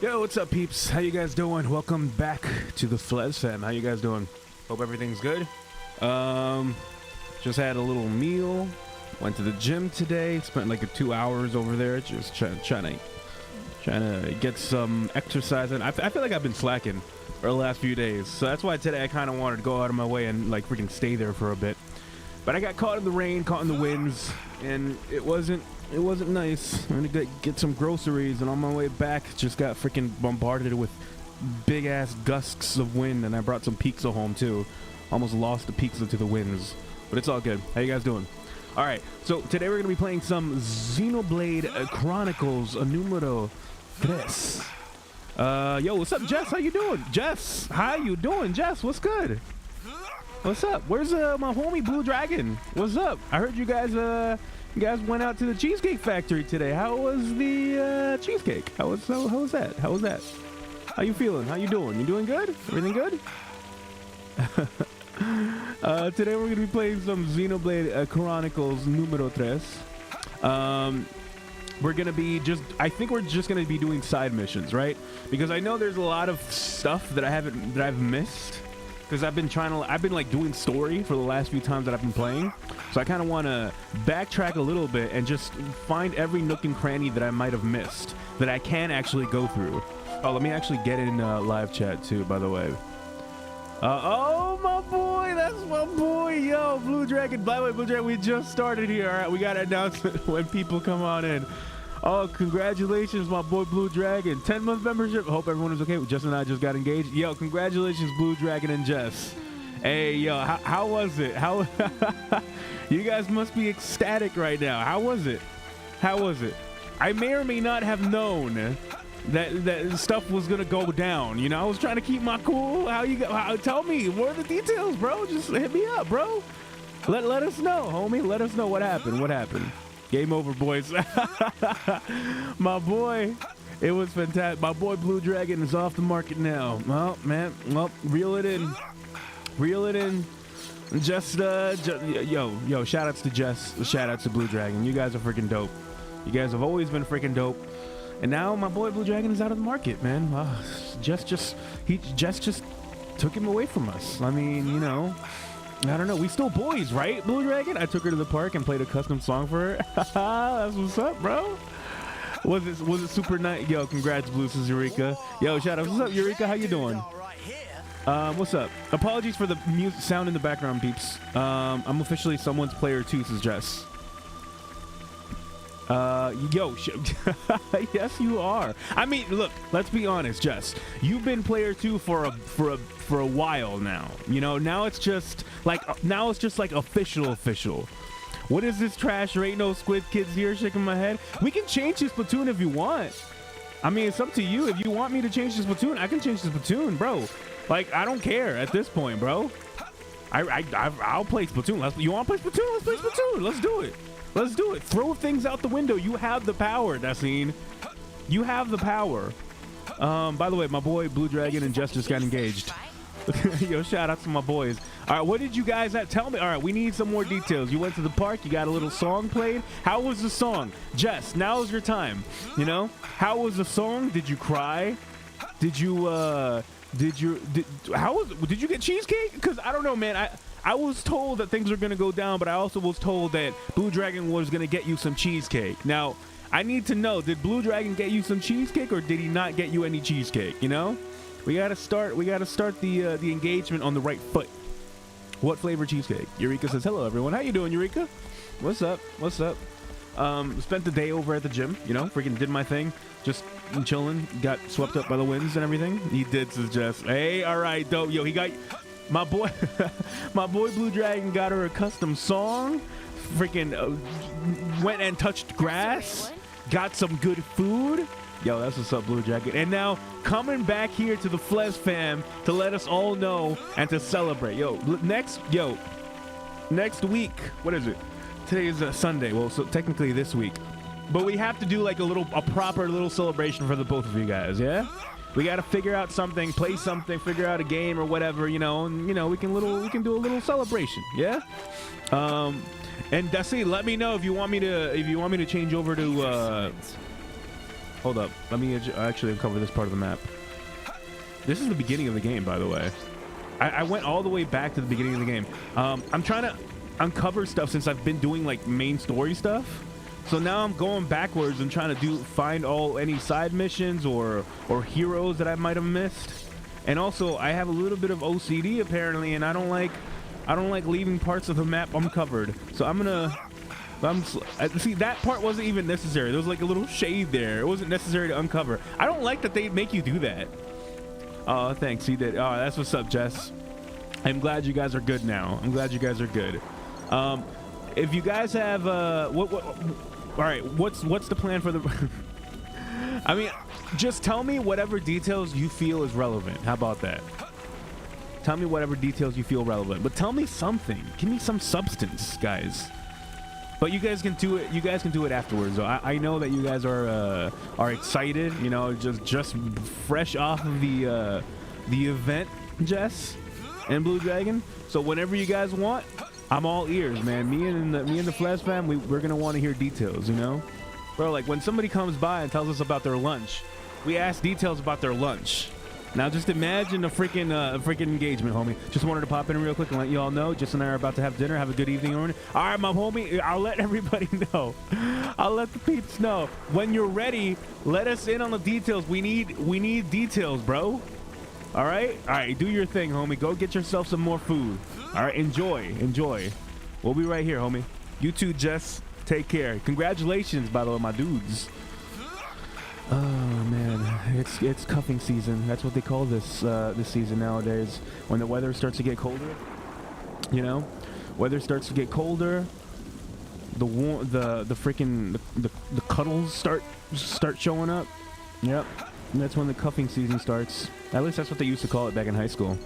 Yo, what's up, peeps? How you guys doing? Welcome back to the Flezfam. How you guys doing? Hope everything's good. Just had a little meal. Went to the gym today. Spent like 2 hours over there, just trying to get some exercise in. I feel like I've been slacking for the last few days, so that's why today I kind of wanted to go out of my way and like freaking stay there for a bit. But I got caught in the rain, caught in the winds, and it wasn't nice. I'm gonna get some groceries, and on my way back, just got freaking bombarded with big ass gusts of wind, and I brought some pizza home too. Almost lost the pizza to the winds, but it's all good. How you guys doing? All right, so today we're gonna be playing some XENOBLADE Chronicles numero 3. Yo, what's up, Jess? How you doing? Jess, how you doing? Jess, what's good? What's up? Where's my homie Blue Dragon? What's up? I heard you guys went out to the Cheesecake Factory today. How was the cheesecake? How was that? How was that? How you feeling? How you doing? You doing good? Everything good? Today we're gonna be playing some XENOBLADE Chronicles numero 3. We're gonna be I think we're just gonna be doing side missions, right? Because I know there's a lot of stuff that I've missed. Because I've been like doing story for the last few times that I've been playing. So I kind of want to backtrack a little bit and just find every nook and cranny that I might have missed that I can actually go through. Oh, let me actually get in live chat too, by the way. Oh, my boy, that's my boy. Yo, Blue Dragon. By the way, Blue Dragon, we just started here. All right, we got to announce it when people come on in. Oh, congratulations, my boy Blue Dragon. 10-month membership. Hope everyone is okay. Jess and I just got engaged. Yo, congratulations, Blue Dragon and Jess. Hey, yo, how was it? How you guys must be ecstatic right now. How was it? How was it? I may or may not have known that stuff was gonna go down. You know, I was trying to keep my cool. Tell me more of the details, bro. Just hit me up, bro. Let us know, homie. Let us know what happened. What happened? Game over, boys. My boy, it was fantastic. My boy Blue Dragon is off the market now. Well, man, reel it in. Reel it in. Yo, shout outs to Jess. Shout outs to Blue Dragon. You guys are freaking dope. You guys have always been freaking dope. And now my boy Blue Dragon is out of the market, man. Jess just took him away from us. I mean, you know, I don't know. We still boys, right, Blue Dragon? I took her to the park and played a custom song for her. That's what's up, bro. Was it super nice? Yo, congrats, Blue. This is Eureka. Yo, shout out. What's up, Eureka? How you doing? What's up? Apologies for the sound in the background, peeps. I'm officially someone's player too, says Jess. Yes, you are. I mean, look, let's be honest, Jess. You've been player 2 for a while now. You know, now it's just like official. What is this trash? There ain't no Squid Kids here. Shaking my head. We can change this platoon if you want. I mean, it's up to you. If you want me to change this platoon, I can change this platoon, bro. Like, I don't care at this point, bro. I'll play Splatoon. You want to play Splatoon? Let's play Splatoon. Let's do it. Let's do it. Throw things out the window. You have the power, Dassine. You have the power. By the way, my boy Blue Dragon and Jess just got engaged. Yo, shout out to my boys. All right, what did you guys tell me? All right, we need some more details. You went to the park. You got a little song played. How was the song? Jess, now is your time. You know, how was the song? Did you cry? Did you get cheesecake? Because I don't know, man. I was told that things were going to go down, but I also was told that Blue Dragon was going to get you some cheesecake. Now, I need to know, did Blue Dragon get you some cheesecake, or did he not get you any cheesecake, you know? We got to start the engagement on the right foot. What flavor cheesecake? Eureka says, hello, everyone. How you doing, Eureka? What's up? What's up? Spent the day over at the gym, you know, freaking did my thing. Just chilling, got swept up by the winds and everything. He did suggest, hey, all right, dope. Yo, he got... My boy Blue Dragon got her a custom song. Freaking went and touched grass. Got some good food. Yo, that's what's up, Blue Dragon. And now coming back here to the Flezfam to let us all know and to celebrate. Next week. What is it? Today is Sunday. Well, so technically this week. But we have to do like a proper little celebration for the both of you guys. Yeah. We got to figure out something, play something, figure out a game or whatever, you know, and you know, we can do a little celebration, yeah? And Dusty, let me know if you want me to change over to Hold up. Let me actually uncover this part of the map. This is the beginning of the game, by the way. I went all the way back to the beginning of the game. I'm trying to uncover stuff since I've been doing like main story stuff. So now I'm going backwards and trying to find any side missions or heroes that I might have missed. And also, I have a little bit of OCD apparently, and I don't like leaving parts of the map uncovered. So see, that part wasn't even necessary. There was like a little shade there. It wasn't necessary to uncover. I don't like that they make you do that. Oh, thanks. He did. Oh, that's what's up, Jess. I'm glad you guys are good now. I'm glad you guys are good. If you guys have all right, what's the plan for the I mean, just tell me whatever details you feel is relevant. How about that? Tell me whatever details you feel relevant, but tell me something. Give me some substance, guys. But you guys can do it. You guys can do it afterwards. So I know that you guys are excited. You know, just fresh off of the event, Jess and Blue Dragon. So whenever you guys want, I'm all ears, man. Me and the Flezfam, we're gonna want to hear details. You know, bro. Like when somebody comes by and tells us about their lunch, we ask details about their lunch. Now just imagine a freaking engagement, homie. Just wanted to pop in real quick and let you all know. Jess and I are about to have dinner. Have a good evening, all right, my homie. I'll let everybody know. I'll let the peeps know. When you're ready, let us in on the details. We need details, bro. All right. Do your thing, homie. Go get yourself some more food. All right, enjoy. We'll be right here, homie. You too, Jess. Take care. Congratulations, by the way, my dudes. Oh man, it's cuffing season. That's what they call this season nowadays. When the weather starts to get colder, you know, weather starts to get colder. The cuddles start showing up. Yep, and that's when the cuffing season starts. At least that's what they used to call it back in high school.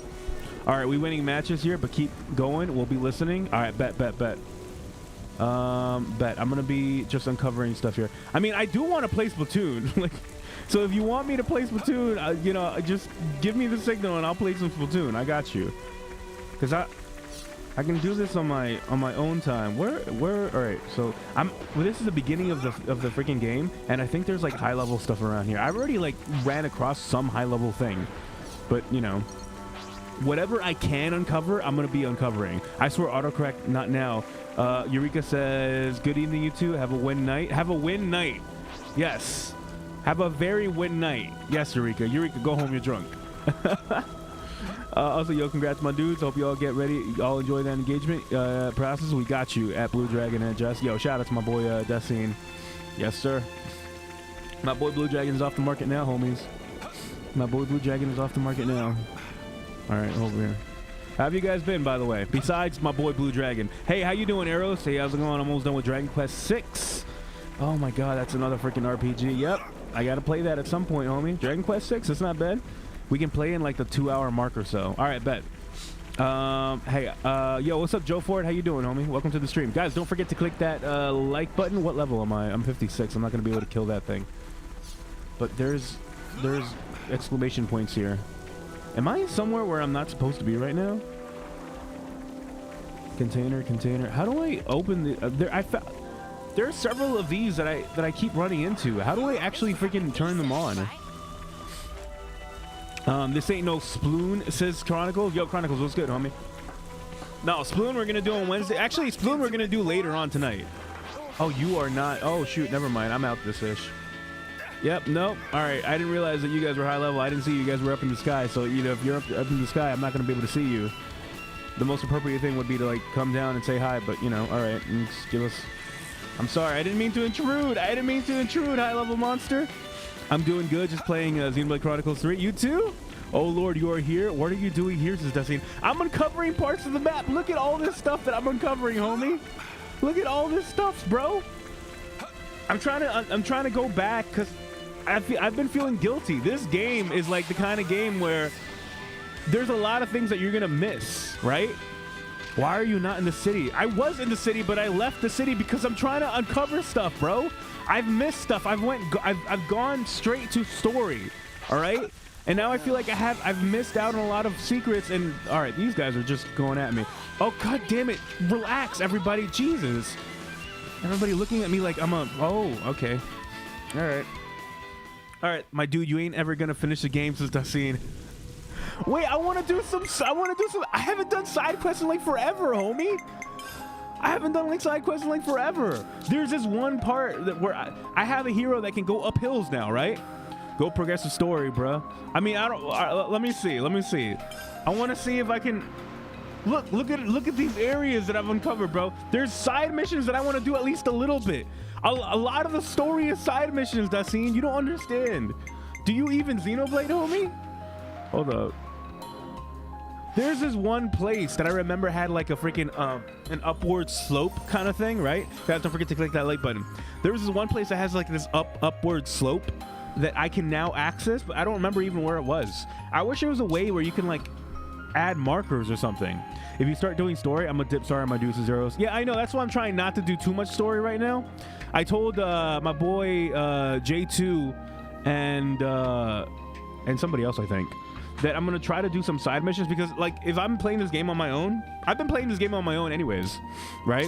All right, we winning matches here, but keep going. We'll be listening. All right, bet. I'm gonna be just uncovering stuff here. I mean, I do want to play Splatoon. Like, so if you want me to play Splatoon, you know, just give me the signal and I'll play some Splatoon. I got you. Cause I can do this on my own time. Where? All right. So this is the beginning of the freaking game, and I think there's like high level stuff around here. I've already like ran across some high level thing, but you know, whatever I can uncover, I'm gonna be uncovering. I swear, autocorrect, not now. Eureka says, good evening, you two. Have a win night. Have a win night. Yes. Have a very win night. Yes, Eureka. Eureka, go home. You're drunk. Also, yo, congrats, my dudes. Hope you all get ready. Y'all enjoy that engagement process. We got you at Blue Dragon and Jess. Yo, shout out to my boy, Destine. Yes, sir. My boy Blue Dragon is off the market now, homies. My boy Blue Dragon is off the market now. All right, over here. How have you guys been, by the way? Besides my boy Blue Dragon. Hey, how you doing, Eros? Hey, how's it going? I'm almost done with Dragon Quest 6. Oh my God, that's another freaking RPG. Yep, I gotta play that at some point, homie. Dragon Quest 6, it's not bad. We can play in like the 2-hour mark or so. All right, bet. Hey, yo, what's up, Joe Ford? How you doing, homie? Welcome to the stream. Guys, don't forget to click that like button. What level am I? I'm 56. I'm not gonna be able to kill that thing. But there's exclamation points here. Am I somewhere where I'm not supposed to be right now? Container. How do I open the? There are several of these that I keep running into. How do I actually freaking turn them on? This ain't no Sploon, says Chronicles. Yo, Chronicles, what's good, homie? No, Sploon we're gonna do on Wednesday. Actually, Sploon we're gonna do later on tonight. Oh, you are not. Oh shoot, never mind. I'm out this ish. Yep, nope. All right, I didn't realize that you guys were high level. I didn't see you guys were up in the sky. So, you know, if you're up in the sky, I'm not going to be able to see you. The most appropriate thing would be to, like, come down and say hi. But, you know, all right, just give us... I'm sorry, I didn't mean to intrude. High level monster. I'm doing good, just playing XENOBLADE Chronicles 3. You too? Oh, Lord, you are here? What are you doing here, says Destiny? I'm uncovering parts of the map. Look at all this stuff that I'm uncovering, homie. Look at all this stuff, bro. I'm trying to go back because... I've been feeling guilty. This game is like the kind of game where there's a lot of things that you're gonna miss, right? Why are you not in the city? I was in the city, but I left the city because I'm trying to uncover stuff, bro. I've missed stuff. I've gone straight to story, all right? And now I feel like I've missed out on a lot of secrets. And all right, these guys are just going at me. Oh God damn it! Relax, everybody. Jesus, everybody looking at me like I'm a. Oh, okay, all right. All right, my dude, you ain't ever gonna finish the game since that scene. Wait, I want to do some. I haven't done side quests in like forever, homie. I haven't done like side quests in like forever. There's this one part that where I have a hero that can go up hills now, right? Go progress the story, bro. I mean, I don't. Let me see. I want to see if I can. Look at these areas that I've uncovered, bro. There's side missions that I want to do at least a little bit. A lot of the story is side missions, Daseem. You don't understand. Do you even Xenoblade, homie? Hold up. There's this one place that I remember had like a freaking an upward slope kind of thing, right? Guys, don't forget to click that like button. There was this one place that has like this upward slope that I can now access, but I don't remember even where it was. I wish there was a way where you can like add markers or something. If you start doing story, I'm gonna dip. Sorry, my deuces zeros. Yeah, I know. That's why I'm trying not to do too much story right now. I told my boy J2 and somebody else, I think, that I'm gonna try to do some side missions because, like, if I'm playing this game on my own, I've been playing this game on my own anyways, right?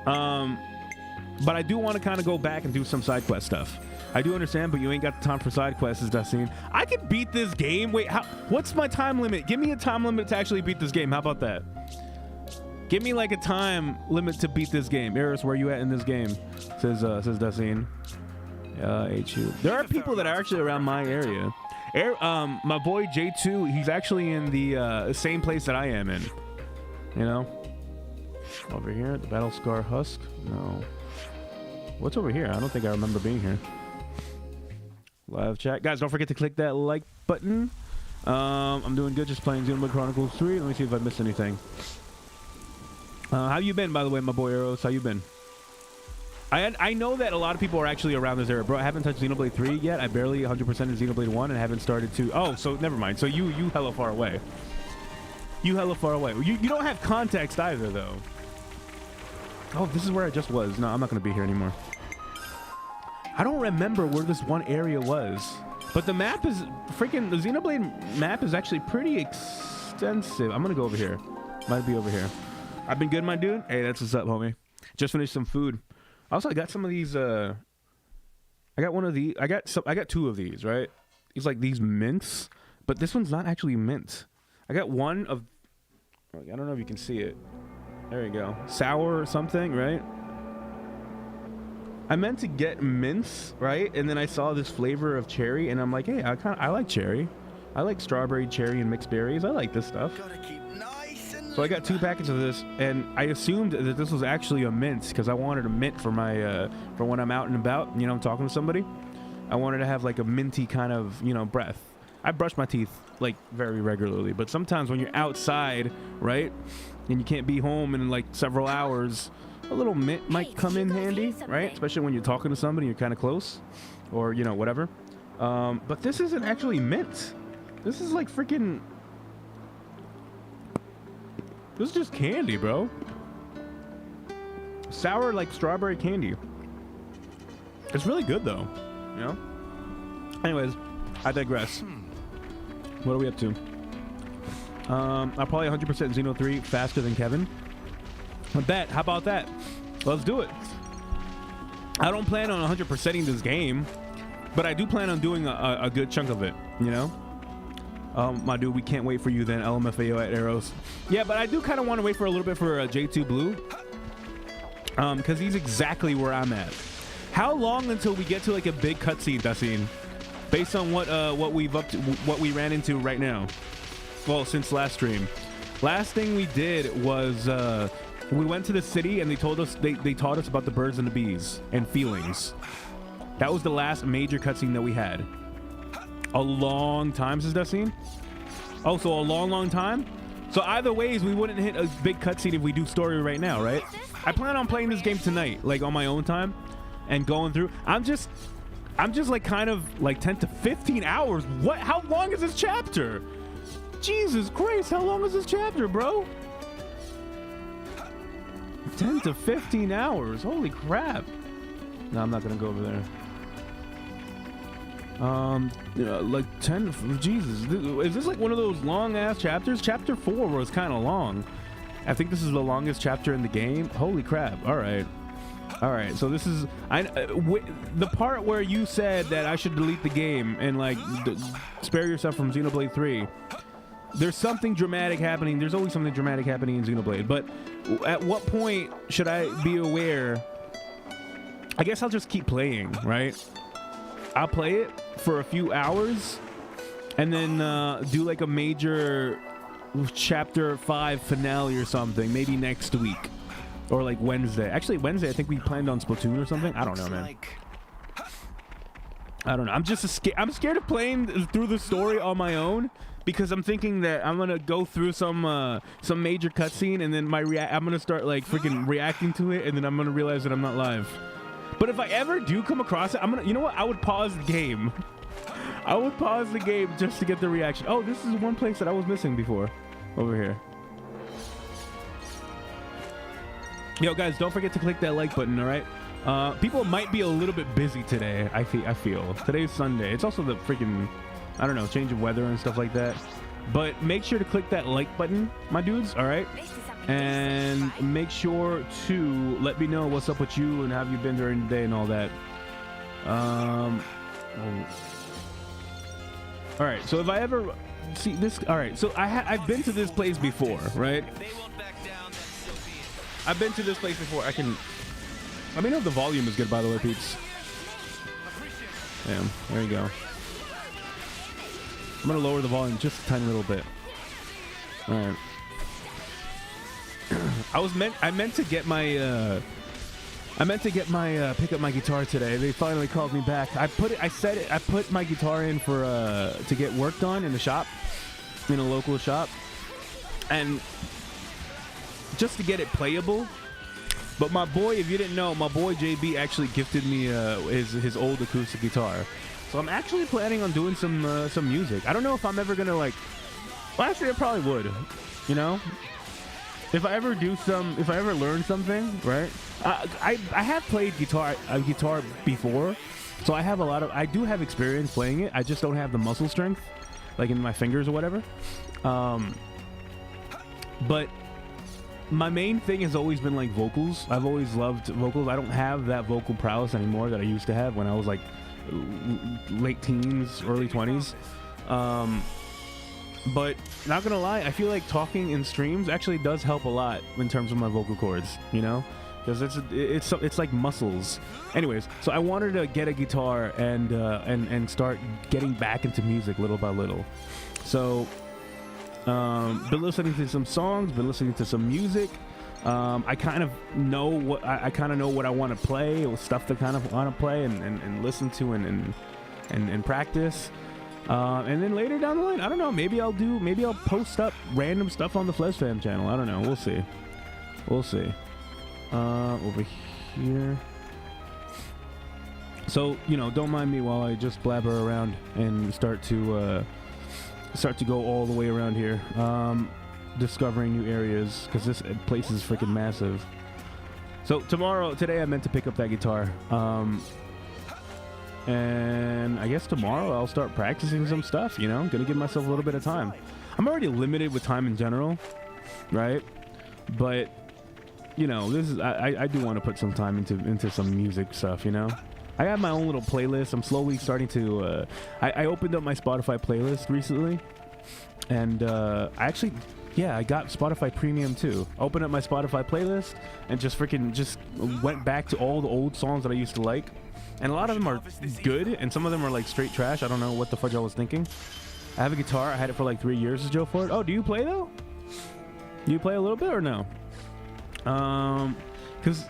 But I do want to kind of go back and do some side quest stuff. I do understand, but you ain't got the time for side quests, is Daseem. I can beat this game. Wait, what's my time limit? Give me a time limit to actually beat this game. How about that? Give me like a time limit to beat this game. Eris, where you at in this game? Says Daseem. HU. There are people that are actually around my area. My boy J2, he's actually in the same place that I am in. You know? Over here, the Battle Scar Husk? No. What's over here? I don't think I remember being here. Live chat. Guys, don't forget to click that like button. I'm doing good just playing XENOBLADE Chronicles 3. Let me see if I missed anything. How you been, by the way, my boy Eros? How you been? I know that a lot of people are actually around this area. Bro, I haven't touched Xenoblade 3 yet. I barely 100% in Xenoblade 1 and haven't started to... Oh, so never mind. So you hella far away. You hella far away. You don't have context either, though. Oh, this is where I just was. No, I'm not going to be here anymore. I don't remember where this one area was. But the map is... Freaking... The Xenoblade map is actually pretty extensive. I'm going to go over here. Might be over here. I've been good, my dude. Hey, that's what's up, homie. Just finished some food. Also, I got some of these, I got one of these, I got two of these, right? It's like these mints, but this one's not actually mint. I got one of, I don't know if you can see it. There you go. Sour or something, right? I meant to get mints, right? And then I saw this flavor of cherry, and I'm like, hey, I like cherry. I like strawberry, cherry, and mixed berries. I like this stuff. So I got 2 packets of this, and I assumed that this was actually a mint because I wanted a mint for my for when I'm out and about. You know, I'm talking to somebody. I wanted to have like a minty kind of, you know, breath. I brush my teeth like very regularly, but sometimes when you're outside, right, and you can't be home in like several hours, a little mint might come in handy, right? Especially when you're talking to somebody, you're kind of close, or you know, whatever. But this isn't actually mint. This is like freaking. This is just candy, bro. Sour like strawberry candy. It's really good though, you know? Anyways, I digress. What are we up to? I'll probably 100% Xeno 3 faster than Kevin. I bet. How about that? Let's do it. I don't plan on 100%ing this game, but I do plan on doing a good chunk of it, you know? My dude, we can't wait for you then, LMFAO at Arrows. Yeah, but I do kind of want to wait for a little bit for J2 Blue. Because he's exactly where I'm at. How long until we get to like a big cutscene, Daseem? Based on what we ran into right now. Well, since last stream. Last thing we did was we went to the city and they told us they taught us about the birds and the bees and feelings. That was the last major cutscene that we had. A long time since that scene? Oh, so a long time? So either ways, we wouldn't hit a big cutscene if we do story right now, right? I plan on playing this game tonight, like on my own time, and going through. I'm just like kind of like 10 to 15 hours. What? How long is this chapter? Jesus Christ, how long is this chapter, bro? 10 to 15 hours. Holy crap. No, I'm not gonna go over there. Like 10, Jesus, is this like one of those long ass chapters? Chapter 4 was kind of long. I think this is the longest chapter in the game. Holy crap. All right. All right, so this is the part where you said that I should delete the game and like spare yourself from Xenoblade 3. There's something dramatic happening. There's always something dramatic happening in Xenoblade, but at what point should I be aware? I guess I'll just keep playing, right? I'll play it for a few hours and then do like a major chapter 5 finale or something, maybe next week or like Wednesday. Actually, Wednesday, I think we planned on Splatoon or something. I don't know, man. I don't know. I'm scared of playing through the story on my own because I'm thinking that I'm gonna go through some major cutscene and then I'm gonna start like freaking reacting to it and then I'm gonna realize that I'm not live. But if I ever do come across it, you know what? I would pause the game. I would pause the game just to get the reaction. Oh, this is one place that I was missing before. Over here. Yo, guys, don't forget to click that like button, all right? People might be a little bit busy today, I feel. Today's Sunday. It's also the freaking, I don't know, change of weather and stuff like that. But make sure to click that like button, my dudes, all right? And make sure to let me know what's up with you and how have you been during the day and all that. All right, so if I ever see this, all right, so I've been to this place before, right? I've been to this place before. Let me know if the volume is good, by the way, peeps. Damn, there you go. I'm gonna lower the volume just a tiny little bit. All right. I meant to get my pick up my guitar today. They finally called me back. I put my guitar in for to get work done in the shop, in a local shop, and just to get it playable. But my boy, if you didn't know, my boy JB actually gifted me his old acoustic guitar. So I'm actually planning on doing some music. I don't know if I'm ever gonna like. Well, actually, I probably would. You know. If I ever learn something, right? I have played guitar before, so I do have experience playing it. I just don't have the muscle strength, like in my fingers or whatever. But my main thing has always been like vocals. I've always loved vocals. I don't have that vocal prowess anymore that I used to have when I was like late teens, early 20s. But not gonna lie, I feel like talking in streams actually does help a lot in terms of my vocal cords, you know, because it's like muscles. Anyways, so I wanted to get a guitar and start getting back into music little by little. So been listening to some songs, been listening to some music. I kind of know what I want to play, or stuff to kind of want to play and listen to and practice. And then later down the line, I don't know, maybe I'll post up random stuff on the Flezfam channel. I don't know. We'll see. Over here. So, you know, don't mind me while I just blabber around and start to go all the way around here. Discovering new areas, because this place is freaking massive. So today I meant to pick up that guitar. And I guess tomorrow I'll start practicing some stuff, you know? I'm gonna give myself a little bit of time. I'm already limited with time in general, right? But, you know, I do want to put some time into some music stuff, you know? I have my own little playlist. I'm slowly starting to, I opened up my Spotify playlist recently. And I got Spotify Premium too. Opened up my Spotify playlist and just went back to all the old songs that I used to like. And a lot of them are good, and some of them are like straight trash. I don't know what the fudge I was thinking. I have a guitar. I had it for like 3 years, as Joe Ford. Oh, do you play though? Do you play a little bit or no? Because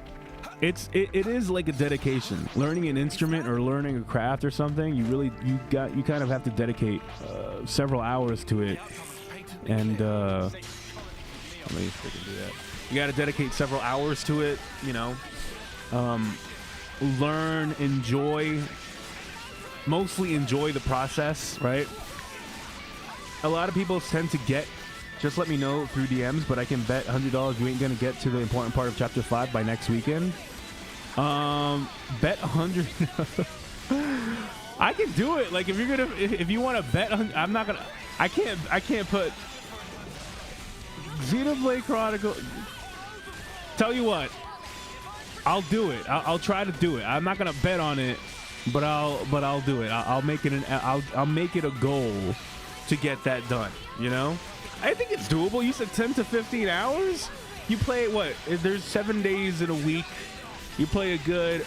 it is like a dedication. Learning an instrument or learning a craft or something, you kind of have to dedicate several hours to it. And let me see if I can do that. You got to dedicate several hours to it. You know. Learn, mostly enjoy the process, right? A lot of people tend to just let me know through DMs, but I can bet $100 you ain't gonna get to the important part of chapter 5 by next weekend. Bet 100. I can do it. Like if you want to bet, I can't put Xenoblade Chronicles. Tell you what. I'll do it. I'll try to do it. I'm not gonna bet on it, but I'll do it. I'll make it I'll make it a goal to get that done. You know, I think it's doable. You said 10 to 15 hours. You play what? There's 7 days in a week. You play a good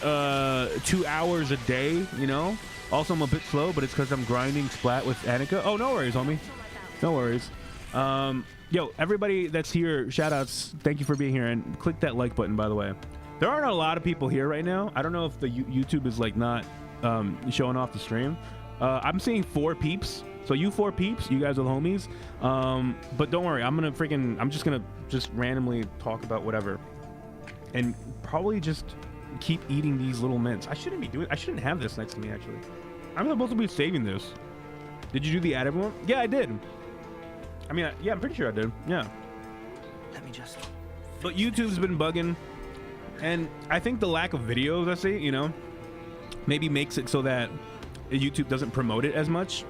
2 hours a day. You know. Also, I'm a bit slow, but it's because I'm grinding Splat with Annika. Oh, no worries, homie. No worries. Yo, everybody that's here, shout outs. Thank you for being here, and click that like button, by the way. There aren't a lot of people here right now. I don't know if the YouTube is like not showing off the stream. I'm seeing 4 peeps. So you 4 peeps, you guys are the homies. But don't worry, I'm just gonna randomly talk about whatever, and probably just keep eating these little mints. I shouldn't have this next to me actually. I'm supposed to be saving this. Did you do the ad everyone? Yeah, I did. I mean, yeah, I'm pretty sure I did. Yeah. Let me just. But YouTube's been bugging. And I think the lack of videos I see, you know, maybe makes it so that YouTube doesn't promote it as much.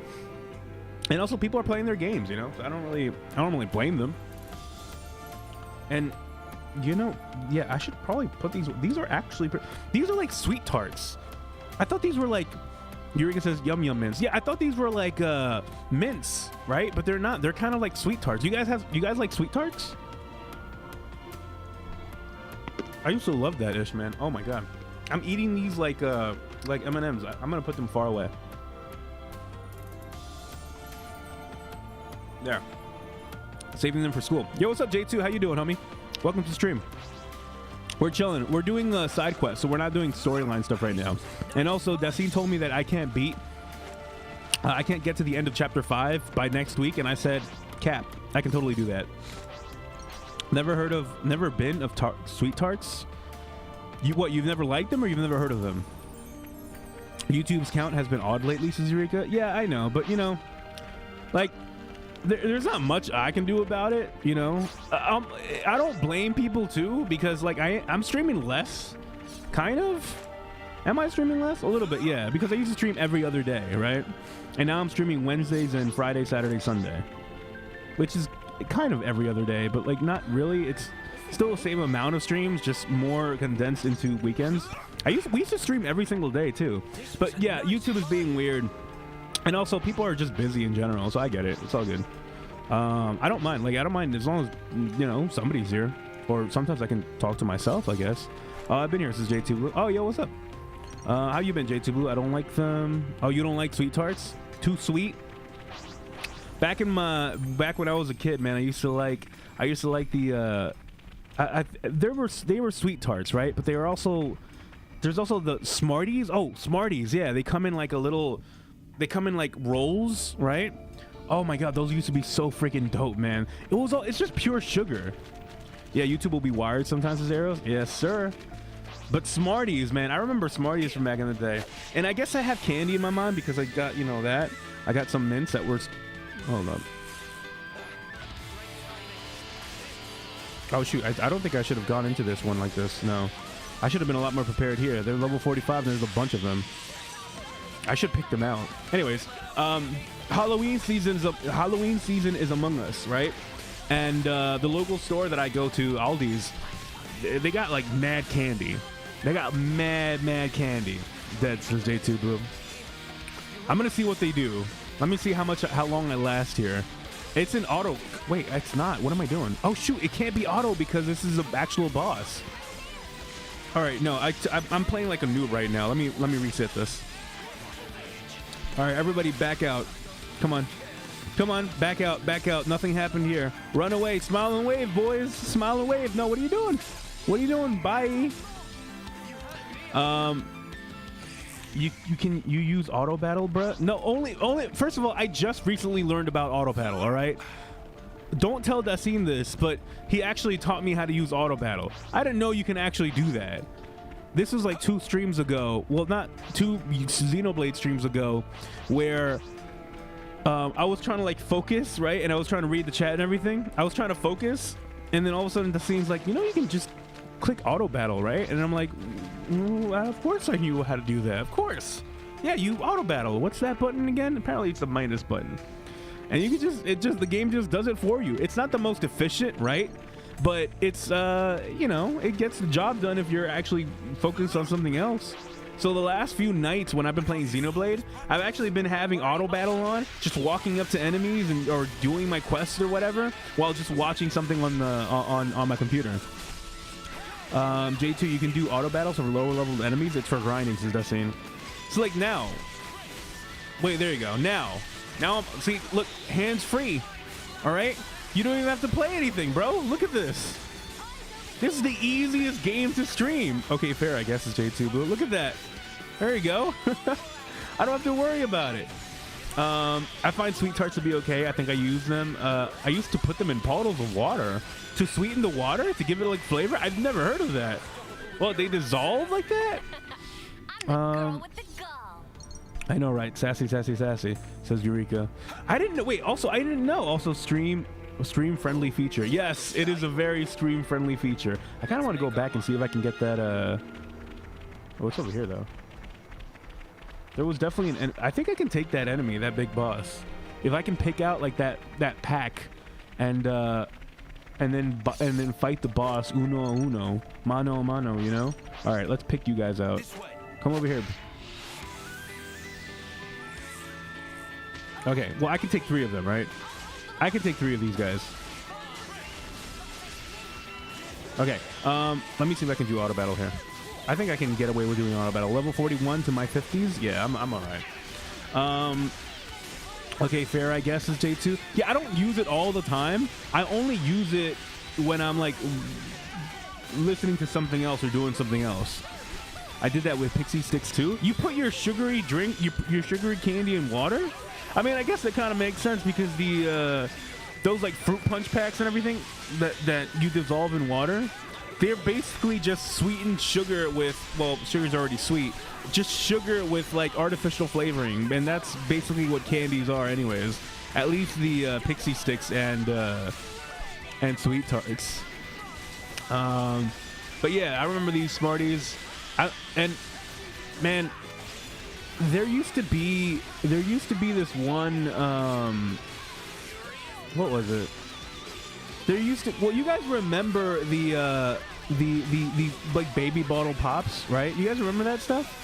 And also people are playing their games, you know, so I don't really blame them. And you know, yeah, I should probably put these are actually, these are like sweet tarts. I thought these were like, Eureka says yum yum mints. Yeah, I thought these were like mints, right? But they're not. They're kind of like sweet tarts. You guys like sweet tarts? I used to love that ish, man. Oh my god, I'm eating these like M&Ms. I'm gonna put them far away. There, saving them for school. Yo, what's up, J2? How you doing, homie? Welcome to the stream. We're chilling. We're doing side quests, so we're not doing storyline stuff right now. And also, Dassine told me that I can't get to the end of chapter 5 by next week, and I said, Cap, I can totally do that. Never been of sweet tarts? You've never liked them, or you've never heard of them? YouTube's count has been odd lately, says Eureka. Yeah, I know, but you know, like, there's not much I can do about it, you know. I don't blame people too, because like I'm streaming less, kind of. Am I streaming less? A little bit, yeah, because I used to stream every other day, right? And now I'm streaming Wednesdays and Friday, Saturday, Sunday, which is kind of every other day, but like not really. It's still the same amount of streams, just more condensed into weekends. We used to stream every single day too, but yeah, YouTube is being weird. And also, people are just busy in general, so I get it. It's all good. I don't mind. Like, I don't mind as long as, you know, somebody's here. Or sometimes I can talk to myself, I guess. I've been here since J2 Blue. Oh, yo, what's up? How you been, J2 Blue? I don't like them. Oh, you don't like sweet tarts? Too sweet? Back when I was a kid, man, I used to like the they were sweet tarts, right? But there's also the Smarties. Oh, Smarties, yeah. They come in like rolls, right? Oh my god, those used to be so freaking dope, man. It's just pure sugar. Yeah, YouTube will be wired sometimes as arrows. Yes, sir. But Smarties, man, I remember Smarties from back in the day. And I guess I have candy in my mind because I got, you know, that. I got some mints that were... Hold up. Oh, shoot. I don't think I should have gone into this one like this. No. I should have been a lot more prepared here. They're level 45 and there's a bunch of them. I should pick them out. Anyways, Halloween season is among us, right? And the local store that I go to, Aldi's, they got like mad candy. They got mad candy. That says J2 Blue. I'm gonna see what they do. Let me see how long I last here. It's an auto. Wait, it's not. What am I doing? Oh shoot! It can't be auto because this is an actual boss. All right, no, I'm playing like a noob right now. Let me reset this. All right, everybody, back out. Come on, back out. Nothing happened here. Run away, smile and wave, boys. Smile and wave. No, what are you doing? What are you doing? Bye. You use auto battle, bruh? No, only. First of all, I just recently learned about auto battle. All right. Don't tell Dassine this, but he actually taught me how to use auto battle. I didn't know you can actually do that. This was like 2 streams ago. Well, not 2 Xenoblade streams ago, where I was trying to like focus, right? And I was trying to read the chat and everything. I was trying to focus, and then all of a sudden Dassine's like, you know, you can just click auto battle, right? And I'm like, of course I knew how to do that. Of course. Yeah, you auto battle. What's that button again? Apparently it's the minus button. And you can the game just does it for you. It's not the most efficient, right? but it's you know, it gets the job done if you're actually focused on something else. So the last few nights when I've been playing Xenoblade, I've actually been having auto battle on, just walking up to enemies and or doing my quests or whatever, while just watching something on the on my computer. J2, you can do auto battles for lower level enemies. It's for grinding, says Dustin. So like now, wait, there you go. Now I'm, see, look, hands free. All right, you don't even have to play anything, bro. Look at this. This is the easiest game to stream. Okay, fair, I guess it's J2, but look at that. There you go. I don't have to worry about it. I find sweet tarts to be okay. I think I use them. I used to put them in bottles of water to sweeten the water to give it like flavor. I've never heard of that. Well, they dissolve like that? I'm the girl with the gall. I know, right? Sassy, sassy, sassy, says Eureka. I didn't know. Wait, also, I didn't know. Also, stream friendly feature. Yes, it is a very stream friendly feature. I kind of want to go back and see if I can get that. Oh, what's over here though? There was definitely an. I think I can take that enemy, that big boss, if I can pick out like that pack, and then fight the boss uno a uno, mano a mano. You know. All right, let's pick you guys out. Come over here. Okay. Well, I can take 3 of them, right? I can take 3 of these guys. Okay. Let me see if I can do auto battle here. I think I can get away with doing auto battle. Level 41 to my 50s. Yeah, I'm all right. Okay, fair, I guess, is J2. Yeah, I don't use it all the time. I only use it when I'm like listening to something else or doing something else. I did that with Pixie Sticks too. You put your sugary drink, your sugary candy in water. I mean, I guess that kind of makes sense because the those like fruit punch packs and everything that you dissolve in water, they're basically just sweetened sugar with, well, sugar's already sweet, just sugar with like artificial flavoring, and that's basically what candies are anyways. At least the Pixie Sticks and Sweet Tarts. But yeah, I remember these Smarties. And man, there used to be this one, what was it? There used to, well, you guys remember the like baby bottle pops, right? You guys remember that stuff?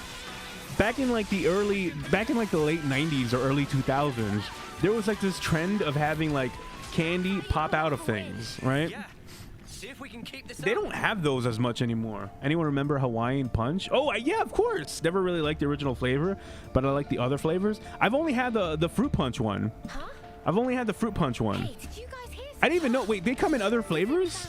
Back in like the late 90s or early 2000s, there was like this trend of having like candy pop out of things, right? Yeah. See if we can keep this They up. don't have those as much anymore. Anyone remember Hawaiian Punch? Oh, yeah, of course. Never really liked the original flavor, but I like the other flavors. I've only had the fruit punch one. Huh? I've only had the fruit punch one. Hey, did you guys hear I didn't even know. Wait, they come in other flavors?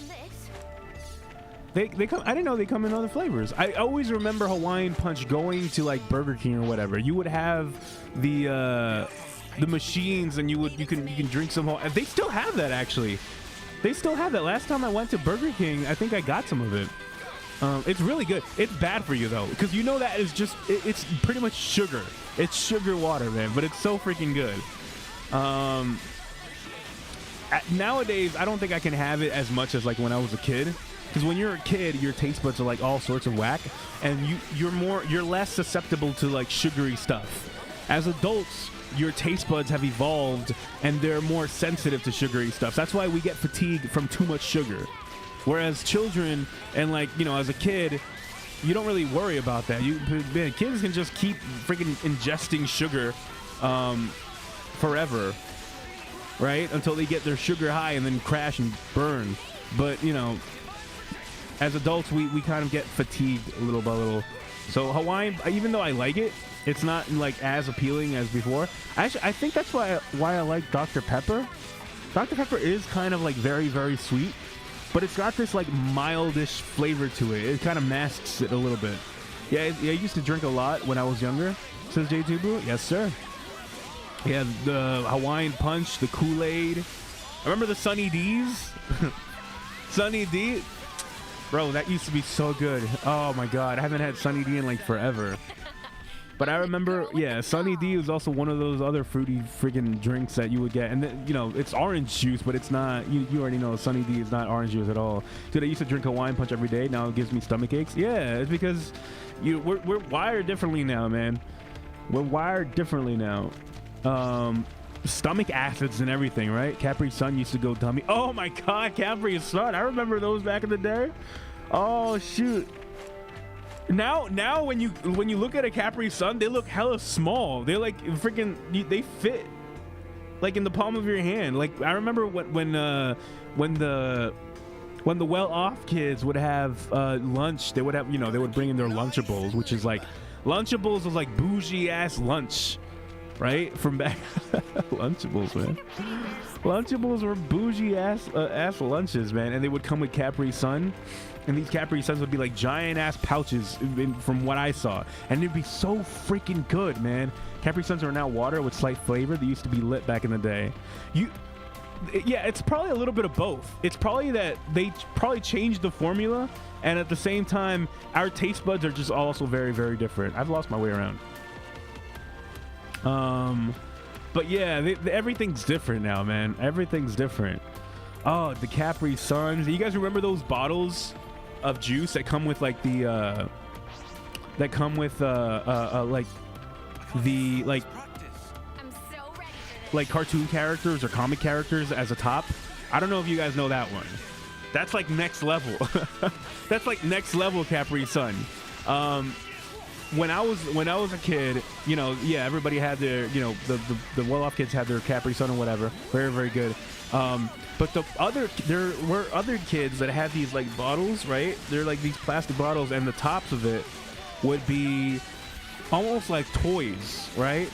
They come. I didn't know they come in other flavors. I always remember Hawaiian Punch going to like Burger King or whatever. You would have the machines, and you can drink some. They still have that actually. They still have that. Last time I went to Burger King, I think I got some of it. It's really good. It's bad for you though, because you know that is just it's pretty much sugar. It's sugar water, man. But it's so freaking good. Nowadays, I don't think I can have it as much as like when I was a kid. Because when you're a kid, your taste buds are like all sorts of whack, and you're less susceptible to like sugary stuff. As adults, your taste buds have evolved and they're more sensitive to sugary stuff. That's why we get fatigued from too much sugar. Whereas children and like, you know, as a kid, you don't really worry about that. Man, kids can just keep freaking ingesting sugar forever, right? Until they get their sugar high and then crash and burn. But, you know, as adults, we kind of get fatigued little by little. So Hawaiian, even though I like it, it's not like as appealing as before. Actually, I think that's why I like Dr. Pepper. Dr. Pepper is kind of like very, very sweet, but it's got this like mildish flavor to it. It kind of masks it a little bit. Yeah, I used to drink a lot when I was younger, says J2 Boo. Yes, sir. Yeah, the Hawaiian Punch, the Kool-Aid. I remember the Sunny D's. Sunny D. Bro, that used to be so good. Oh my God, I haven't had Sunny D in like forever. But I remember, yeah, Sunny D was also one of those other fruity freaking drinks that you would get. And then, you know, it's orange juice, but it's not, you already know Sunny D is not orange juice at all. Dude, I used to drink Hawaiian Punch every day. Now it gives me stomach aches. Yeah, it's because we're wired differently now, man. We're wired differently now. stomach acids and everything, right? Capri Sun used to go dummy. Oh my God, Capri Sun. I remember those back in the day. Oh shoot. Now when you look at a Capri Sun, they look hella small. They're like freaking, they fit like in the palm of your hand. Like I remember when the well-off kids would have lunch, they would have, you know, they would bring in their Lunchables, which is like, Lunchables was like bougie ass lunch, right? From back Lunchables, man. Lunchables were bougie ass lunches, man, and they would come with Capri Sun, and these Capri Suns would be like giant ass pouches from what I saw, and it'd be so freaking good, man. Capri Suns are now water with slight flavor. They used to be lit back in the day. Yeah, it's probably a little bit of both. It's probably that they probably changed the formula, and at the same time, our taste buds are just also very, very different. I've lost my way around. But yeah, everything's different now, man. Everything's different. Oh, the Capri Suns. You guys remember those bottles of juice that come with like the like cartoon characters or comic characters as a top? I don't know if you guys know that one. That's like next level. That's like next level Capri Sun. When I was a kid, you know, yeah, everybody had their, you know, the well-off kids had their Capri Sun or whatever. Very, very good. But there were other kids that had these like bottles, right? They're like these plastic bottles, and the tops of it would be almost like toys, right?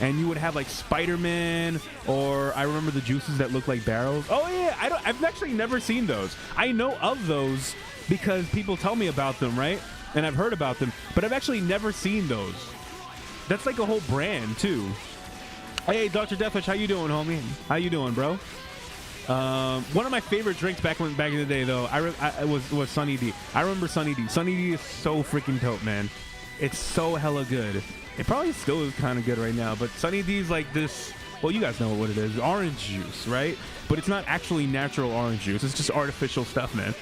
And you would have like Spider-Man, or I remember the juices that looked like barrels. Oh yeah, I've actually never seen those. I know of those because people tell me about them, right? And I've heard about them, but I've actually never seen those. That's like a whole brand too. Hey, Dr. Deathwish, how you doing, homie? How you doing, bro? One of my favorite drinks back in the day, though, was Sunny D. I remember Sunny D. Sunny D is so freaking dope, man. It's so hella good. It probably still is kind of good right now, but Sunny D's like this. Well, you guys know what it is. Orange juice, right? But it's not actually natural orange juice. It's just artificial stuff, man.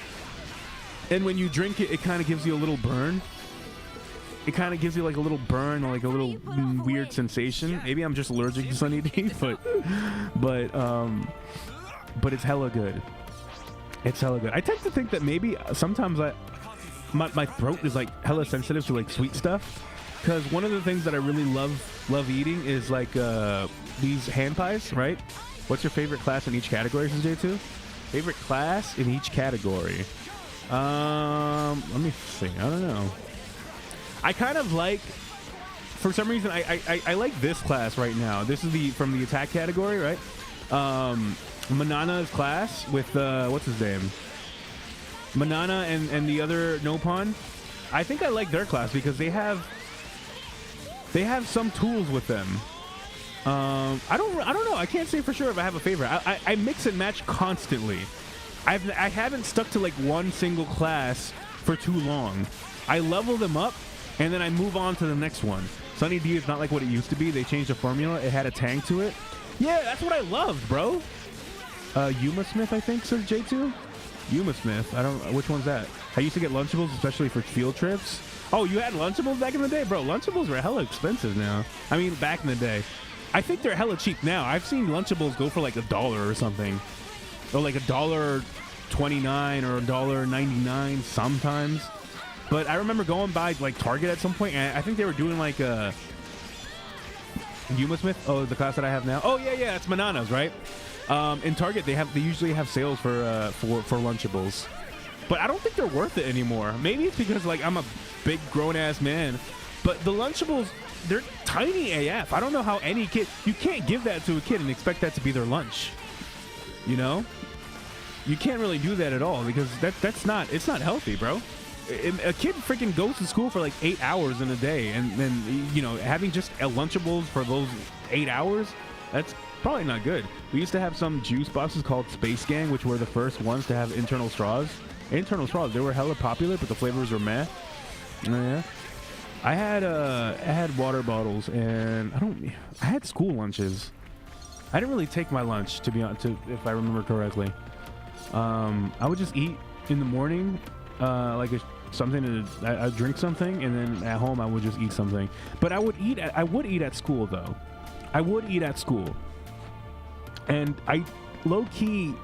And when you drink it, it kind of gives you a little burn. It kind of gives you like a little burn, or like a little weird sensation. Maybe I'm just allergic to Sunny D, but it's hella good. It's hella good. I tend to think that maybe sometimes my throat is like hella sensitive to like sweet stuff, because one of the things that I really love eating is like these hand pies, right? What's your favorite class in each category, since J2? Favorite class in each category. Let me see. I don't know. I kind of like, for some reason, I like this class right now. This is from the attack category, right? Manana's class with what's his name? Manana and the other Nopon. I think I like their class because they have some tools with them. I don't know. I can't say for sure if I have a favorite. I mix and match constantly. I haven't stuck to like one single class for too long. I level them up and then I move on to the next one. Sunny D is not like what it used to be. They changed the formula. It had a tang to it. Yeah, that's what I loved, bro. Yuma Smith, I think, says J2. Yuma Smith. I don't know. Which one's that? I used to get Lunchables, especially for field trips. Oh, you had Lunchables back in the day? Bro, Lunchables were hella expensive now. I mean, back in the day. I think they're hella cheap now. I've seen Lunchables go for like $1 or something. Or like $1.29 or $1.99 sometimes. But I remember going by like Target at some point, and I think they were doing like a Yuma Smith. Oh, the class that I have now. Oh yeah, it's Manana's, right? In Target, they usually have sales for Lunchables, but I don't think they're worth it anymore. Maybe it's because like I'm a big grown ass man, but the Lunchables, they're tiny AF. I don't know how any kid, you can't give that to a kid and expect that to be their lunch. You know, you can't really do that at all because it's not healthy, bro. A kid freaking goes to school for like 8 hours in a day, and then, you know, having just a Lunchables for those 8 hours, that's probably not good. We used to have some juice boxes called Space Gang, which were the first ones to have internal straws. They were hella popular, but the flavors were meh. Yeah. I had water bottles, and I had school lunches. I didn't really take my lunch, to be honest, if I remember correctly. I would just eat in the morning, like I'd drink something, and then at home I would just eat something. But I would eat at school, though. I would eat at school. And I low-key,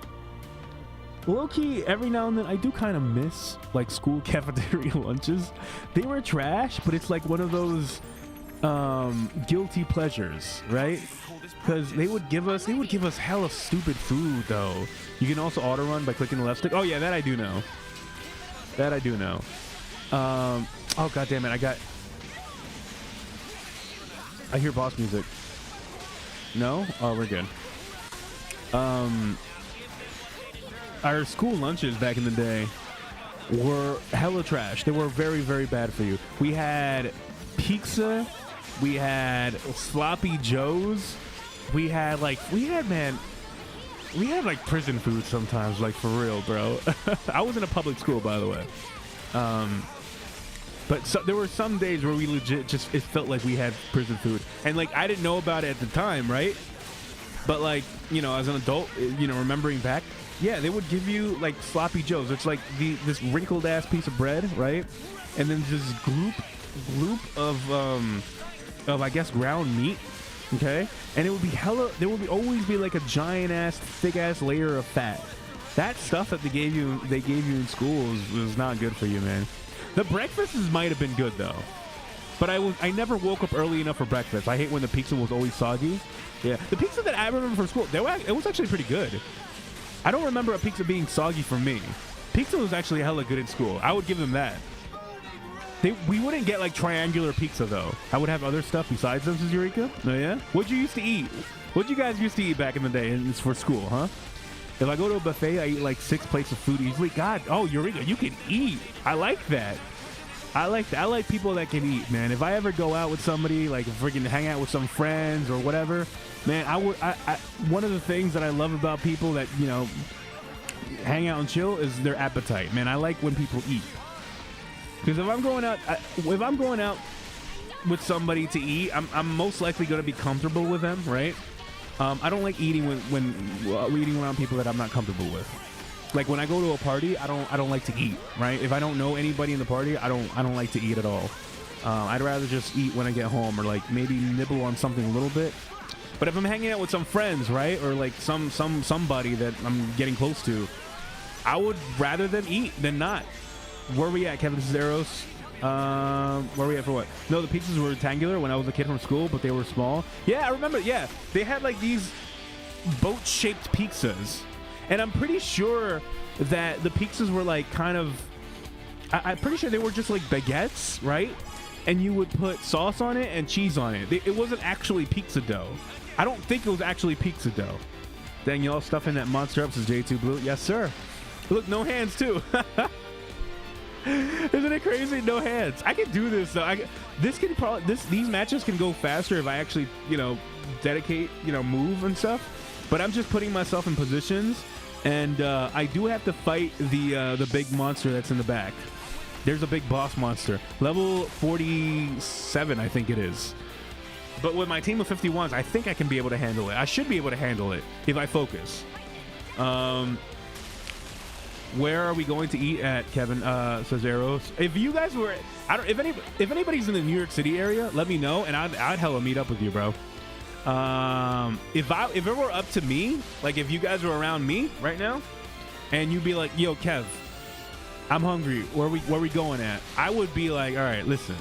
every now and then I do kind of miss like school cafeteria lunches. They were trash, but it's like one of those guilty pleasures, right? Because they would give us hella stupid food though. You can also auto run by clicking the left stick. Oh yeah, that I do know. Oh god damn it, I hear boss music. No? Oh, we're good. Our school lunches back in the day were hella trash. They were very, very bad for you. We had pizza, we had sloppy joes, we had prison food sometimes, like for real, bro. I was in a public school, by the way. But there were some days where we legit it felt like we had prison food. And like, I didn't know about it at the time, right? But like, you know, as an adult, you know, remembering back, yeah, they would give you like sloppy joes. It's like this wrinkled ass piece of bread, right? And then this gloop of I guess ground meat, okay? And it would be always be like a giant ass, thick ass layer of fat. That stuff that they gave you in school was not good for you, man. The breakfasts might have been good though, but I never woke up early enough for breakfast. I hate when the pizza was always soggy. Yeah, the pizza that I remember from school, it was actually pretty good. I don't remember a pizza being soggy for me. Pizza was actually hella good in school. I would give them that. We wouldn't get like triangular pizza though. I would have other stuff besides them, says Eureka. Oh yeah? What'd you used to eat? What'd you guys used to eat back in the day? And it's for school, huh? If I go to a buffet, I eat like 6 plates of food easily. God, oh, Eureka, you can eat. I like that. I like people that can eat, man. If I ever go out with somebody, like freaking hang out with some friends or whatever, man, one of the things that I love about people that, you know, hang out and chill is their appetite, man. I like when people eat. Because if I'm going out with somebody to eat, I'm most likely going to be comfortable with them, right? I don't like eating when eating around people that I'm not comfortable with. Like when I go to a party, I don't like to eat, right? If I don't know anybody in the party, I don't like to eat at all. I'd rather just eat when I get home, or like maybe nibble on something a little bit. But if I'm hanging out with some friends, right, or like somebody that I'm getting close to, I would rather them eat than not. Where are we at, Kevin Cesaros? Where are we at for what? No, the pizzas were rectangular when I was a kid from school, but they were small. Yeah, I remember. Yeah, they had like these boat-shaped pizzas, and I'm pretty sure that the pizzas were like kind of. I'm pretty sure they were just like baguettes, right? And you would put sauce on it and cheese on it. It wasn't actually pizza dough. I don't think it was actually pizza dough. Dang, y'all stuffing that monster up, says J2 Blue. Yes, sir. Look, no hands too. Isn't it crazy? No hands. I can do this though. These matches can go faster if I actually, you know, dedicate, you know, move and stuff. But I'm just putting myself in positions, and I do have to fight the big monster that's in the back. There's a big boss monster, level 47, I think it is. But with my team of 51s, I think I can be able to handle it. I should be able to handle it if I focus. Where are we going to eat at, Kevin? Says Eros. If you guys were, if anybody's in the New York City area, let me know, and I'd hella meet up with you, bro. If it were up to me, like if you guys were around me right now, and you'd be like, "Yo, Kev, I'm hungry. Where we going at?" I would be like, "All right, listen,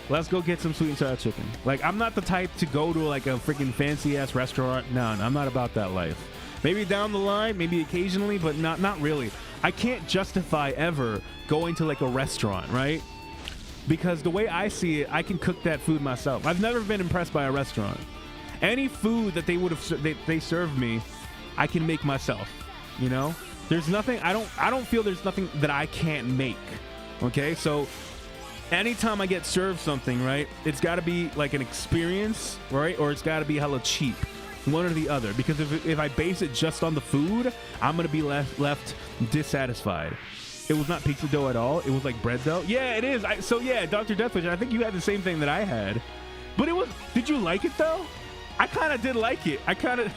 let's go get some sweet and sour chicken." Like, I'm not the type to go to like a freaking fancy ass restaurant. No, I'm not about that life. Maybe down the line, maybe occasionally, but not really. I can't justify ever going to like a restaurant, right? Because the way I see it, I can cook that food myself. I've never been impressed by a restaurant. Any food that they serve me, I can make myself. You know, there's nothing. I don't feel there's nothing that I can't make. Okay, so anytime I get served something, right, it's got to be like an experience, right, or it's got to be hella cheap. One or the other, because if I base it just on the food, I'm gonna be left dissatisfied. It was not pizza dough at all. It was like bread dough. Yeah, it is. So yeah, Dr. Deathwish, I think you had the same thing that I had. But it was. Did you like it though? I kind of did like it. I kind of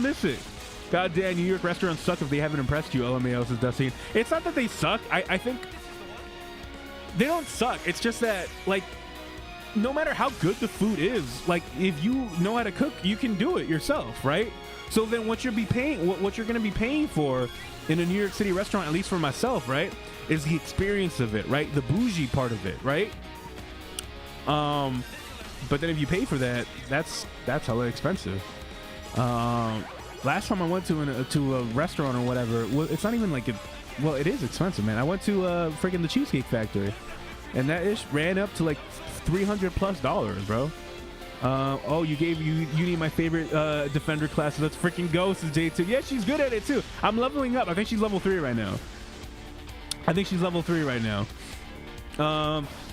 miss it. God damn, New York restaurants suck if they haven't impressed you. LMAO, says Dustin. It's not that they suck. I think they don't suck. It's just that like no matter how good the food is, like if you know how to cook, you can do it yourself, right? So then what you're going to be paying for in a New York City restaurant, at least for myself, right, is the experience of it, right? The bougie part of it, right? But then if you pay for that, that's hella expensive. Last time I went to a restaurant or whatever, well, it's not even like well, it is expensive, man. I went to freaking the Cheesecake Factory, and that ish ran up to like $300+, bro. Oh, you need my favorite defender class. So let's freaking go, says J2. Yeah, she's good at it too. I'm leveling up. I think she's level 3 right now.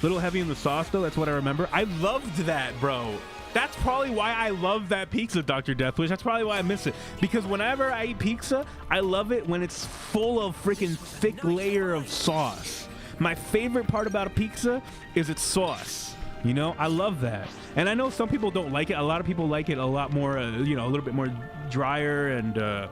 Little heavy in the sauce though. That's what I remember. I loved that, bro. That's probably why I love that pizza, Dr. Deathwish. That's probably why I miss it. Because whenever I eat pizza, I love it when it's full of freaking thick layer of sauce. My favorite part about a pizza is its sauce. You know, I love that. And I know some people don't like it. A lot of people like it a lot more, a little bit more drier and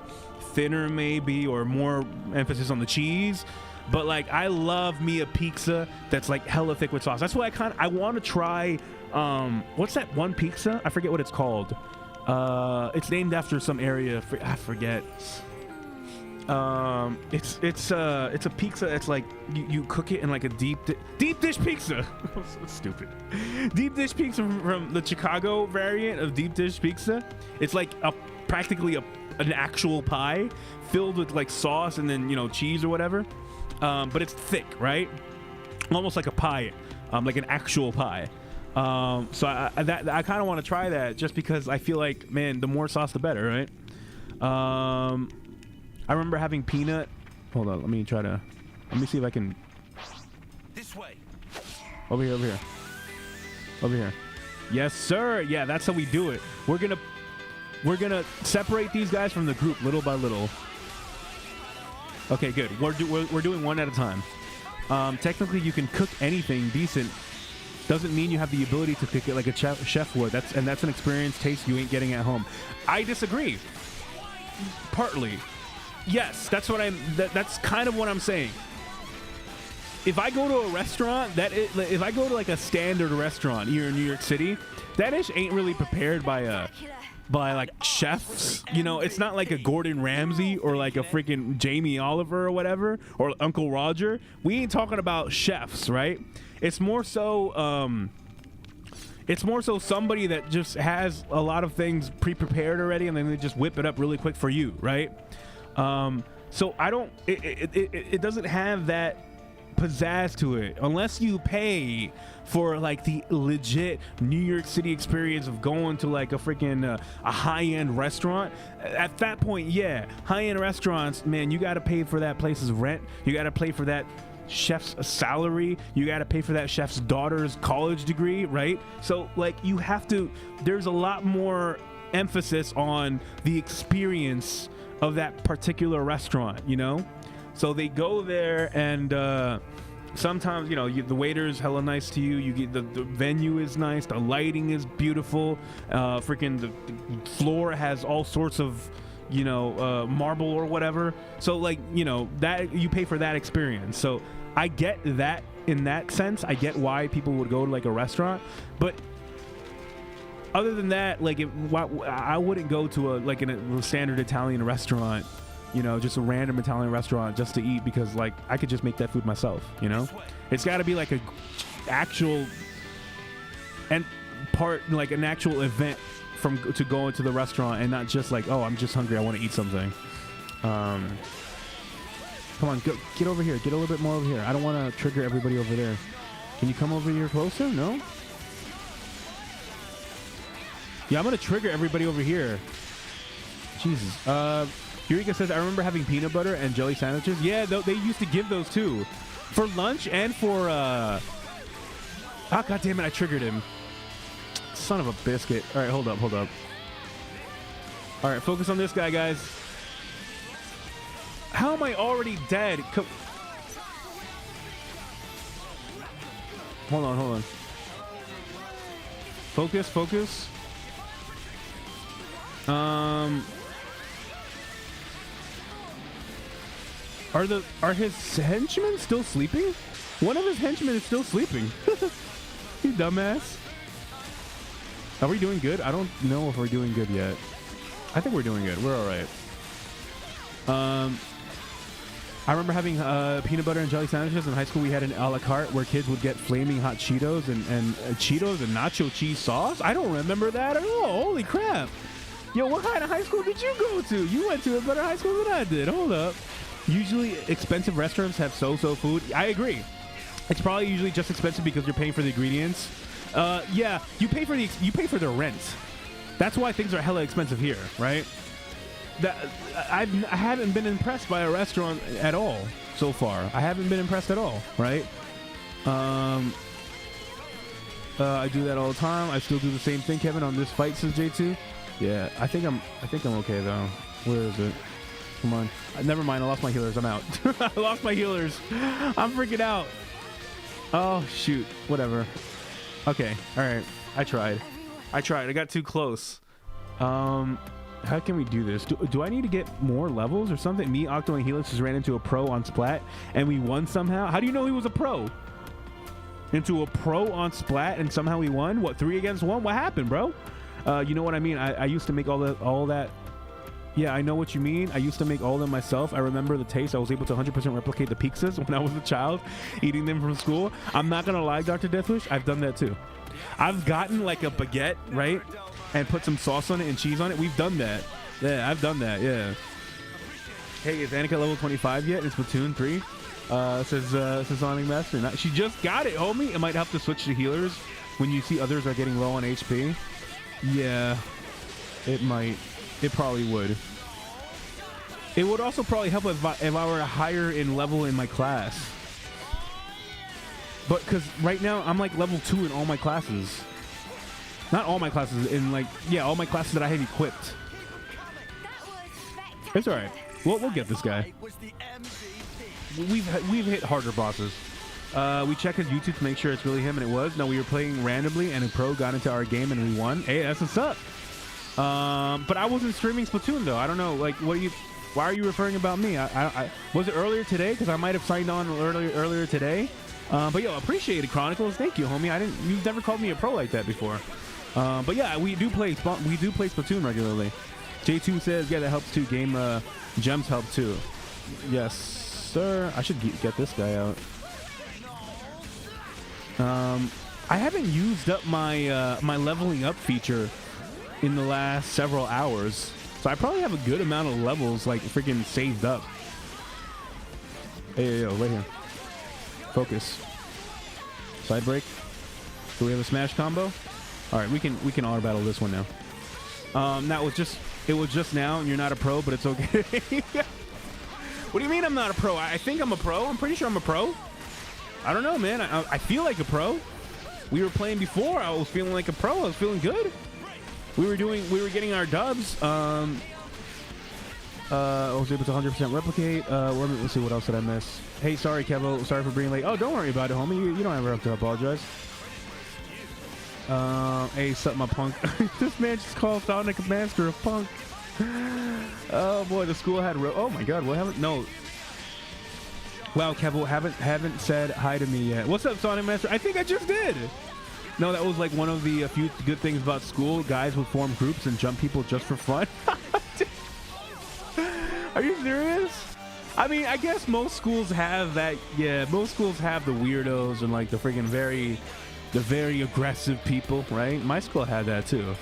thinner maybe, or more emphasis on the cheese. But like, I love me a pizza that's like hella thick with sauce. That's why I want to try, what's that one pizza? I forget what it's called. It's named after some area. I forget. It's a pizza. It's like you cook it in like a deep dish pizza. So stupid. Deep dish pizza from the Chicago variant of deep dish pizza. It's like practically an actual pie filled with like sauce and then cheese or whatever. But it's thick, right? Almost like a pie, like an actual pie. So I kind of want to try that just because I feel like, man, the more sauce the better, right? I remember having peanut. Hold on, let me see if I can. This way. Over here. Yes, sir. Yeah, that's how we do it. We're gonna separate these guys from the group little by little. Okay, good. We're doing one at a time. Technically, you can cook anything decent. Doesn't mean you have the ability to cook it like a chef would. That's an experience taste you ain't getting at home. I disagree. Partly. Yes, that's kind of what I'm saying. If I go to a restaurant, if I go to like a standard restaurant here in New York City, that dish ain't really prepared by like chefs. It's not like a Gordon Ramsay or like a freaking Jamie Oliver or whatever, or Uncle Roger. We ain't talking about chefs, right? It's more so somebody that just has a lot of things pre-prepared already, and then they just whip it up really quick for you, right? So it doesn't have that pizzazz to it unless you pay for like the legit New York City experience of going to like a freaking a high-end restaurant. At that point, yeah, high-end restaurants, man, you got to pay for that place's rent. You got to pay for that chef's salary. You got to pay for that chef's daughter's college degree, right? So like you have to, there's a lot more emphasis on the experience of that particular restaurant, so they go there, and sometimes the waiter's hella nice to you. You get the venue is nice, the lighting is beautiful, freaking the floor has all sorts of marble or whatever, so like that you pay for that experience. So I get that. In that sense, I get why people would go to like a restaurant, but other than that, like I wouldn't go to a standard Italian restaurant, just a random Italian restaurant just to eat, because like I could just make that food myself. It's got to be like an actual and part, like an actual event to go into the restaurant, and not just like, oh, I'm just hungry, I want to eat something. Come on, get over here, get a little bit more over here. I don't want to trigger everybody over there. Can you come over here closer? No. Yeah, I'm gonna trigger everybody over here. Jesus. Eureka says, I remember having peanut butter and jelly sandwiches. Yeah, they used to give those too. For lunch and for ah, god damn it, I triggered him. Son of a biscuit. Alright, hold up. Alright, focus on this guy, guys. How am I already dead? Hold on. Focus. Are his henchmen still sleeping? One of his henchmen is still sleeping. You dumbass. Are we doing good? I don't know if we're doing good yet. I think we're doing good. We're all right. I remember having peanut butter and jelly sandwiches in high school. We had an a la carte where kids would get flaming hot Cheetos and Cheetos and nacho cheese sauce. I don't remember that at all. Holy crap. Yo, what kind of high school did you go to? You went to a better high school than I did. Hold up. Usually expensive restaurants have so-so food. I agree. It's probably usually just expensive because you're paying for the ingredients. Yeah, you pay for the rent. That's why things are hella expensive here, right? I haven't been impressed by a restaurant at all so far. I haven't been impressed at all, right? I do that all the time. I still do the same thing, Kevin, on this fight, says J2. Yeah, I think I'm okay though. Where is it? Come on. Never mind. I lost my healers. I'm out. I lost my healers. I'm freaking out. Oh shoot. Whatever. Okay. All right. I tried. I got too close. How can we do this? Do I need to get more levels or something? Me, Octo, and Helix just ran into a pro on Splat and we won somehow. How do you know he was a pro? Into a pro on Splat and somehow we won? What, 3 against 1? What happened, bro? You know what I mean? I used to make all that. Yeah, I know what you mean. I used to make all of them myself. I remember the taste. I was able to 100% replicate the pizzas when I was a child, eating them from school. I'm not gonna lie, Dr. Deathwish, I've done that too. I've gotten like a baguette, right? And put some sauce on it and cheese on it. We've done that. Yeah, I've done that, yeah. Hey, is Annika level 25 yet in Splatoon 3? Says Sonic Master. She just got it, homie. It might help to switch to healers when you see others are getting low on HP. Yeah, it might. It probably would. It would also probably help if I were higher in level in my class. But because right now I'm like level 2 in all my classes. Not all my classes, in like, yeah, all my classes that I have equipped. It's alright. We'll get this guy. We've hit harder bosses. We checked his YouTube to make sure it's really him, and it was. No, we were playing randomly, and a pro got into our game, and we won. Hey, that's what's up. But I wasn't streaming Splatoon, though. I don't know. Like, why are you referring about me? I was it earlier today? Because I might have signed on earlier today. But yo, appreciate it, Chronicles. Thank you, homie. You've never called me a pro like that before. But yeah, we do play Splatoon regularly. J2 says, yeah, that helps too. Game gems help too. Yes, sir. I should get this guy out. I haven't used up my my leveling up feature in the last several hours, so I probably have a good amount of levels like freaking saved up. Hey, yo, right here. Focus. Side break. Do we have a smash combo? All right, we can auto battle this one now. That was just now, and you're not a pro, but it's okay. What do you mean I'm not a pro? I think I'm a pro. I'm pretty sure I'm a pro. I don't know, man. I feel like a pro. We were playing before. I was feeling like a pro. I was feeling good. We were getting our dubs. I was able to 100% replicate. Let's see, what else did I miss? Hey, sorry, Kevo. Sorry for being late. Oh, don't worry about it, homie. You don't ever have to apologize. Hey, sup, my punk. This man just called Sonic Master a punk. Oh boy, the school had. Oh my God, what happened? No. Wow, Kevo, haven't said hi to me yet. What's up, Sonic Master? I think I just did. No, that was like one of the few good things about school. Guys would form groups and jump people just for fun. Are you serious? I mean, I guess most schools have that. Yeah, most schools have the weirdos and like the freaking very aggressive people, right? My school had that too.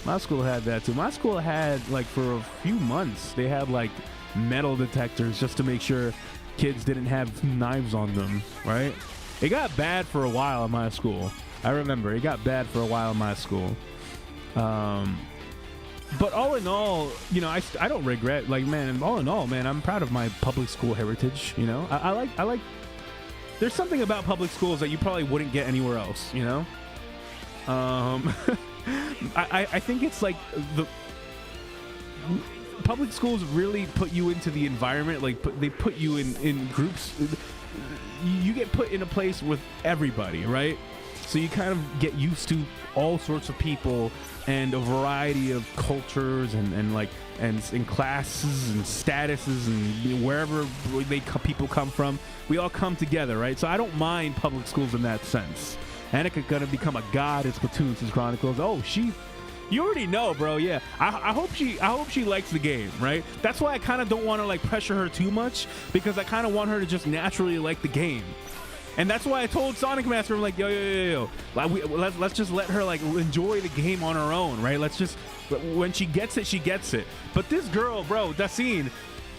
My school had like for a few months, they had like metal detectors just to make sure kids didn't have knives on them, right? It got bad for a while in my school. I remember it got bad for a while in my school. But all in all, you know, I don't regret, like, man, all in all, man, I'm proud of my public school heritage, you know? I like there's something about public schools that you probably wouldn't get anywhere else, you know? I think it's like the public schools really put you into the environment, like they put you in groups. You get put in a place with everybody, right? So you kind of get used to all sorts of people and a variety of cultures and classes and statuses and wherever people come from. We all come together, right? So I don't mind public schools in that sense. Annika gonna become a god in Splatoon, says Chronicles. Oh, you already know, bro. Yeah, I hope she likes the game, right? That's why I kind of don't want to like pressure her too much, because I kind of want her to just naturally like the game. And that's why I told Sonic Master, I'm like, yo, like, let's just let her like enjoy the game on her own, right? Let's just, when she gets it, she gets it. But this girl, bro, Dasein,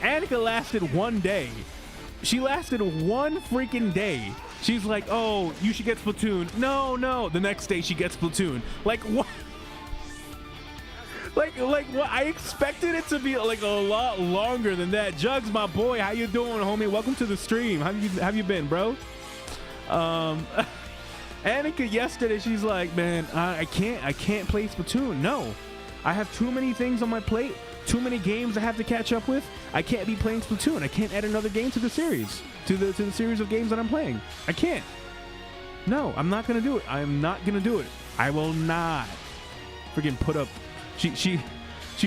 Annika lasted 1 day. She lasted 1 freaking day. She's like, oh, you should get Splatoon. No. The next day she gets Splatoon. Like, what? Like what? I expected it to be like a lot longer than that. Jugs, my boy, how you doing, homie? Welcome to the stream. How have you been, bro? Annika yesterday, she's like, man, I can't play Splatoon. No, I have too many things on my plate, too many games I have to catch up with. I can't be playing Splatoon. I can't add another game to the series, to the series of games that I'm playing. I can't. No, I'm not gonna do it. I'm not gonna do it. I will not freaking put up. She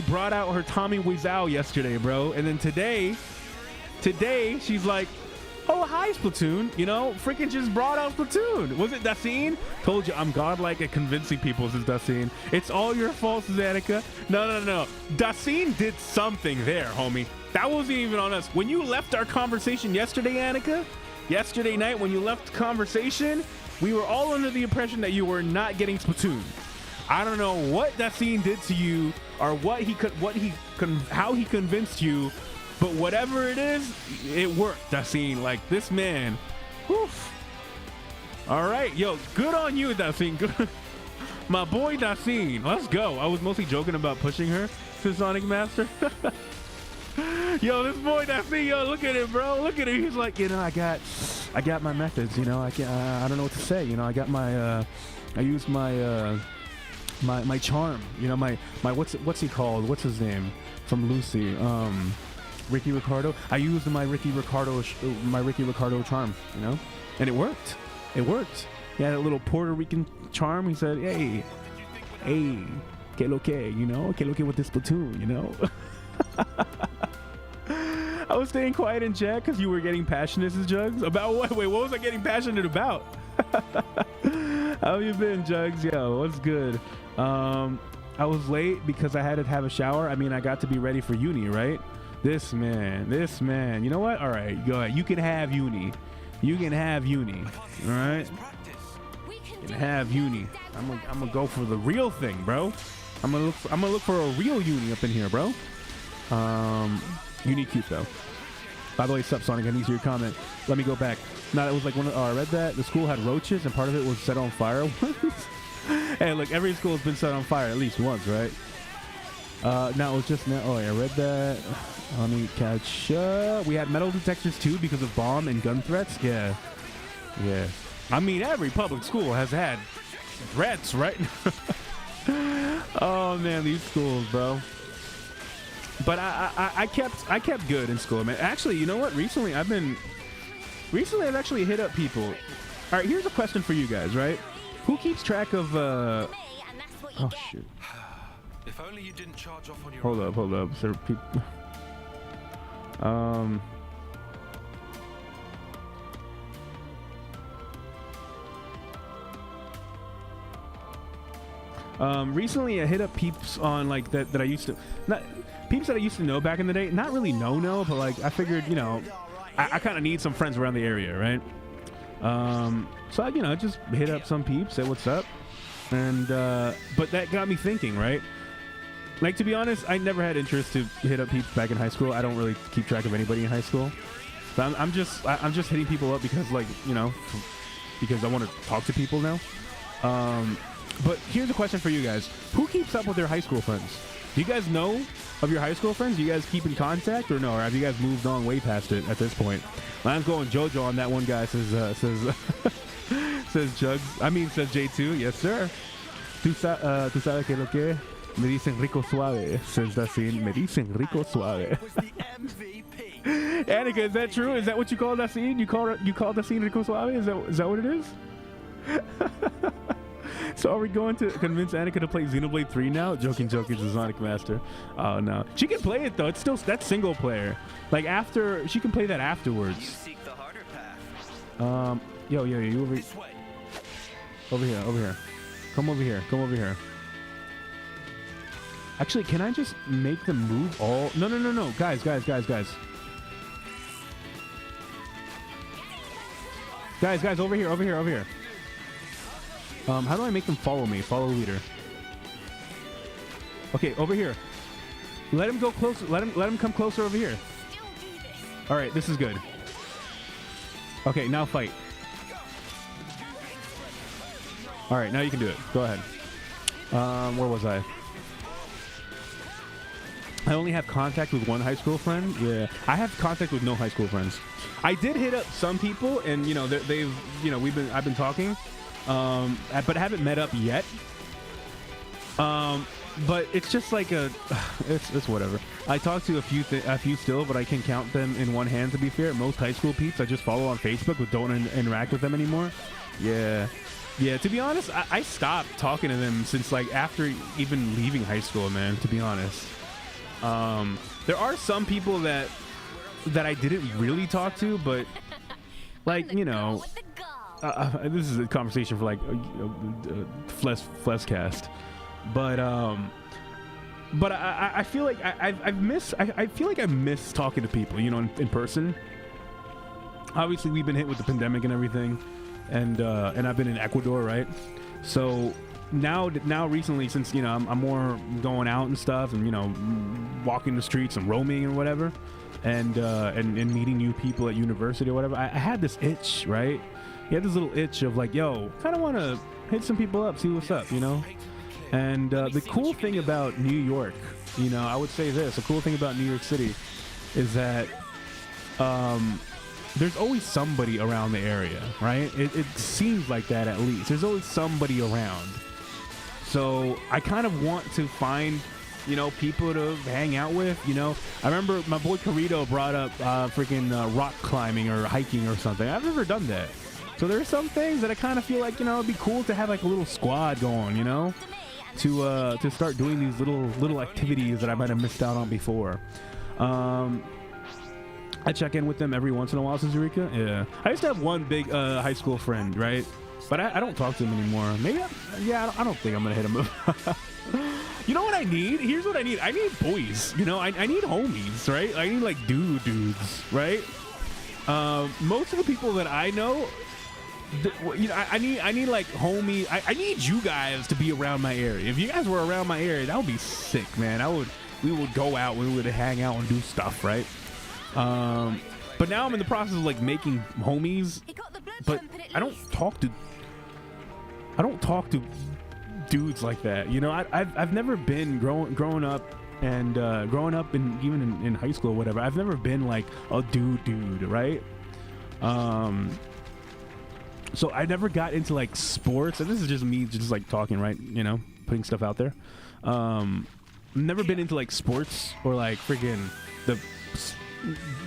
brought out her Tommy Wiseau yesterday, bro, and then today she's like, oh, hi, Splatoon. You know, freaking just brought out Splatoon. Was it Dasein? Told you, I'm godlike at convincing people, says Dasein. It's all your fault, says Annika. No. Dasein did something there, homie. That wasn't even on us. When you left our conversation yesterday, Annika, yesterday night when you left the conversation, we were all under the impression that you were not getting Splatoon. I don't know what Dasein did to you or how he convinced you. But whatever it is, it worked, Dasein. Like, this man, woof. All right, yo, good on you, Dasein. Good. My boy Dasein, let's go. I was mostly joking about pushing her to Sonic Master. Yo, this boy Dasein, yo, look at him, bro. Look at him. He's like, you know, I got my methods. You know, I don't know what to say. You know, I got my, I used my charm. You know, my what's he called? What's his name from Lucy? Ricky Ricardo. I used my Ricky Ricardo charm, you know, and it worked. It worked. He had a little Puerto Rican charm. He said, "Hey, que lo que, you know, que lo que with this Splatoon, you know." I was staying quiet in chat because you were getting passionate, as Jugs. About what? Wait, what was I getting passionate about? How have you been, Jugs? Yo, what's good? I was late because I had to have a shower. I mean, I got to be ready for uni, right? This man. You know what? All right, go ahead. You can have uni. You can have uni. All right. You can have uni. I'm gonna go for the real thing, bro. I'm gonna look for a real uni up in here, bro. Uni cute though. By the way, sup Sonic, I need your comment. Let me go back. No, it was like I read that the school had roaches and part of it was set on fire. Hey, look, every school has been set on fire at least once, right? Now it was just now. Oh, I read that. Let me catch up. We had metal detectors too because of bomb and gun threats. Yeah. I mean, every public school has had threats, right? Oh man, these schools, bro. But I kept good in school, man. Actually, you know what? Recently I've actually hit up people. All right, here's a question for you guys, right? Who keeps track of oh shoot. If only you didn't charge off on your Hold up. So people recently I hit up peeps on like that I used to not peeps that I used to know back in the day. Not really know, but like I figured, you know, I kind of need some friends around the area, right? So I, you know, just hit up some peeps, say what's up, and but that got me thinking, right? Like, to be honest, I never had interest to hit up peeps back in high school. I don't really keep track of anybody in high school. So I'm just hitting people up because, like, you know, because I want to talk to people now. But here's a question for you guys: who keeps up with their high school friends? Do you guys know of your high school friends? Do you guys keep in contact or no? Or have you guys moved on way past it at this point? I'm going JoJo on that one guy, says says Jugs. I mean, says J2. Yes, sir. Tú sabes que lo que me dicen rico suave, says Dasein. Me dicen rico suave. Annika, is that true? Is that what you call Dasein? You call Dasein rico suave? Is that what it is? So are we going to convince Annika to play Xenoblade 3 now? Joking, the Sonic Master. Oh no, she can play it though. It's still that's single player. Like after she can play that afterwards. You seek the harder path. Yo, you over? Over here. Over here. Come over here. Come over here. Actually, can I just make them move all? No, no, no, no. Guys, guys, guys, guys. Guys, guys, over here, over here, over here. How do I make them follow me? Follow leader. Okay, over here. Let him go closer. Let him come closer over here. All right, this is good. Okay, now fight. All right, now you can do it. Go ahead. Where was I? I only have contact with one high school friend. Yeah, I have contact with no high school friends. I did hit up some people, and you know they've you know I've been talking, but I haven't met up yet. But it's just like it's whatever. I talked to a few still, but I can count them in one hand. To be fair, most high school peeps I just follow on Facebook, but don't interact with them anymore. Yeah. Yeah, to be honest, I stopped talking to them since like after even leaving high school, man, to be honest. There are some people that I didn't really talk to, but like, you know, this is a conversation for like Flezcast. But I feel like I feel like I miss talking to people, you know, in person. Obviously we've been hit with the pandemic and everything. And I've been in Ecuador, right? So now recently, since you know I'm more going out and stuff, and you know walking the streets and roaming and whatever, and meeting new people at university or whatever, I had this itch, right? You had this little itch of like, yo, kind of want to hit some people up, see what's up, you know. And the cool thing about New York, you know, I would say this: the cool thing about New York City is that there's always somebody around the area, right? It seems like that, at least. There's always somebody around. So I kind of want to find, you know, people to hang out with, you know. I remember my boy Carito brought up freaking rock climbing or hiking or something. I've never done that. So there's some things that I kind of feel like, you know, it'd be cool to have like a little squad going, you know, to start doing these little activities that I might have missed out on before. I check in with them every once in a while, since Eureka. Yeah, I used to have one big high school friend, right? But I don't talk to him anymore. Maybe, I don't think I'm gonna hit him up. You know what I need? Here's what I need. I need boys. You know, I need homies, right? I need like dudes, right? Most of the people that I know, you know, I need like homie. I need you guys to be around my area. If you guys were around my area, that would be sick, man. We would go out, we would hang out and do stuff, right? But now I'm in the process of like making homies, but I don't talk to dudes like that. You know, I've never been growing up and growing up in even in high school or whatever. I've never been like a dude, right? So I never got into like sports, and this is just me just like talking, right? You know, putting stuff out there. Never been into like sports or like freaking the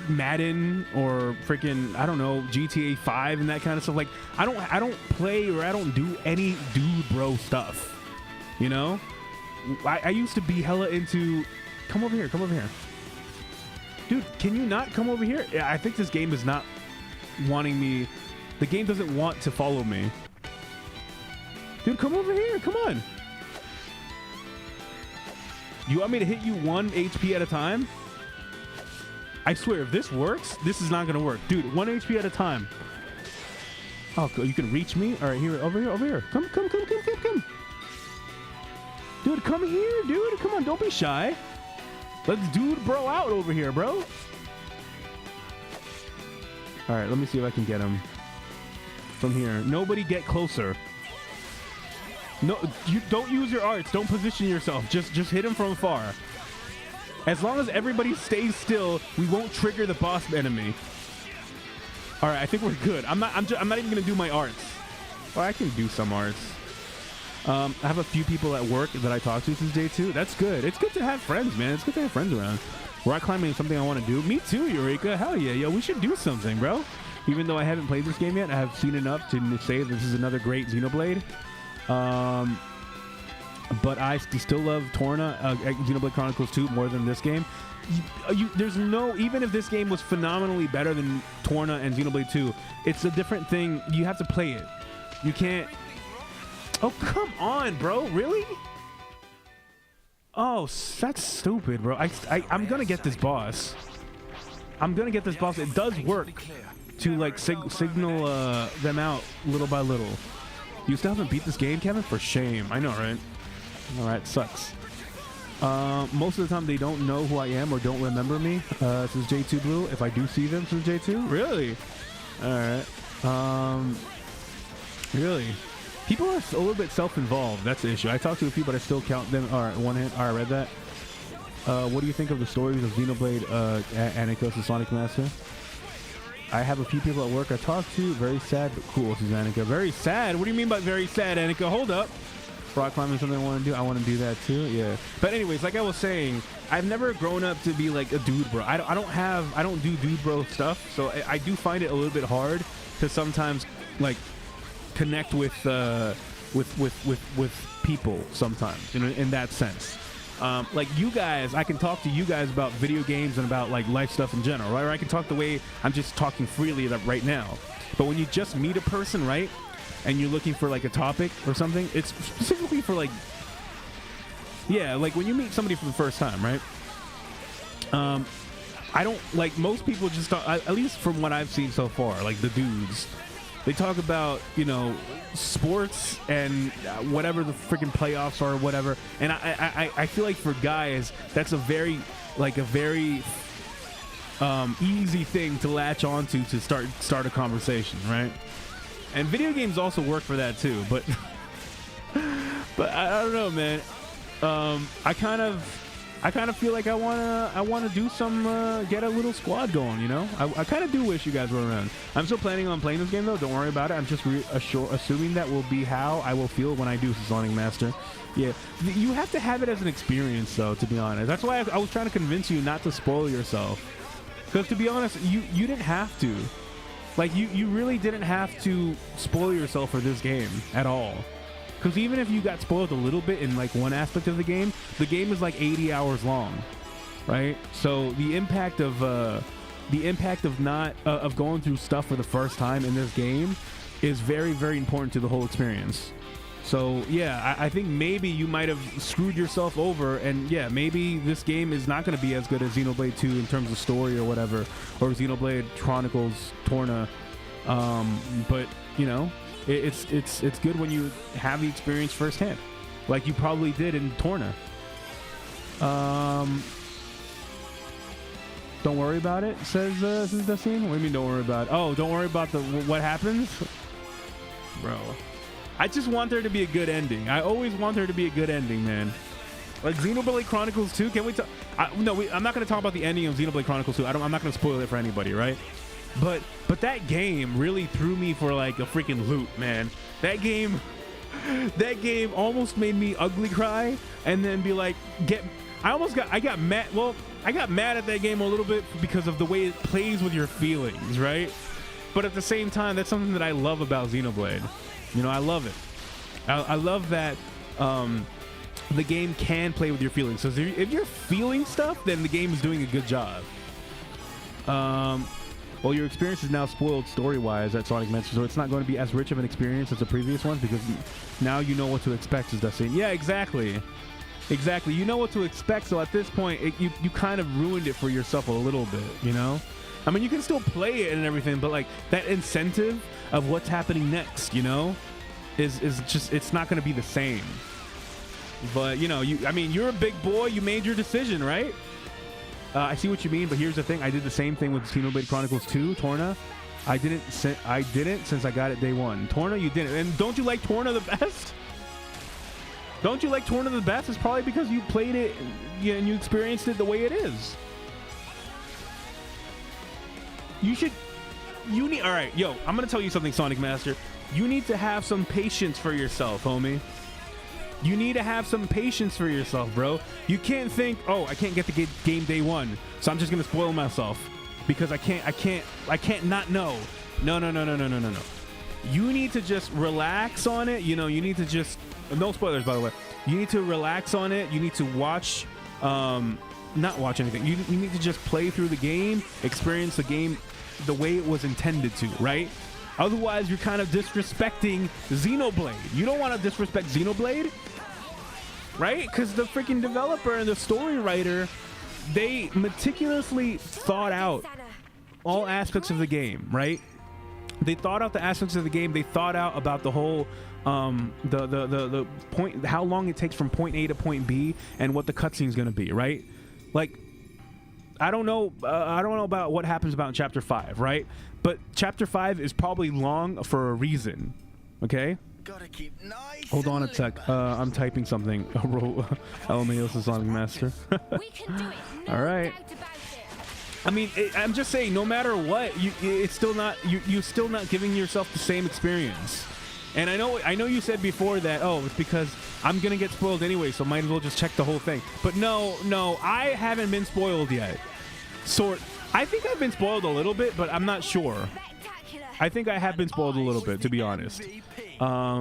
Madden or freaking, I don't know, GTA 5 and that kind of stuff. Like I don't play or I don't do any dude bro stuff, you know. I used to be hella into come over here dude, can you not come over here? I think this game is not wanting me. The game doesn't want to follow me. Dude, come over here, come on. You want me to hit you 1 HP at a time? I swear, if this works, this is not gonna work. Dude, 1 HP at a time. Oh, you can reach me? All right, here, over here. Come. Dude, come here, dude. Come on, don't be shy. Let's dude bro out over here, bro. All right, let me see if I can get him from here. Nobody get closer. No, you don't use your arts. Don't position yourself. Just hit him from afar. As long as everybody stays still, we won't trigger the boss enemy. All right, I think we're good. I'm not even gonna do my arts. Well, I can do some arts. I have a few people at work that I talk to since day 2. That's good. It's good to have friends, man. It's good to have friends around. Rock climbing is something I want to do. Me too, Eureka. Hell yeah, yo. We should do something, bro. Even though I haven't played this game yet, I have seen enough to say this is another great Xenoblade. But I still love Torna, Xenoblade Chronicles 2 more than this game. There's no, even if this game was phenomenally better than Torna and Xenoblade 2, it's a different thing. You have to play it. You can't Oh, come on, bro. Really? Oh, that's stupid, bro. I'm gonna get this boss. I'm gonna get this boss. It does work to like signal them out little by little. You still haven't beat this game, Kevin? For shame. I know, right? All right, sucks. Most of the time they don't know who I am or don't remember me. This is J2 Blue. If I do see them, this is J2. Really? All right. Really? People are a little bit self-involved. That's the issue. I talked to a few, but I still count them. All right, one hand. All right, I read that. What do you think of the stories of Xenoblade, Annika, and Sonic Master? I have a few people at work I talk to. Very sad, but cool. This is Annika. Very sad? What do you mean by very sad, Annika? Hold up. Rock climbing is something I want to do. I want to do that too. Yeah. But anyways, like I was saying, I've never grown up to be like a dude bro. I don't do dude bro stuff. So I do find it a little bit hard to sometimes like connect with people sometimes, you know, in that sense. Like you guys, I can talk to you guys about video games and about like life stuff in general, right? Or I can talk the way I'm just talking freely right now. But when you just meet a person, right, and you're looking for like a topic or something, it's specifically for like, yeah, like when you meet somebody for the first time, right? I don't like most people just talk, at least from what I've seen so far, like the dudes. They talk about, you know, sports and whatever the freaking playoffs are or whatever. And I feel like for guys, that's a very easy thing to latch onto to start a conversation, right? And video games also work for that too. But I don't know, man. I kind of feel like I wanna do some get a little squad going, you know. I kind of do wish you guys were around. I'm still planning on playing this game though. Don't worry about it. I'm just assuming that will be how I will feel when I do Sonic Master. Yeah, you have to have it as an experience though. To be honest, that's why I was trying to convince you not to spoil yourself. Because to be honest, you didn't have to. Like you really didn't have to spoil yourself for this game at all. Because even if you got spoiled a little bit in like one aspect of the game is like 80 hours long, right? So the impact of going through stuff for the first time in this game is very, very important to the whole experience. So yeah, I think maybe you might have screwed yourself over, and yeah, maybe this game is not going to be as good as Xenoblade 2 in terms of story or whatever, or Xenoblade Chronicles Torna. But you know, it's good when you have the experience firsthand, like you probably did in Torna. Don't worry about it, says Dustin. What do you mean don't worry about it? Oh, don't worry about what happens, bro. I just want there to be a good ending. I always want there to be a good ending, man. Like Xenoblade Chronicles 2. Can we talk? I'm not going to talk about the ending of Xenoblade Chronicles 2. I'm not going to spoil it for anybody, right? But that game really threw me for like a freaking loop, man. That game almost made me ugly cry and then be like, I got mad. Well, I got mad at that game a little bit because of the way it plays with your feelings, right? But at the same time, that's something that I love about Xenoblade. You know, I love it. I love that the game can play with your feelings. So if you're feeling stuff, then the game is doing a good job. Well, your experience is now spoiled story-wise at Sonic Mansion, so it's not going to be as rich of an experience as the previous ones because now you know what to expect, as Dustin. Yeah, exactly. Exactly. You know what to expect, so at this point, you kind of ruined it for yourself a little bit, you know? I mean, you can still play it and everything, but like that incentive of what's happening next, you know, is just, it's not going to be the same. But you know, you're a big boy. You made your decision, right? I see what you mean, but here's the thing. I did the same thing with Xenoblade Chronicles 2, Torna. I didn't since I got it day one. Torna, you didn't. And don't you like Torna the best? Don't you like Torna the best? It's probably because you played it and you experienced it the way it is. You need, all right, yo, I'm going to tell you something, Sonic Master. You need to have some patience for yourself, homie. You need to have some patience for yourself, bro. You can't think, oh, I can't get the game day one, so I'm just going to spoil myself because I can't not know. No. You need to just relax on it. You know, you need to just, no spoilers, by the way. You need to relax on it. You need to watch, not watch anything. You need to just play through the game, experience the game the way it was intended to, right? Otherwise, you're kind of disrespecting Xenoblade. You don't want to disrespect Xenoblade, right? Because the freaking developer and the story writer, they meticulously thought out all aspects of the game, right? They thought out the aspects of the game. They thought out about the whole the point, how long it takes from point A to point B, and what the cutscene is going to be, right? Like, I don't know about what happens about in chapter 5, right? But chapter 5 is probably long for a reason. Okay? Gotta keep nice. Hold on a sec. I'm typing something. LMAO's is Sonic Master. We can do it. No All right. doubt about it. I mean, I'm just saying, no matter what, it's still not, you're still not giving yourself the same experience. And I know you said before that, oh, it's because I'm gonna get spoiled anyway, so might as well just check the whole thing. But no, I haven't been spoiled yet. I think I've been spoiled a little bit, but I'm not sure. Spectacular. I think I have been spoiled a little bit, to be honest.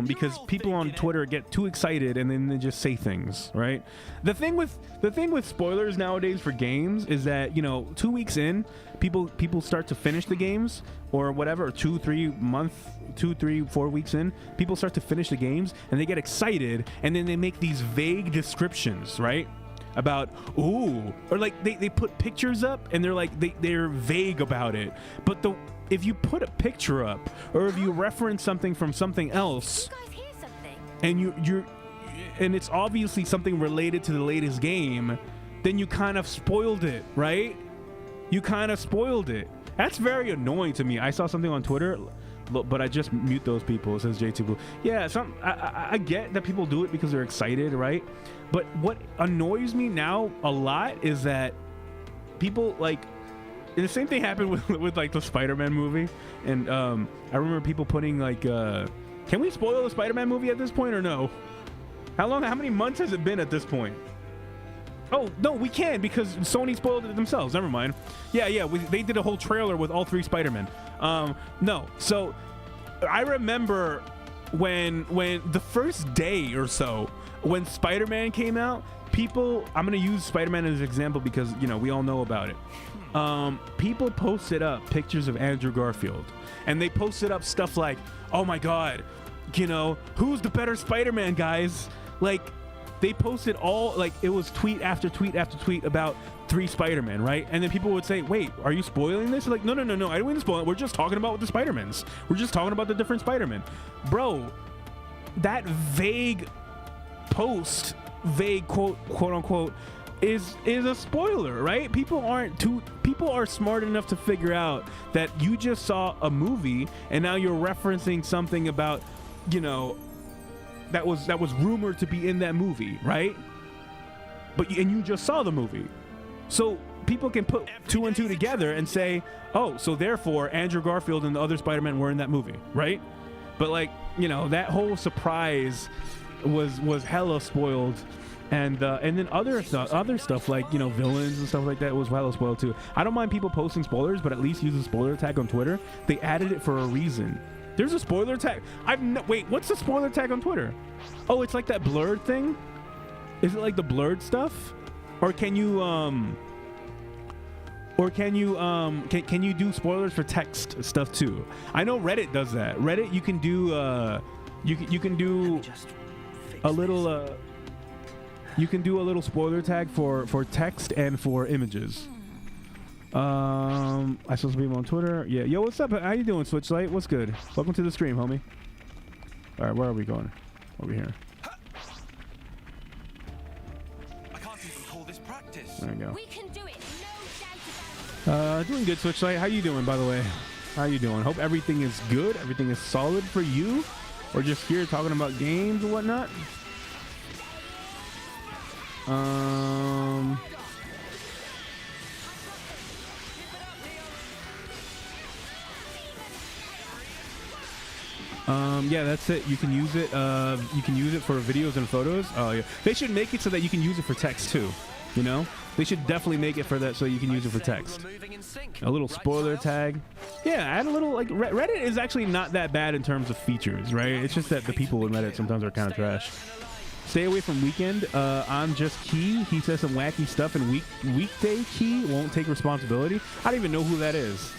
Because people on Twitter get too excited and then they just say things, right? The thing with spoilers nowadays for games is that, 2 weeks in, people start to finish the games or whatever, or 2, 3, 4 weeks in, people start to finish the games and they get excited and then they make these vague descriptions, right? About, ooh, or like they put pictures up and they're like, they're vague about it. But if you put a picture up or if you reference something from something else, You guys hear something? and and it's obviously something related to the latest game, then you kind of spoiled it, right? You kind of spoiled it. That's very annoying to me. I saw something on Twitter, but I just mute those people. It says JT Blue. Yeah, I get that people do it because they're excited, right? But what annoys me now a lot is that people like, and the same thing happened with like the Spider-Man movie, and I remember people putting like, can we spoil the Spider-Man movie at this point or no? How many months has it been at this point? Oh no, we can, because Sony spoiled it themselves. Never mind. Yeah, they did a whole trailer with all 3 Spider-Men. No, so I remember when the first day or so when Spider-Man came out, people, I'm gonna use Spider-Man as an example because we all know about it. People posted up pictures of Andrew Garfield, and they posted up stuff like, oh my god, who's the better Spider-Man, guys? Like, they posted all, like, it was tweet after tweet after tweet about 3 Spider-Man, right? And then people would say, wait, are you spoiling this? Like, no, I don't want to spoil it. We're just talking about the Spider-Mans. We're just talking about the different Spider-Man. Bro, that vague post, vague quote unquote, is a spoiler, right? People are smart enough to figure out that you just saw a movie and now you're referencing something about, that was rumored to be in that movie, right? And you just saw the movie. So people can put 2 and 2 together and say, oh, so therefore Andrew Garfield and the other Spider-Man were in that movie, right? But like, that whole surprise was hella spoiled. And then other stuff like, villains and stuff like that was hella spoiled too. I don't mind people posting spoilers, but at least use a spoiler tag on Twitter. They added it for a reason. There's a spoiler tag. Wait, what's the spoiler tag on Twitter? Oh, it's like that blurred thing? Is it like the blurred stuff? Or can you can you do spoilers for text stuff too? I know Reddit does that. Reddit, you can do you can do a little you can do a little spoiler tag for text and for images. I saw some people on Twitter. Yeah, yo, what's up? How you doing, Switchlight? What's good? Welcome to the stream, homie. All right, where are we going? Over here. I can't even call this practice. There we go. We can do it. No doubt about it. Doing good, Switchlight. How you doing, by the way? How you doing? Hope everything is good. Everything is solid for you. We're just here talking about games and whatnot. Yeah, that's it. You can use it. You can use it for videos and photos. Oh yeah, they should make it so that you can use it for text too. They should definitely make it for that so you can use it for text. A little spoiler tag. Yeah, add a little, like, Reddit is actually not that bad in terms of features, right? It's just that the people in Reddit sometimes are kind of trash. Stay away from Weekend. I'm just Key. He says some wacky stuff, and Weekday Key won't take responsibility. I don't even know who that is.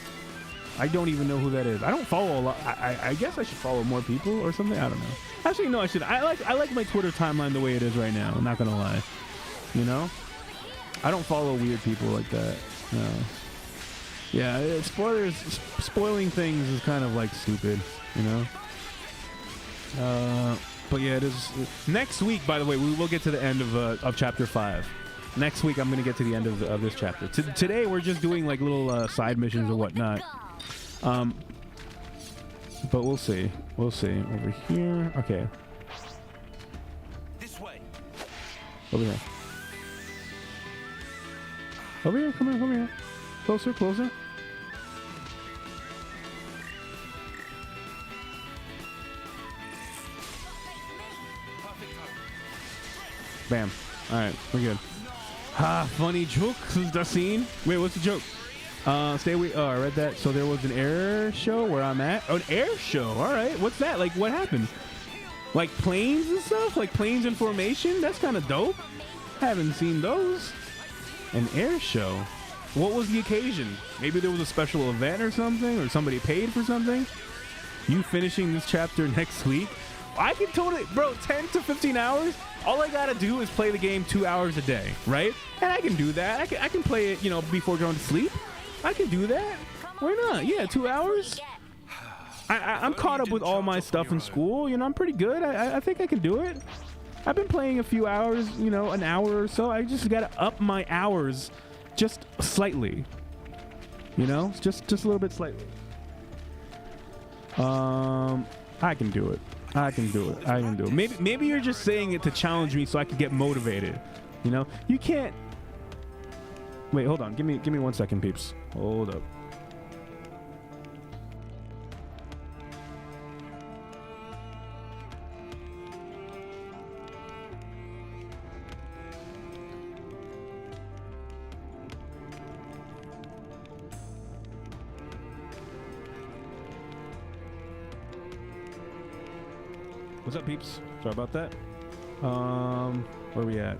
I don't even know who that is. I don't follow a lot. I guess I should follow more people or something. I don't know. Actually, no, I should. I like my Twitter timeline the way it is right now. I'm not gonna lie. You know, I don't follow weird people like that. No. Yeah, spoiling things is kind of like stupid. You know. But yeah, it is. Next week, by the way, we will get to the end of chapter 5. Next week, I'm going to get to the end of this chapter. Today, we're just doing like little side missions or whatnot. But we'll see. We'll see. Over here. Okay. This way. Over here. Over here. Come here. Come here. Closer. Closer. Perfect time. Bam. All right. We're good. Ha, funny joke. This is the scene. Wait, what's the joke? Stay away. Oh, I read that. So there was an air show where I'm at. Oh, an air show. All right. What's that? Like, what happened? Like planes and stuff? Like planes in formation? That's kind of dope. Haven't seen those. An air show. What was the occasion? Maybe there was a special event or something, or somebody paid for something. You finishing this chapter next week? I can totally, bro, 10 to 15 hours. All I gotta do is play the game 2 hours a day, right? And I can do that. I can play it, you know, before going to sleep. I can do that. Why not? Yeah, 2 hours. I'm caught up with all my stuff in school. You know, I'm pretty good. I think I can do it. I've been playing a few hours, you know, an hour or so. I just gotta up my hours just slightly. You know, just a little bit slightly. I can do it. I can do it. I can do it. Maybe you're just saying it to challenge me so I can get motivated. You know, you can't. Wait, hold on. Give me 1 second, peeps. Hold up. What's up, peeps? Sorry about that. Where are we at?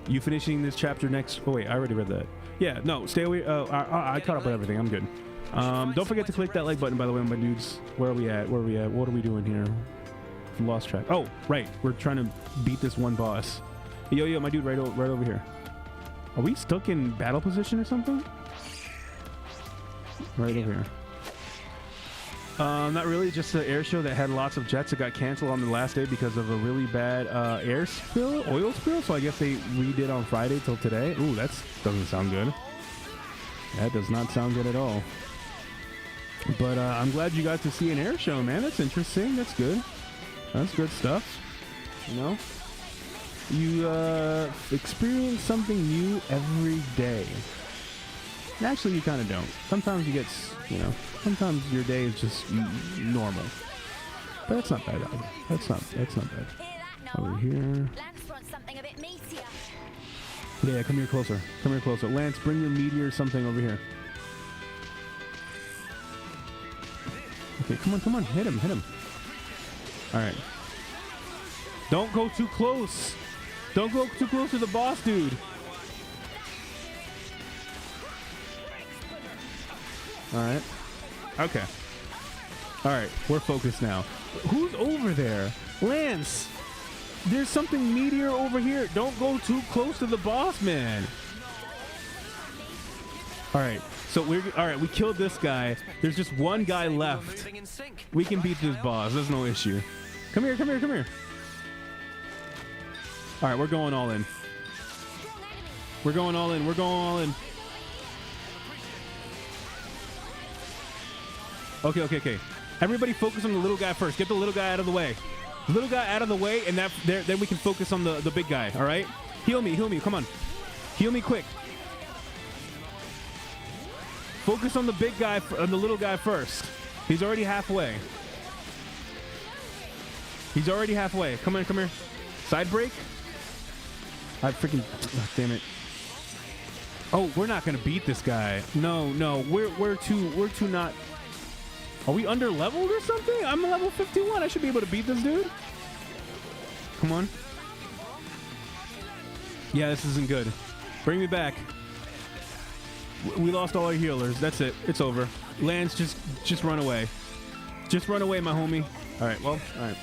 You finishing this chapter next? Oh wait, I already read that. Yeah, no, stay away. I caught up with everything. I'm good. Don't forget to click that like button, by the way, my dudes. Where are we at? Where are we at? What are we doing here? Lost track. Oh, right. We're trying to beat this one boss. Yo, my dude, right over here. Are we stuck in battle position or something? Right over here. Not really, just an air show that had lots of jets. It got canceled on the last day because of a really bad oil spill. So I guess they redid on Friday till today. Ooh, that doesn't sound good. That does not sound good at all. But I'm glad you got to see an air show, man. That's interesting. That's good. That's good stuff. You know, you experience something new every day. Actually, you kind of don't. Sometimes you get, you know, sometimes your day is just normal. But that's not bad either. That's not bad. Over here. Lance wants something a bit meatier. Yeah, come here closer. Come here closer. Lance, bring your meteor something over here. Okay, come on. Hit him. All right. Don't go too close. Don't go too close to the boss, dude. All right. Okay. All right. We're focused now. Who's over there? Lance. There's something meteor over here. Don't go too close to the boss, man. All right. So we killed this guy. There's just one guy left. We can beat this boss. There's no issue. Come here. All right. We're going all in. Okay. Everybody focus on the little guy first. Get the little guy out of the way. And then we can focus on the big guy, all right? Heal me. Come on. Heal me quick. Focus on the big guy, on the little guy first. He's already halfway. Come here. Side break. I freaking... Oh, damn it. Oh, we're not going to beat this guy. No. We're too not... Are we under leveled or something? I'm a level 51. I should be able to beat this dude. Come on. Yeah, this isn't good. Bring me back. We lost all our healers. That's it. It's over. Lance, just run away. Just run away, my homie. All right. Well, all right.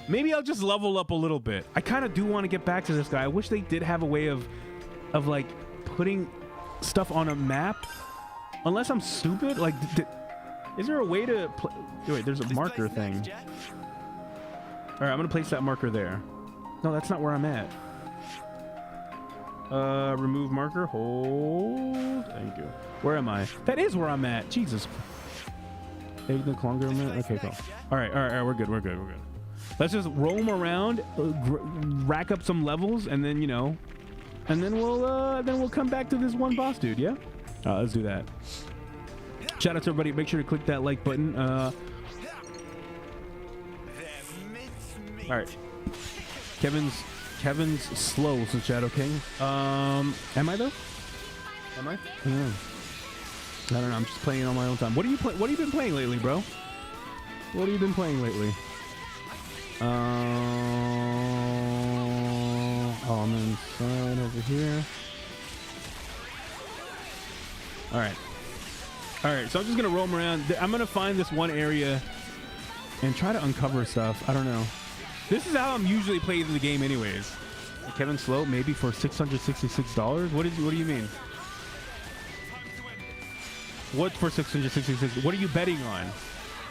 Maybe I'll just level up a little bit. I kind of do want to get back to this guy. I wish they did have a way of like putting stuff on a map. Unless I'm stupid. Like, is there a way to play? Wait, there's a marker thing. All right, I'm gonna place that marker there. No, that's not where I'm at. Remove marker. Hold. Thank you. Where am I? That is where I'm at. Jesus. Take the longer a minute. Okay, cool. All right. We're good. Let's just roam around, rack up some levels, and then and then we'll come back to this one boss dude. Yeah. Let's do that. Shout out to everybody. Make sure to click that like button. All right. Kevin's slow, so Shadow King. Am I though? Am I? Yeah. I don't know. I'm just playing on my own time. What have you been playing lately, bro? What have you been playing lately? Oh, I'm inside over here. All right. So I'm just gonna roam around. I'm gonna find this one area and try to uncover stuff. I don't know. This is how I'm usually playing the game, anyways. Kevin Slow, maybe for $666. What do you mean? What for 666? What are you betting on?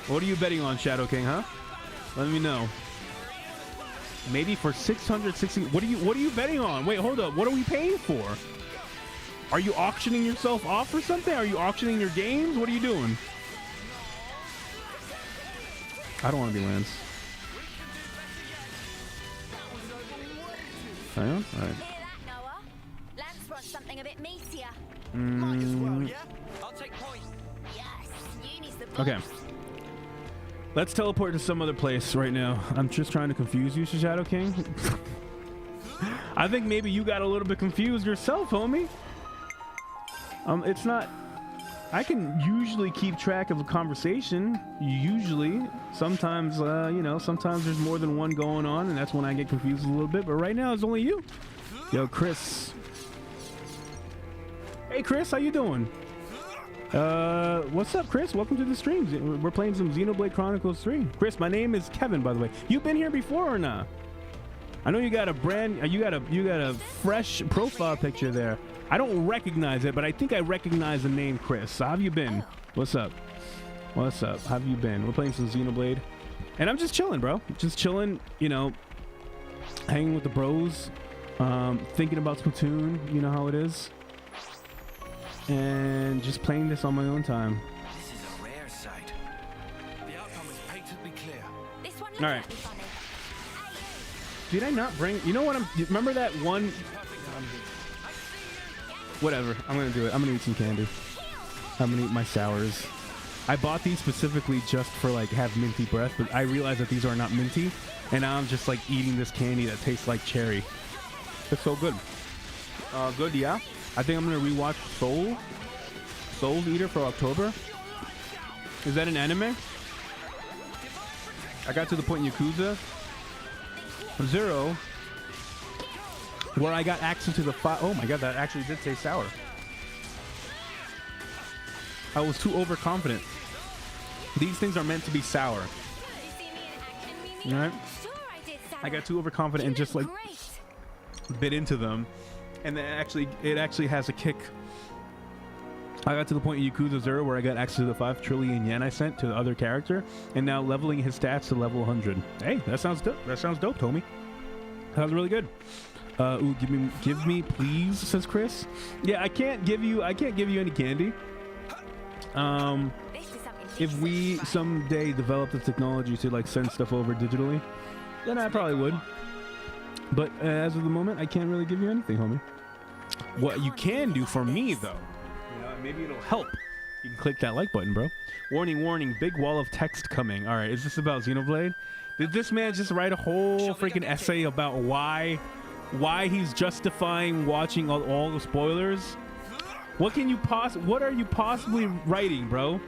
What are you betting on, Shadow King? Huh? Let me know. Maybe for 660. What are you betting on? Wait, hold up. What are we paying for? Are you auctioning yourself off or something? Are you auctioning your games? What are you doing? I don't want to be Lance. I am? All right. Lance wants something a bit meatier. Might as well, yeah? I'll take point. Yes, Uni's the Okay. boss. Let's teleport to some other place right now. I'm just trying to confuse you, Shadow King. I think maybe you got a little bit confused yourself, homie. It's not... I can usually keep track of a conversation. Usually. Sometimes, sometimes there's more than one going on, and that's when I get confused a little bit. But right now, it's only you. Yo, Chris. Hey, Chris, how you doing? What's up, Chris? Welcome to the stream. We're playing some XENOBLADE Chronicles 3. Chris, my name is Kevin, by the way. You've been here before or not? I know you got a fresh profile picture there. I don't recognize it, but I think I recognize the name Chris. So how have you been? What's up? What's up? How have you been? We're playing some XENOBLADE. And I'm just chilling, bro. Just chilling, hanging with the bros, thinking about Splatoon, you know how it is. And just playing this on my own time. This is a rare sight. The outcome is patently clear. This one All right. looks funny. Did I not bring... You know what? Remember that one... Whatever. I'm going to do it. I'm going to eat some candy. I'm going to eat my sours. I bought these specifically just for, have minty breath, but I realized that these are not minty, and now I'm just, eating this candy that tastes like cherry. It's so good. Good, yeah. I think I'm going to rewatch Soul Eater for October. Is that an anime? I got to the point in Yakuza 0 where I got access to the oh my god, that actually did taste sour. I was too overconfident. These things are meant to be sour. All right? I got too overconfident and just bit into them, and then it actually has a kick. I got to the point in Yakuza 0 where I got access to the 5 trillion yen I sent to the other character, and now leveling his stats to level 100. Hey, that sounds dope. That sounds dope, Tommy. Sounds really good. Ooh, give me, please, says Chris. Yeah, I can't give you any candy. If we someday develop the technology to send stuff over digitally, then I probably would. But as of the moment, I can't really give you anything, homie. What you can do for me, though, maybe it'll help. You can click that like button, bro. Warning, warning, big wall of text coming. All right, is this about XENOBLADE? Did this man just write a whole freaking essay about why he's justifying watching all the spoilers? What are you possibly writing, bro?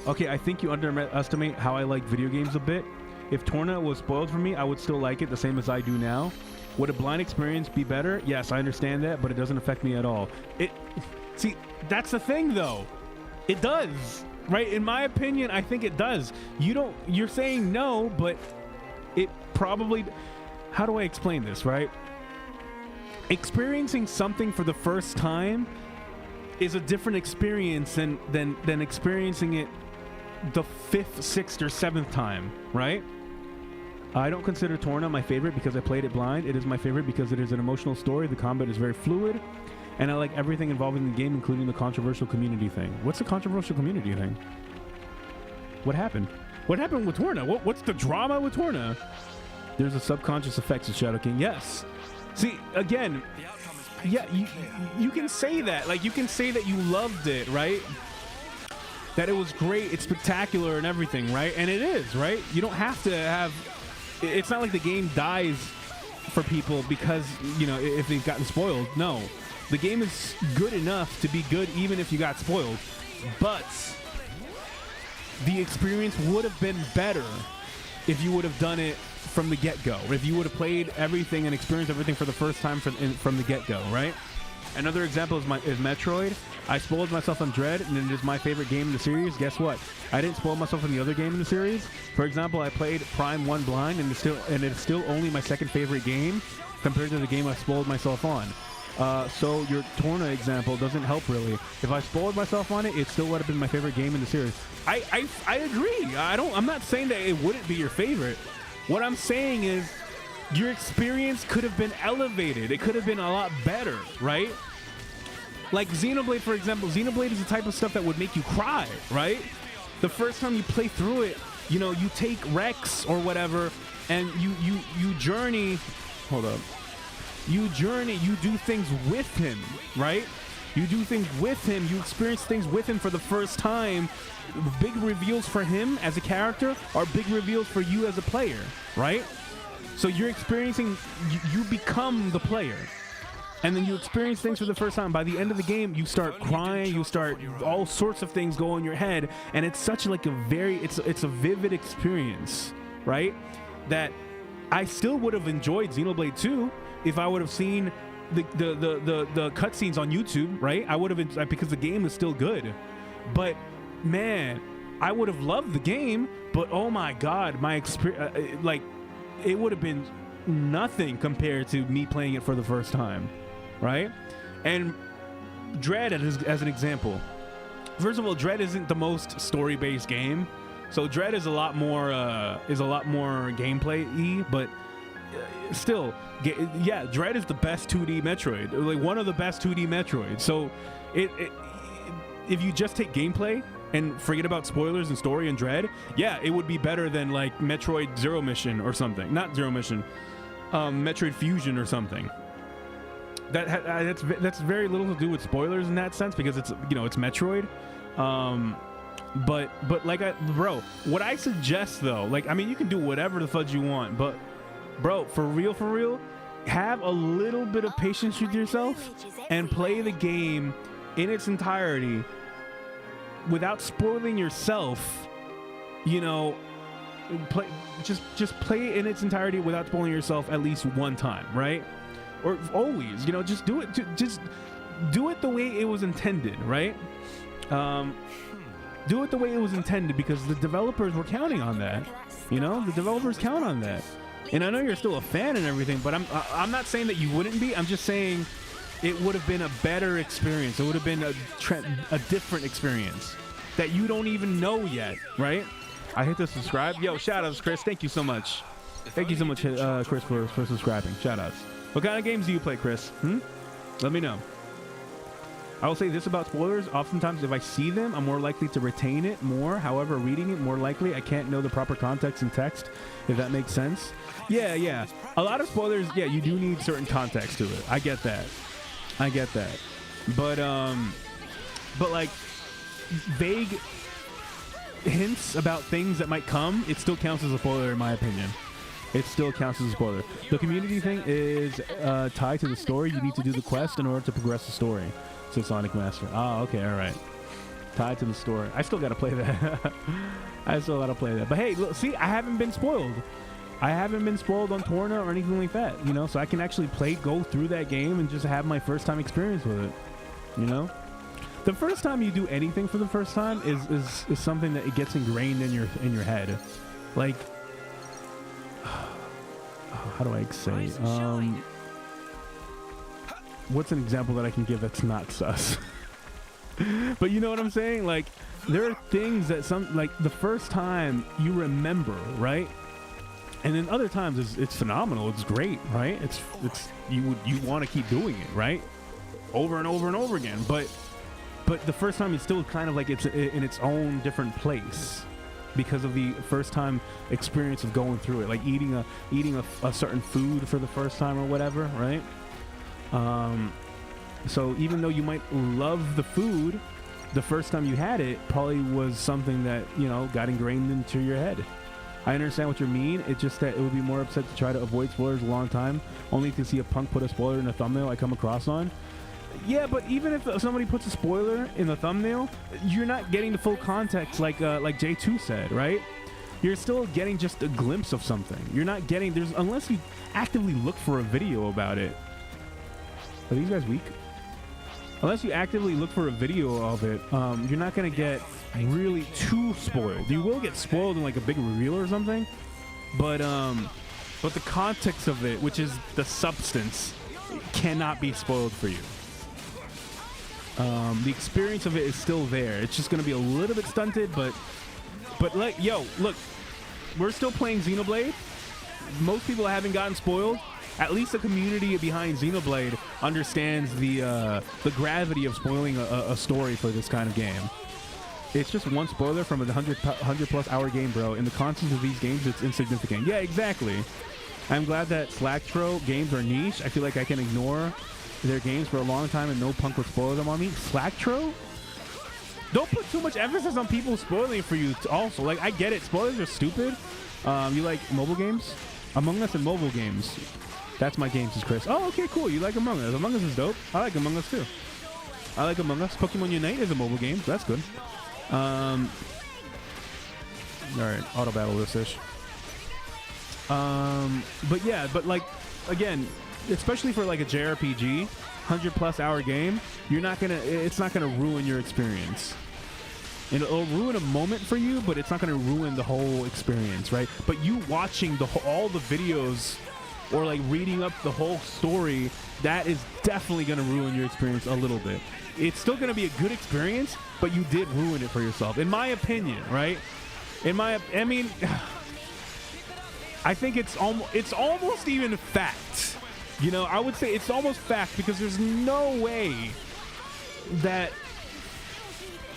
Okay, I think you underestimate how I like video games a bit. If Torna was spoiled for me, I would still like it the same as I do now. Would a blind experience be better? Yes, I understand that, but it doesn't affect me at all. See, that's the thing though. It does, right? In my opinion, I think it does. You're saying no, but it probably, how do I explain this, right? Experiencing something for the first time is a different experience than experiencing it the 5th, 6th, or 7th time, right? I don't consider Torna my favorite because I played it blind. It is my favorite because it is an emotional story. The combat is very fluid, and I like everything involving the game, including the controversial community thing. What's the controversial community thing? What happened? What happened with Torna? What's the drama with Torna? There's a subconscious effects of Shadow King. Yes. See, again, yeah, you can say that. Like, you can say that you loved it, right? That it was great, it's spectacular and everything, right? And it is, right? You don't have to have... It's not like the game dies for people because, you know, if they've gotten spoiled. No. The game is good enough to be good even if you got spoiled. But the experience would have been better if you would have done it from the get-go. If you would have played everything and experienced everything for the first time from the get-go, right? Another example is Metroid. I spoiled myself on Dread, and it is my favorite game in the series. Guess what? I didn't spoil myself on the other game in the series. For example, I played Prime 1 blind, and it's still only my second favorite game compared to the game I spoiled myself on. So your Torna example doesn't help really. If I spoiled myself on it, it still would have been my favorite game in the series. I agree. I'm not saying that it wouldn't be your favorite. What I'm saying is your experience could have been elevated. It could have been a lot better, right? Like Xenoblade, for example. Xenoblade is the type of stuff that would make you cry, right? The first time you play through it, you know, you take Rex or whatever, and you journey. Hold up. You journey. You do things with him, right? You do things with him. You experience things with him for the first time. Big reveals for him as a character are big reveals for you as a player, right? So you're experiencing. You become the player. And then you experience things for the first time. By the end of the game, you start crying, you start all sorts of things go in your head, and it's such like it's a vivid experience, right? That I still would have enjoyed Xenoblade 2 if I would have seen the cutscenes on YouTube, right? I would have, because the game is still good. But man, I would have loved the game, but oh my God, my experience, like it would have been nothing compared to me playing it for the first time. Right? And Dread as an example. First of all, Dread isn't the most story-based game. So Dread is a lot more gameplay-y, but still, yeah, Dread is the best 2D Metroid. Like one of the best 2D Metroids. So if you just take gameplay and forget about spoilers and story and Dread, yeah, it would be better than like Metroid Zero Mission or something. Not Zero Mission. Metroid Fusion or something. That's very little to do with spoilers in that sense because it's, you know, it's Metroid. But like bro, what I suggest though, like, I mean, you can do whatever the fudge you want, but bro, for real, have a little bit of patience with yourself and play the game in its entirety without spoiling yourself. You know, just play it in its entirety without spoiling yourself at least one time, right? Or always, you know, just do it. Just do it the way it was intended, right? Do it the way it was intended because the developers were counting on that. You know, the developers count on that. And I know you're still a fan and everything, but I'm not saying that you wouldn't be. I'm just saying it would have been a better experience. It would have been a different experience that you don't even know yet, right? I hit the subscribe. Yo, shout outs, Chris. Thank you so much. Thank you so much, Chris, for subscribing. Shout outs. What kind of games do you play, Chris? Let me know. I will say this about spoilers. Oftentimes, if I see them, I'm more likely to retain it more. However, reading it, more likely, I can't know the proper context and text, if that makes sense. Yeah. A lot of spoilers, yeah, you do need certain context to it. I get that. But like, vague hints about things that might come, it still counts as a spoiler in my opinion. It still counts as a spoiler. The community thing is tied to the story. You need to do the quest in order to progress the story. So Sonic Master. Oh, okay, all right. Tied to the story. I still got to play that. But hey, look, see, I haven't been spoiled. I haven't been spoiled on Torna or anything like that, you know, so I can actually go through that game and just have my first time experience with it, you know. The first time you do anything for the first time is something that it gets ingrained in your head. Like, how do I say? What's an example that I can give that's not sus? But you know what I'm saying? Like, there are things that like the first time you remember, right? And then other times it's phenomenal. It's great, right? It's you want to keep doing it, right? Over and over and over again. But the first time is still kind of like it's in its own different place because of the first time experience of going through it, like eating a certain food for the first time or whatever, right? So even though you might love the food, the first time you had it probably was something that, you know, got ingrained into your head. I understand what you mean. It's just that it would be more upset to try to avoid spoilers a long time, only to see a punk put a spoiler in a thumbnail I come across on. Yeah, but even if somebody puts a spoiler in the thumbnail, you're not getting the full context like J2 said, right? You're still getting just a glimpse of something. You're not getting, unless you actively look for a video about it. Are these guys weak? Unless you actively look for a video of it, you're not going to get really too spoiled. You will get spoiled in like a big reveal or something, but the context of it, which is the substance, cannot be spoiled for you. The experience of it is still there. It's just going to be a little bit stunted, but like, yo, look, we're still playing Xenoblade. Most people haven't gotten spoiled. At least the community behind Xenoblade understands the gravity of spoiling a story for this kind of game. It's just one spoiler from a 100+ hour game, bro. In the context of these games, it's insignificant. Yeah, exactly. I'm glad that Slacktro games are niche. I feel like I can ignore their games for a long time and no punk would spoil them on me. Slacktro? Don't put too much emphasis on people spoiling for you also. Like, I get it. Spoilers are stupid. You like mobile games? Among Us and mobile games. That's my game, says Chris. Oh, okay, cool. You like Among Us. Among Us is dope. I like Among Us, too. I like Among Us. Pokemon Unite is a mobile game, so that's good. All right, auto battle this ish. But yeah, but like, again, especially for like a JRPG, 100+ hour game, it's not gonna ruin your experience. It'll ruin a moment for you, but it's not gonna ruin the whole experience, right? But you watching all the videos or like reading up the whole story, that is definitely going to ruin your experience a little bit. It's still going to be a good experience, but you did ruin it for yourself, in my opinion, right? I mean, I think it's almost even fact. You know, I would say it's almost fact because there's no way that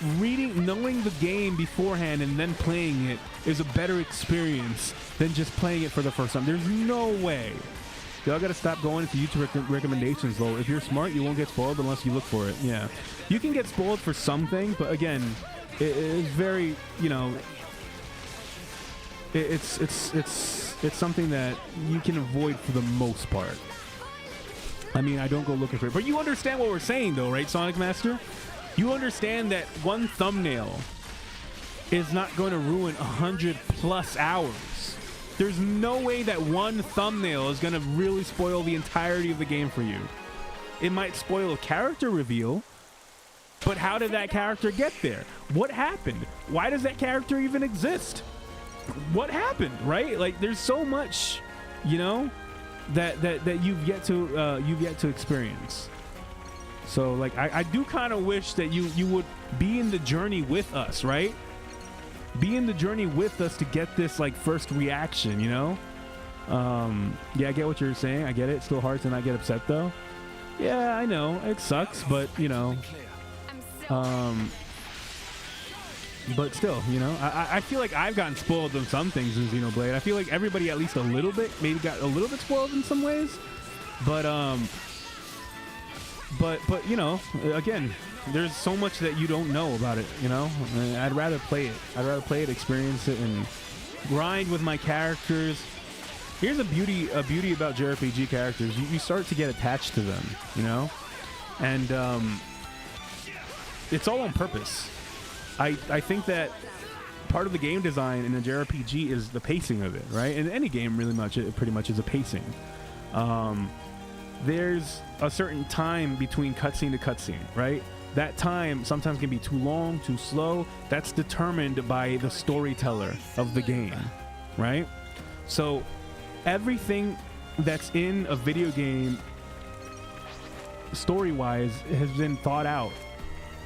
knowing the game beforehand and then playing it is a better experience than just playing it for the first time. There's no way. Y'all gotta stop going into YouTube recommendations, though. If you're smart, you won't get spoiled unless you look for it. Yeah, you can get spoiled for something, but again, it is very, you know, it's something that you can avoid for the most part. I mean, I don't go looking for it, but you understand what we're saying, though, right, Sonic Master? You understand that one thumbnail is not going to ruin 100+ hours. There's no way that one thumbnail is going to really spoil the entirety of the game for you. It might spoil a character reveal, but how did that character get there? What happened? Why does that character even exist? What happened, right? Like, there's so much, you know, that you've yet to experience. So, like, I do kind of wish that you would be in the journey with us, right? Be in the journey with us to get this, like, first reaction, you know? Yeah, I get what you're saying. I get it. It's still hard to not get upset, though. Yeah, I know. It sucks, but, you know. But still, you know, I feel like I've gotten spoiled on some things in Xenoblade. I feel like everybody at least a little bit, maybe got a little bit spoiled in some ways. But you know, again, there's so much that you don't know about it, you know? I'd rather play it. I'd rather play it, experience it, and grind with my characters. Here's a beauty about JRPG characters. You start to get attached to them, you know? And it's all on purpose. I think that part of the game design in a JRPG is the pacing of it, right? In any game, really much, it pretty much is a pacing. There's a certain time between cutscene to cutscene, right? That time sometimes can be too long, too slow. That's determined by the storyteller of the game, right? So everything that's in a video game story-wise has been thought out.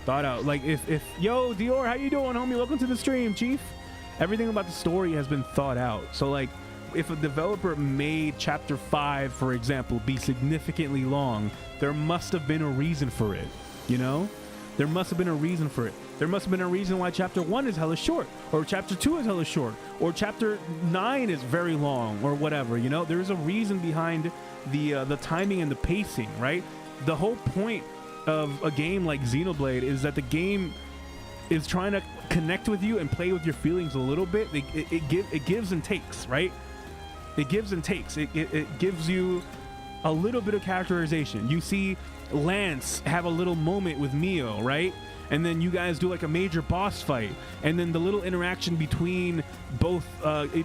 Like if yo Dior, how you doing, homie? Welcome to the stream, chief. Everything about the story has been thought out. So like if a developer made chapter 5, for example, be significantly long, there must have been a reason for it, you know? There must have been a reason for it. There must have been a reason why chapter 1 is hella short, or chapter 2 is hella short, or chapter 9 is very long, or whatever, you know? There's a reason behind the timing and the pacing, right? The whole point of a game like Xenoblade is that the game is trying to connect with you and play with your feelings a little bit. It gives and takes, right? It gives and takes. It gives you a little bit of characterization. You see Lance have a little moment with Mio, right? And then you guys do like a major boss fight, and then the little interaction between both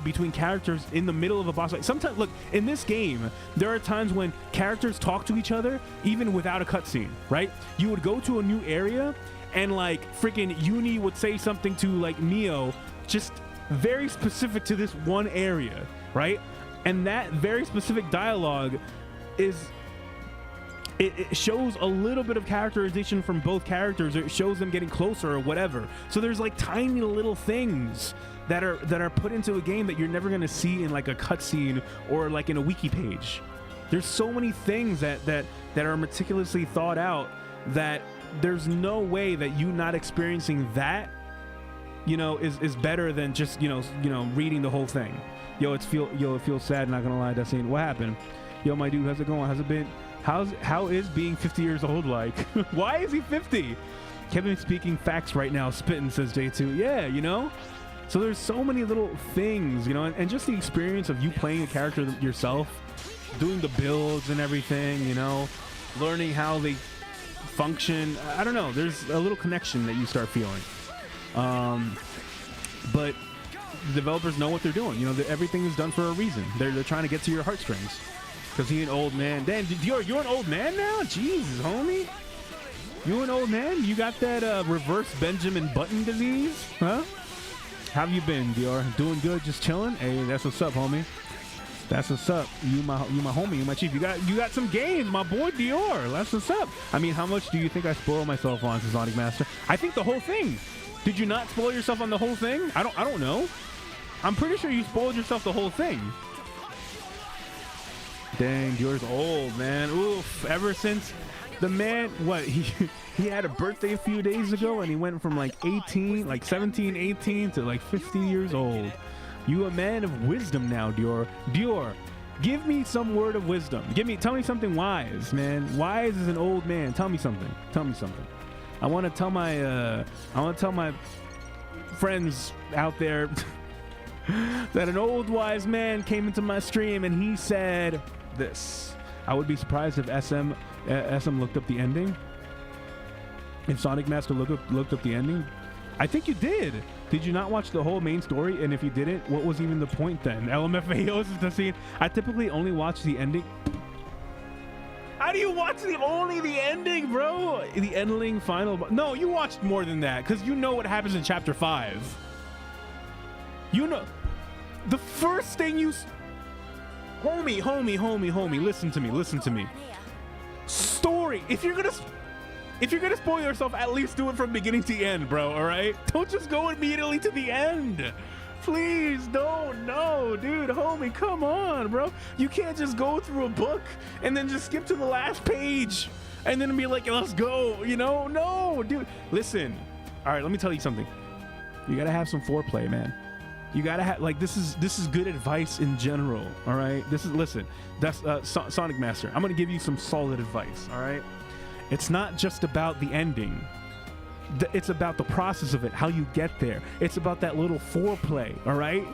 between characters in the middle of a boss fight. Sometimes, look, in this game, there are times when characters talk to each other even without a cutscene, right? You would go to a new area, and like freaking Uni would say something to like Mio, just very specific to this one area, right? And that very specific dialogue is. It shows a little bit of characterization from both characters, or it shows them getting closer or whatever. So there's like tiny little things that are put into a game that you're never gonna see in like a cutscene or like in a wiki page. There's so many things that are meticulously thought out that there's no way that you not experiencing that, you know, is better than just you know reading the whole thing. It feels sad, not gonna lie, that scene. What happened? Yo, my dude, how's it going? How's it been? How is being 50 years old like? Why is he 50? Kevin speaking facts right now, spitting, says J2. Yeah, you know? So there's so many little things, you know, and just the experience of you playing a character yourself, doing the builds and everything, you know, learning how they function. I don't know. There's a little connection that you start feeling. But the developers know what they're doing. You know, everything is done for a reason. They're trying to get to your heartstrings. Because he's an old man. Damn, you're an old man now? Jesus, homie. You an old man? You got that reverse Benjamin Button disease? Huh? How have you been, Dior? Doing good? Just chilling? Hey, that's what's up, homie. That's what's up. You my homie, you my chief. You got some games, my boy Dior. That's what's up. I mean, how much do you think I spoil myself on, Sonic Master? I think the whole thing. Did you not spoil yourself on the whole thing? I don't know. I'm pretty sure you spoiled yourself the whole thing. Dang, Dior's old, man. Oof. Ever since the man, what, he had a birthday a few days ago, and he went from like 17, 18 to like 50 years old. You a man of wisdom now, Dior. Dior, give me some word of wisdom. Tell me something wise, man. Wise as an old man. Tell me something. I want to tell my friends out there that an old wise man came into my stream and he said this. I would be surprised if SM looked up the ending. If Sonic Master looked up the ending. I think you did. Did you not watch the whole main story? And if you didn't, what was even the point then? LMFAOs is the scene. I typically only watch the ending. How do you watch only the ending, bro? The ending final. No, you watched more than that because you know what happens in chapter 5. You know, the first thing you... Homie, listen to me. Story. If you're gonna spoil yourself, at least do it from beginning to end, bro, all right? Don't just go immediately to the end. Please don't. No, dude, homie, come on, bro. You can't just go through a book and then just skip to the last page and then be like, let's go, you know? No, dude. Listen. All right, let me tell you something. You gotta have some foreplay, man. You gotta have, like, this is good advice in general, all right? Listen, that's Sonic Master. I'm gonna give you some solid advice, all right? It's not just about the ending. It's about the process of it, how you get there. It's about that little foreplay, all right?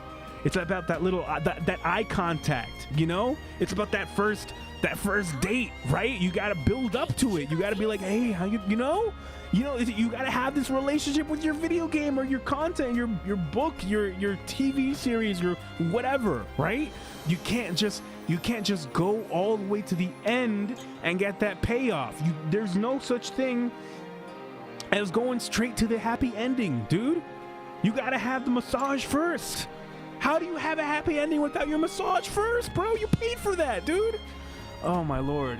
It's about that little that eye contact, you know? It's about that first that first date, right? You got to build up to it. You got to be like, hey, how you know, you got to have this relationship with your video game or your content, your book, your TV series, your whatever, right? You can't just go all the way to the end and get that payoff. There's no such thing as going straight to the happy ending, dude. You got to have the massage first. How do you have a happy ending without your massage first, bro? You paid for that, dude. Oh my lord.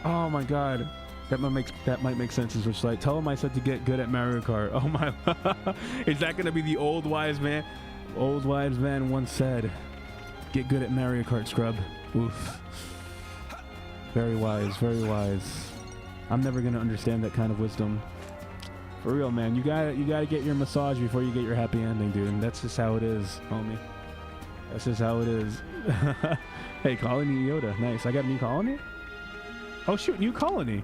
Oh my god. That might make sense. Is which like tell him I said to get good at Mario Kart. Oh my. Is that gonna be the old wise man? Old wise man once said, "Get good at Mario Kart, scrub." Oof. Very wise. Very wise. I'm never gonna understand that kind of wisdom. For real, man. You gotta get your massage before you get your happy ending, dude. And that's just how it is, homie. That's just how it is. Hey, colony Yoda. Nice. I got a new colony? Oh, shoot. New colony.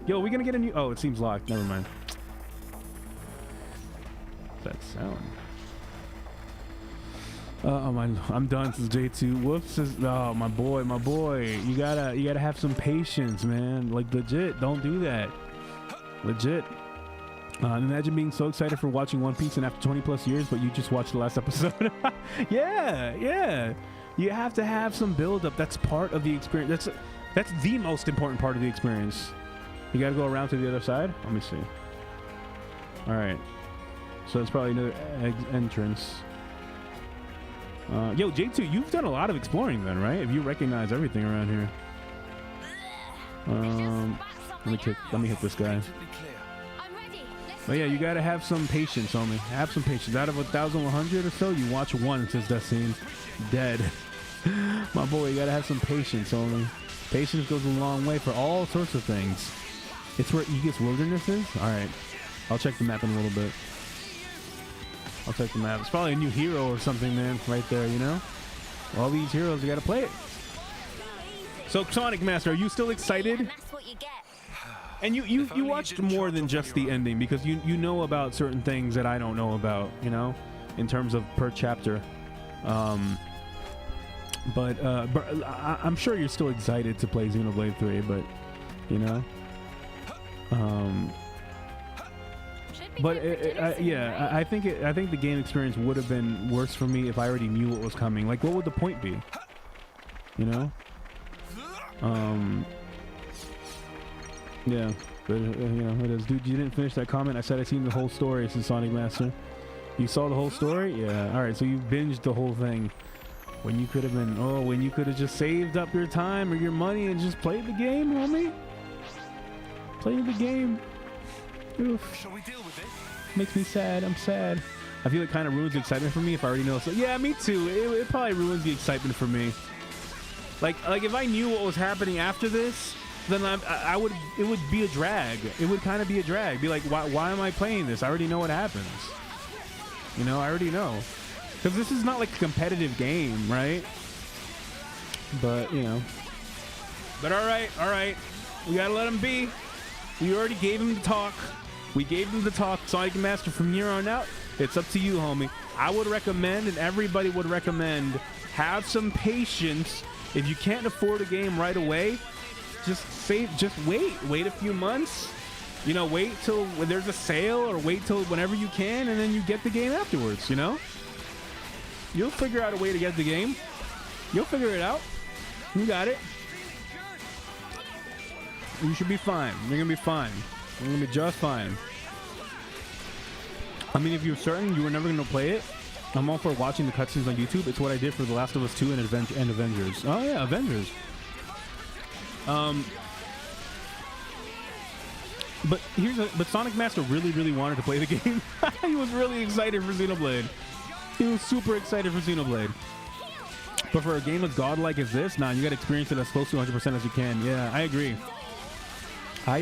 Yo, we gonna get a new... Oh, it seems locked. Never mind. That sound. I'm done since J2. Whoops. Oh, my boy. You gotta have some patience, man. Like, legit. Don't do that. Legit. Imagine being so excited for watching One Piece and after 20 plus years, but you just watched the last episode. Yeah. You have to have some build up. That's part of the experience. That's the most important part of the experience. You got to go around to the other side. Let me see. All right. So it's probably another entrance. Yo, J2, you've done a lot of exploring then, right? If you recognize everything around here. Let me hit this guy. But yeah, you gotta have some patience, homie. Have some patience. Out of 1,100 or so, you watch one since that scene dead. My boy, you gotta have some patience, homie. Patience goes a long way for all sorts of things. It's where Aegis Wilderness is? Alright. I'll check the map in a little bit. I'll check the map. It's probably a new hero or something, man, right there, you know? All these heroes, you gotta play it. So, Sonic Master, are you still excited? That's what you get. And you watched more than just the ending because you know about certain things that I don't know about, you know, in terms of per chapter. But I'm sure you're still excited to play Xenoblade 3, but you know, I think the game experience would have been worse for me if I already knew what was coming. Like, what would the point be? You know? Yeah, but you know, it is. Dude, you didn't finish that comment. I said I seen the whole story since Sonic Master. You saw the whole story? Yeah. All right, so you binged the whole thing when you could have been. Oh, when you could have just saved up your time or your money and just played the game, homie. Played the game. Oof. Shall we deal with it? Makes me sad. I'm sad. I feel it kind of ruins the excitement for me if I already know. So yeah, me too. It probably ruins the excitement for me. Like if I knew what was happening after this, then I would. It would be a drag. It would kind of be a drag. Be like, why am I playing this? I already know what happens. You know, I already know. Because this is not like a competitive game, right? But you know. But all right. We gotta let him be. We already gave him the talk. We gave him the talk. Sonic Master, from here on out, it's up to you, homie. I would recommend, and everybody would recommend, have some patience. If you can't afford a game right away, just wait a few months, you know, wait till when there's a sale or wait till whenever you can, and then you get the game afterwards, you know? You'll figure out a way to get the game. You'll figure it out. You got it. You should be fine. You're gonna be fine. You're gonna be just fine. I mean, if you're certain you were never gonna play it, I'm all for watching the cutscenes on YouTube. It's what I did for The Last of Us 2 and Avengers. Oh yeah, Avengers. But Sonic Master really wanted to play the game. He was really excited for Xenoblade. He was super excited for Xenoblade. But for a game as godlike as this, nah, you gotta experience it as close to 100% as you can. Yeah, I agree. But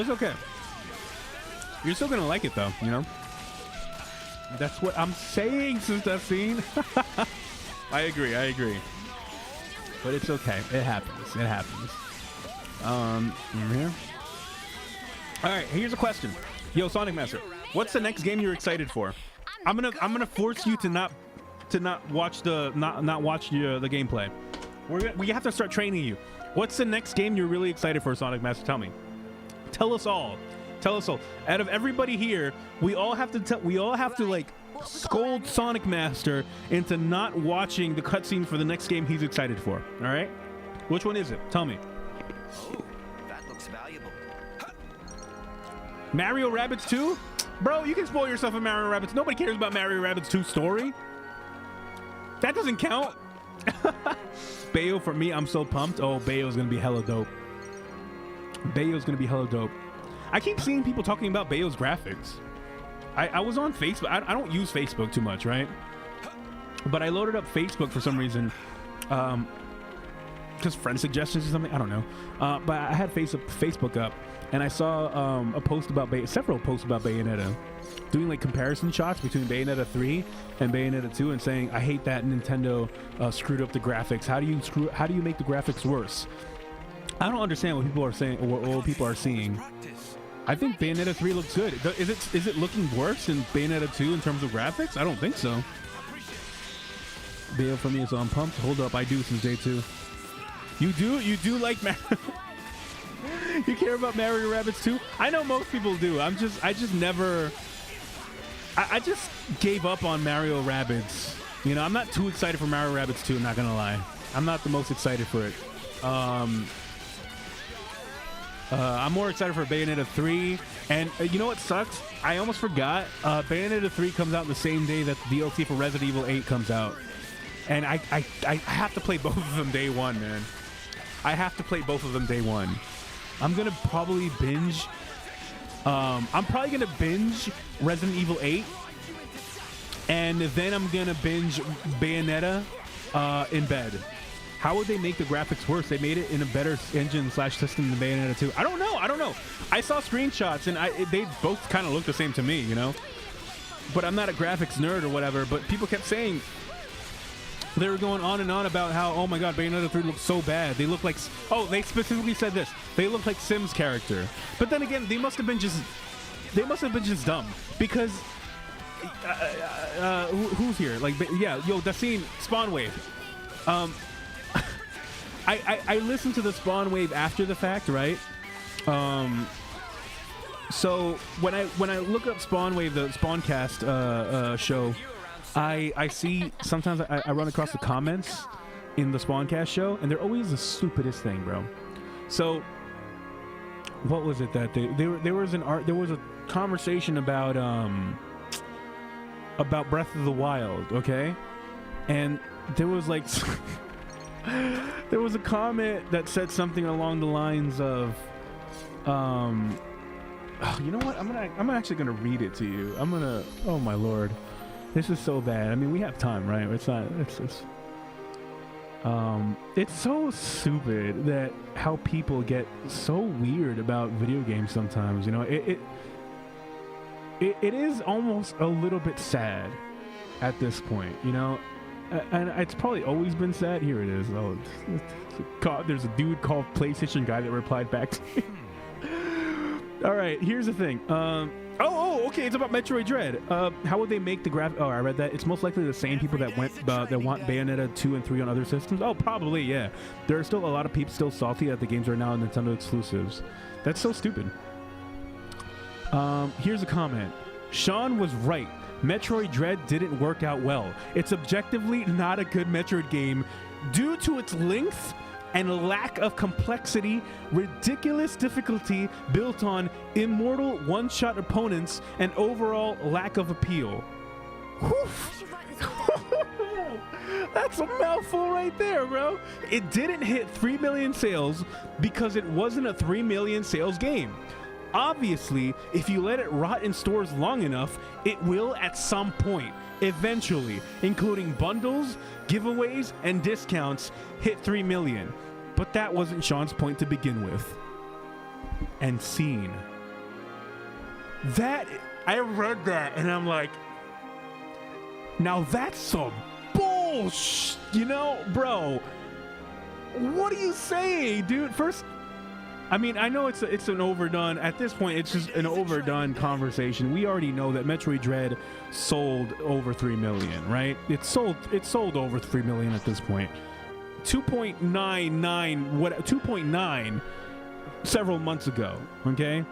it's okay. You're still gonna like it though, you know? That's what I'm saying since that scene. I agree. But it's okay. It happens. Here. All right, here's a question. Yo, Sonic Master, what's the next game you're excited for? I'm gonna force you to not to not watch the the gameplay. We have to start training you. What's the next game you're really excited for, Sonic Master? Tell me. Tell us all. Tell us all. Out of everybody here, we all have to like scold Sonic Master into not watching the cutscene for the next game he's excited for. All right? Which one is it? Tell me. Oh, that looks valuable. Mario Rabbids 2? Bro, you can spoil yourself in Mario Rabbids. Nobody cares about Mario Rabbids 2 story. That doesn't count. Bayo, for me, I'm so pumped. Oh, Bayo's gonna be hella dope. Bayo's gonna be hella dope. I keep seeing people talking about Bayo's graphics. I was on Facebook. I don't use Facebook too much, right? But I loaded up Facebook for some reason. Because friend suggestions or something. I don't know. But I had Facebook up, and I saw a post about several posts about Bayonetta, doing like comparison shots between Bayonetta 3 and Bayonetta 2, and saying, I hate that Nintendo screwed up the graphics. How do you make the graphics worse? I don't understand what people are saying or what people are seeing. I think Bayonetta 3 looks good. Is it looking worse than Bayonetta 2 in terms of graphics? I don't think so. Bayo for me is on pumped. Hold up, I do since day 2. You do like Mario. You care about Mario Rabbids 2? I know most people do. I just never. I just gave up on Mario Rabbids. You know, I'm not too excited for Mario Rabbids 2. I'm not gonna lie. I'm not the most excited for it. I'm more excited for Bayonetta 3. And you know what sucks? I almost forgot. Bayonetta 3 comes out the same day that the DLC for Resident Evil 8 comes out. And I have to play both of them day one, man. I have to play both of them day one. I'm going to probably binge. I'm probably going to binge Resident Evil 8. And then I'm going to binge Bayonetta in bed. How would they make the graphics worse? They made it in a better engine / system than Bayonetta 2. I don't know. I saw screenshots and they both kind of look the same to me, you know? But I'm not a graphics nerd or whatever, but people kept saying, they were going on and on about how, oh my god, Bayonetta 3 looks so bad. They look like, they specifically said this. They look like Sims character. But then again, they must have been just dumb. Because, who's here? Like, yeah, yo, Daseem, Spawn Wave. I listened to the Spawn Wave after the fact, right? So when I look up Spawn Wave, the Spawncast show, I see sometimes I run across the comments in the Spawncast show, and they're always the stupidest thing, bro. So what was it that there was a conversation about Breath of the Wild, okay? And there was like there was a comment that said something along the lines of you know what? I'm actually gonna read it to you. Oh my lord. This is so bad. I mean, we have time, right? It's so stupid that how people get so weird about video games sometimes, you know? It is almost a little bit sad at this point, you know? And it's probably always been sad. Here it is. Oh, there's a dude called PlayStation Guy that replied back to me. All right, here's the thing. Okay, it's about Metroid Dread. How would they make the graphic? Oh, I read that. It's most likely the same people that want Bayonetta 2 and 3 on other systems. Oh, probably, yeah. There are still a lot of people still salty that the games are now Nintendo exclusives. That's so stupid. Here's a comment. Sean was right. Metroid Dread didn't work out well. It's objectively not a good Metroid game due to its length and lack of complexity, ridiculous difficulty built on immortal one-shot opponents, and overall lack of appeal. That's a mouthful right there, bro. It didn't hit 3 million sales because it wasn't a 3 million sales game. Obviously, if you let it rot in stores long enough, it will at some point, eventually, including bundles, giveaways, and discounts, hit 3 million. But that wasn't Sean's point to begin with. And scene. That, I read that and I'm like, now that's some bullshit, you know, bro. What are you saying, dude? First I mean, I know it's an overdone, at this point, it's just an overdone conversation. We already know that Metroid Dread sold over 3 million, right? It sold over 3 million at this point. 2.9 several months ago, okay?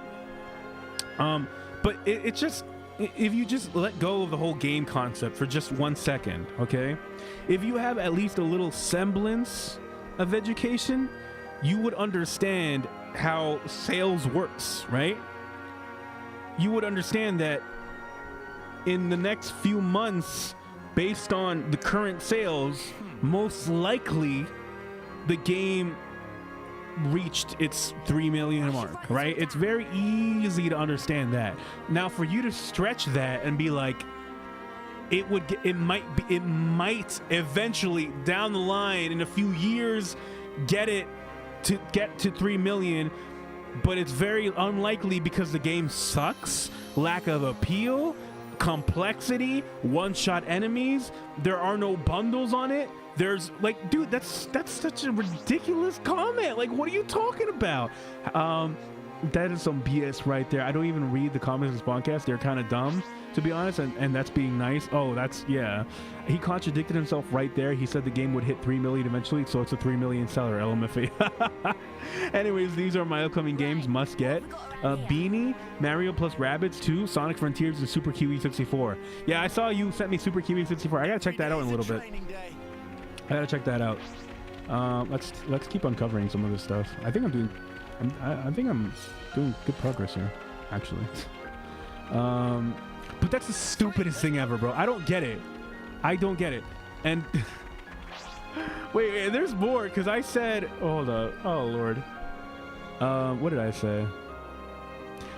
But it just, if you just let go of the whole game concept for just 1 second, okay? If you have at least a little semblance of education, you would understand how sales works, right? You would understand that in the next few months, based on the current sales, most likely the game reached its 3 million mark, right? It's very easy to understand that. Now, for you to stretch that and be like, it might eventually down the line in a few years get to 3 million, but it's very unlikely because the game sucks, lack of appeal, complexity, one-shot enemies, there are no bundles on it. There's like, dude, that's such a ridiculous comment. Like, what are you talking about? That is some BS right there. I don't even read the comments in this podcast. They're kind of dumb, to be honest, and that's being nice. Oh, that's, yeah. He contradicted himself right there. He said the game would hit 3 million eventually, so it's a 3 million seller, LMFA. Anyways, these are my upcoming games must get. Beanie, Mario plus Rabbids 2, Sonic Frontiers, and Super Kiwi 64. Yeah, I saw you sent me Super Kiwi 64. I gotta check that out in a little bit. I gotta check that out. Let's keep uncovering some of this stuff. I think I'm doing good progress here, actually. But that's the stupidest thing ever, bro. I don't get it. And wait, there's more, because I said, hold up. Oh Lord. What did I say?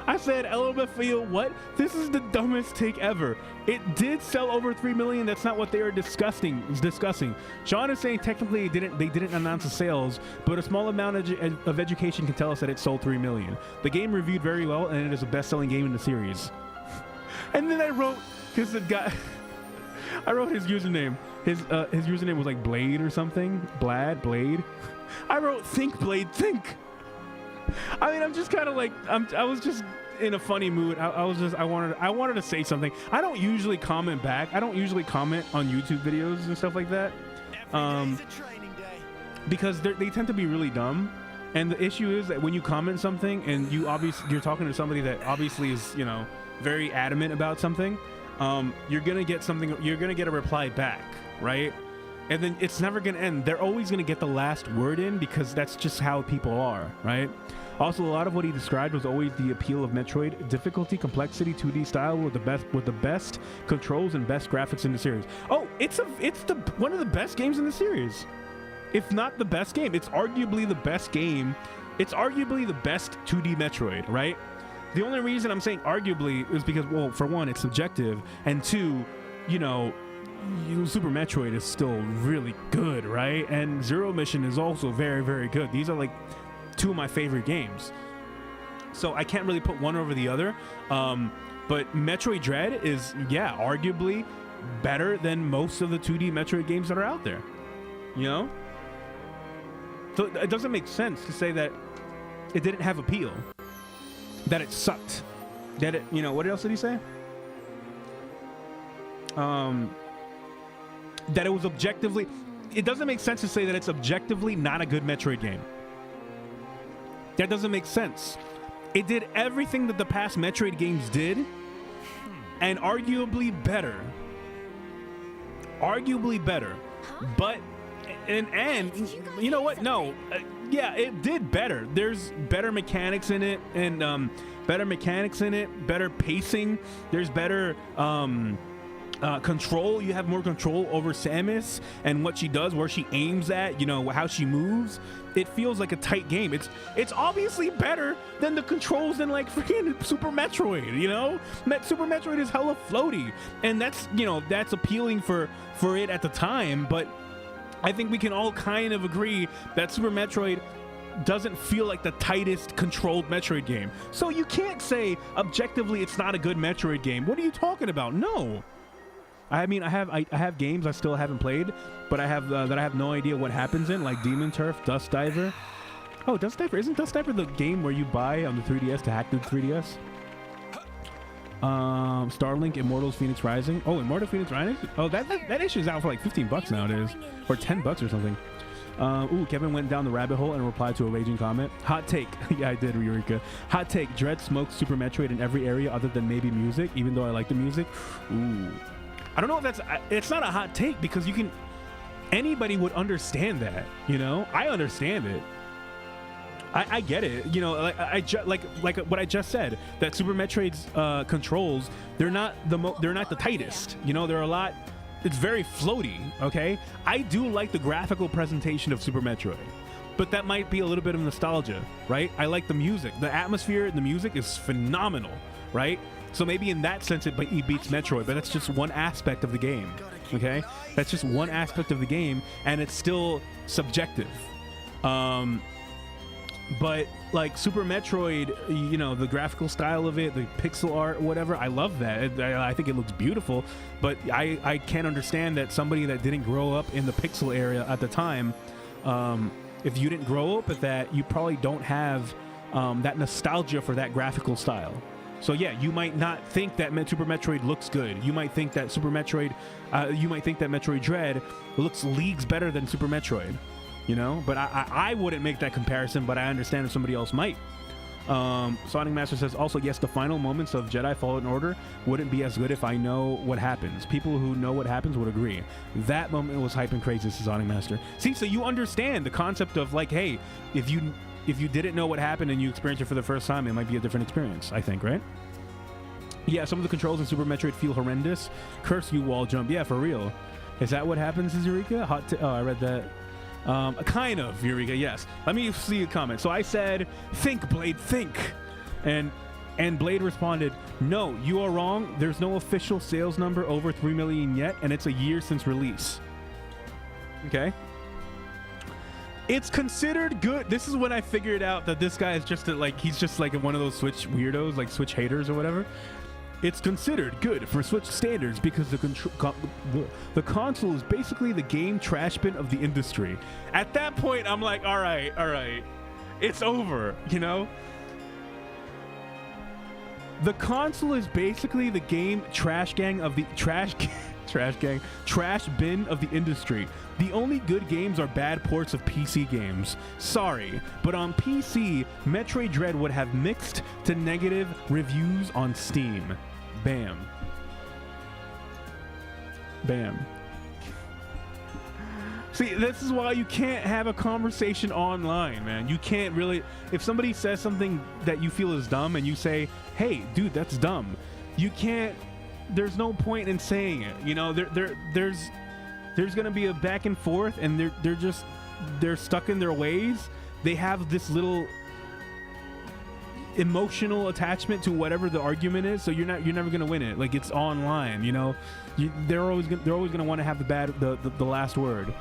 I said, LMFAO, what? This is the dumbest take ever. It did sell over 3 million. That's not what they are discussing. Sean is saying technically they didn't announce the sales, but a small amount of education can tell us that it sold 3 million. The game reviewed very well, and it is a best-selling game in the series. And then I wrote, because the guy, I wrote his username. His username was like Blade or something. Blade. I wrote Think Blade Think. I mean, I'm just kind of like, I was just in a funny mood. I wanted to say something. I don't usually comment back. I don't usually comment on YouTube videos and stuff like that, because they tend to be really dumb. And the issue is that when you comment something and you're talking to somebody that obviously is, you know, very adamant about something, you're gonna get a reply back, right? And then it's never gonna end. They're always gonna get the last word in, because that's just how people are, right? Also, a lot of what he described was always the appeal of Metroid: difficulty, complexity, 2D style with the best controls and best graphics in the series. Oh, it's one of the best games in the series, if not the best game. It's arguably the best game. It's arguably the best 2D Metroid, right? The only reason I'm saying arguably is because, well, for one, it's subjective, and two, you know, Super Metroid is still really good, right? And Zero Mission is also very, very good. These are like two of my favorite games, so I can't really put one over the other. But Metroid Dread is, yeah, arguably better than most of the 2D Metroid games that are out there, you know? So it doesn't make sense to say that it didn't have appeal, that it sucked, that it, you know, what else did he say? That it was objectively, it doesn't make sense to say that it's objectively not a good Metroid game. That doesn't make sense. It did everything that the past Metroid games did, and arguably better. But, and you know what? No, yeah, it did better. There's better mechanics in it, and better pacing. There's better control. You have more control over Samus and what she does, where she aims at, you know, how she moves. It feels like a tight game. It's obviously better than the controls in like freaking Super Metroid, you know? Super Metroid is hella floaty, and that's, you know, that's appealing for it at the time, but I think we can all kind of agree that Super Metroid doesn't feel like the tightest controlled Metroid game. So you can't say objectively it's not a good Metroid game. What are you talking about? No. I mean, I have games I still haven't played, but I have that I have no idea what happens in, like Demon Turf, Dust Diver. Oh, Dust Diaper, isn't Dust Diaper the game where you buy on the 3DS to hack the 3DS? Starlink, Immortals, Phoenix Rising. Oh, Immortal Phoenix Rising? Oh, that issue is out for like 15 bucks nowadays. Or 10 bucks or something. Ooh, Kevin went down the rabbit hole and replied to a raging comment. Hot take. Yeah, I did, Eureka. Hot take. Dread smokes Super Metroid in every area other than maybe music, even though I like the music. Ooh. I don't know if that's... It's not a hot take because you can... Anybody would understand that, you know? I understand it. I get it, you know. Like what I just said, that Super Metroid's controls, they're not the tightest. You know, they're a lot. It's very floaty. Okay, I do like the graphical presentation of Super Metroid, but that might be a little bit of nostalgia, right? I like the music, the atmosphere, and the music is phenomenal, right? So maybe in that sense it beats Metroid, but that's just one aspect of the game. Okay, that's just one aspect of the game, and it's still subjective. But like Super Metroid, you know, the graphical style of it, the pixel art, whatever, I love that. I think it looks beautiful, but I can't understand that somebody that didn't grow up in the pixel area at the time, if you didn't grow up with that, you probably don't have that nostalgia for that graphical style. So yeah, you might not think that Super Metroid looks good. You might think that Metroid Dread looks leagues better than Super Metroid. You know, but I wouldn't make that comparison, but I understand if somebody else might. Sonic Master says, also, yes, the final moments of Jedi Fallen Order wouldn't be as good if I know what happens. People who know what happens would agree. That moment was hype and crazy, says Sonic Master. See, so you understand the concept of like, hey, if you didn't know what happened and you experienced it for the first time, it might be a different experience, I think, right? Yeah, some of the controls in Super Metroid feel horrendous. Curse you, wall jump. Yeah, for real. Is that what happens, is Eureka? Oh, I read that. Kind of, Eureka, yes. Let me see a comment. So I said, think, Blade, think. And Blade responded, no, you are wrong. There's no official sales number over 3 million yet, and it's a year since release. Okay. It's considered good. This is when I figured out that this guy is just he's just like one of those Switch weirdos, like Switch haters or whatever. It's considered good for Switch standards because the console is basically the game trash bin of the industry. At that point, I'm like, all right, it's over, you know? The console is basically the game trash bin of the industry. The only good games are bad ports of PC games. Sorry, but on PC, Metroid Dread would have mixed to negative reviews on Steam. Bam. Bam. See, this is why you can't have a conversation online, man. You can't really... If somebody says something that you feel is dumb and you say, hey, dude, that's dumb, you can't... There's no point in saying it. You know, there's going to be a back and forth, and they're stuck in their ways. They have this little emotional attachment to whatever the argument is, so you're never going to win it. Like, it's online, you know. They're always going to want to have the last word.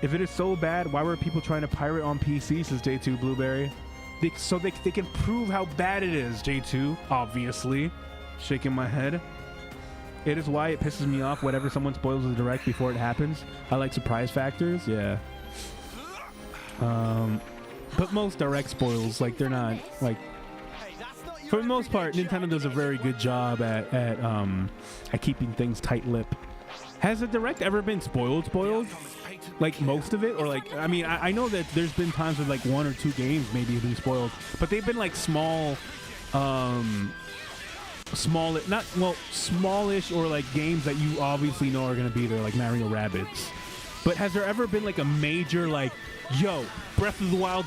If it is so bad, why were people trying to pirate on PC, says J2 Blueberry? So they can prove how bad it is, J2, obviously. Shaking my head. It is why it pisses me off whenever someone spoils the direct before it happens. I like surprise factors, yeah. But most direct spoils, like, they're not, like... For the most part, Nintendo does a very good job at keeping things tight-lipped. Has a direct ever been spoiled? Like, most of it? Or, like, I mean, I know that there's been times with, like, 1 or 2 games maybe have been spoiled. But they've been, like, smallish or like games that you obviously know are going to be there, like Mario Rabbids. But has there ever been like a major, like, yo, Breath of the Wild,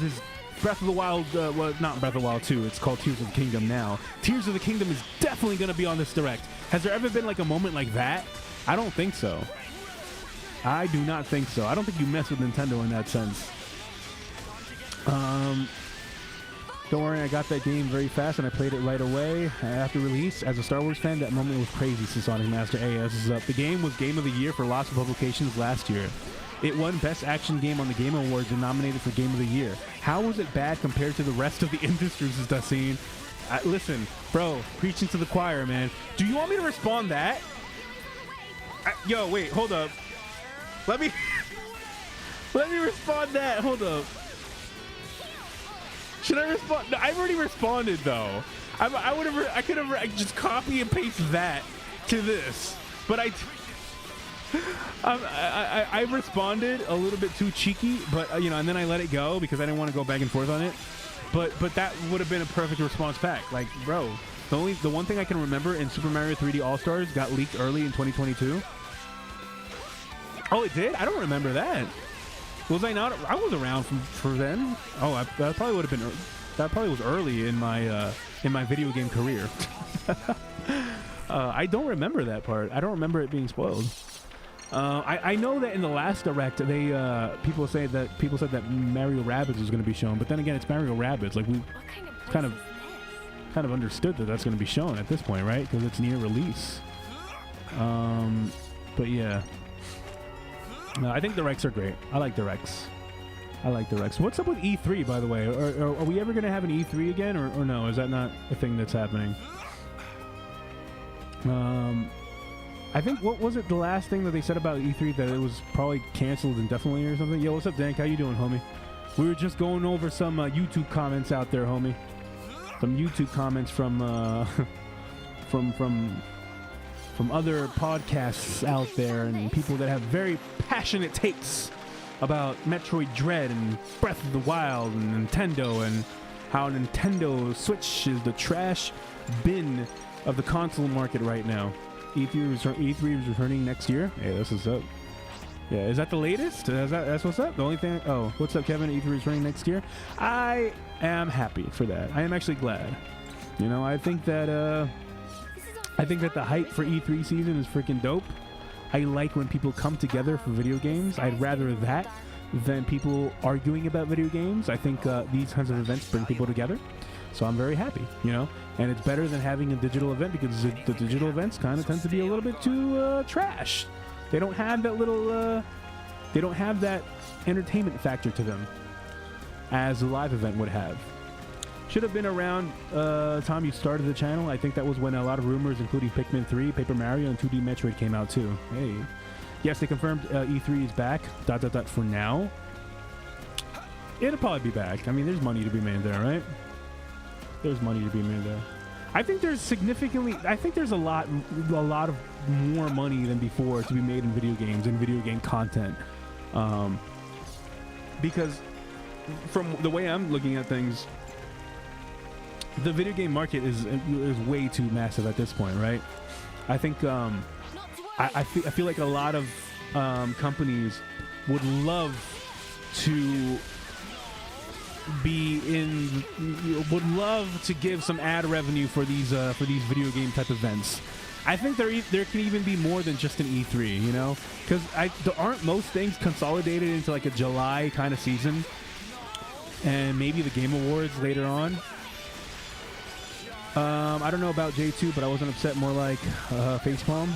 well, not Breath of the Wild 2, it's called Tears of the Kingdom now. Tears of the Kingdom is definitely going to be on this direct. Has there ever been like a moment like that? I don't think so. I do not think so. I don't think you mess with Nintendo in that sense. Don't worry, I got that game very fast and I played it right away after release. As a Star Wars fan, that moment was crazy, says Sonic Master AS is up. The game was Game of the Year for lots of publications last year. It won Best Action Game on the Game Awards and nominated for Game of the Year. How was it bad compared to the rest of the industry, says Dassine? Listen, bro, preaching to the choir, man. Do you want me to respond that? Yo, wait, hold up. Let me respond that. Hold up. Should I respond? No, I've already responded though. I could have just copy and paste that to this, but I responded a little bit too cheeky, but you know, and then I let it go because I didn't want to go back and forth on it. But that would have been a perfect response back. Like, bro, the one thing I can remember in Super Mario 3D All Stars got leaked early in 2022. Oh, it did? I don't remember that. Was I not? I was around for then. Oh, that probably would have been. That probably was early in my video game career. I don't remember that part. I don't remember it being spoiled. I know that in the last direct, they people said that Mario Rabbids was going to be shown, but then again, it's Mario Rabbids. Like we kind of understood that that's going to be shown at this point, right? Because it's near release. But yeah, I think directs are great. I like directs. What's up with E3, by the way? Are we ever going to have an E3 again, or no? Is that not a thing that's happening? I think, what was it, the last thing that they said about E3, that it was probably canceled indefinitely or something? Yo, what's up, Dank? How you doing, homie? We were just going over some YouTube comments out there, homie. Some YouTube comments from from other podcasts out there, and people that have very passionate takes about Metroid Dread and Breath of the Wild and Nintendo, and how Nintendo Switch is the trash bin of the console market right now. E3 is returning next year. Hey, this is up. Yeah, is that the latest? That's what's up? The only thing... Oh, what's up, Kevin? E3 is returning next year. I am happy for that. I am actually glad. You know, I think that the hype for E3 season is freaking dope. I like when people come together for video games. I'd rather that than people arguing about video games. I think these kinds of events bring people together. So I'm very happy, you know? And it's better than having a digital event, because the digital events kind of tend to be a little bit too trash. They don't have that little... they don't have that entertainment factor to them as a live event would have. Should have been around time you started the channel. I think that was when a lot of rumors, including Pikmin 3, Paper Mario, and 2D Metroid came out too. Hey. Yes, they confirmed E3 is back, ... for now. It'll probably be back. I mean, there's money to be made there, right? There's money to be made there. I think there's a lot of more money than before to be made in video games and video game content. Because from the way I'm looking at things, the video game market is way too massive at this point, right? I think I feel like a lot of companies would love to give some ad revenue for these video game type events. I think there can even be more than just an E3, you know, because aren't most things consolidated into like a July kind of season, and maybe the Game Awards later on. I don't know about J2, but I wasn't upset. More like facepalm.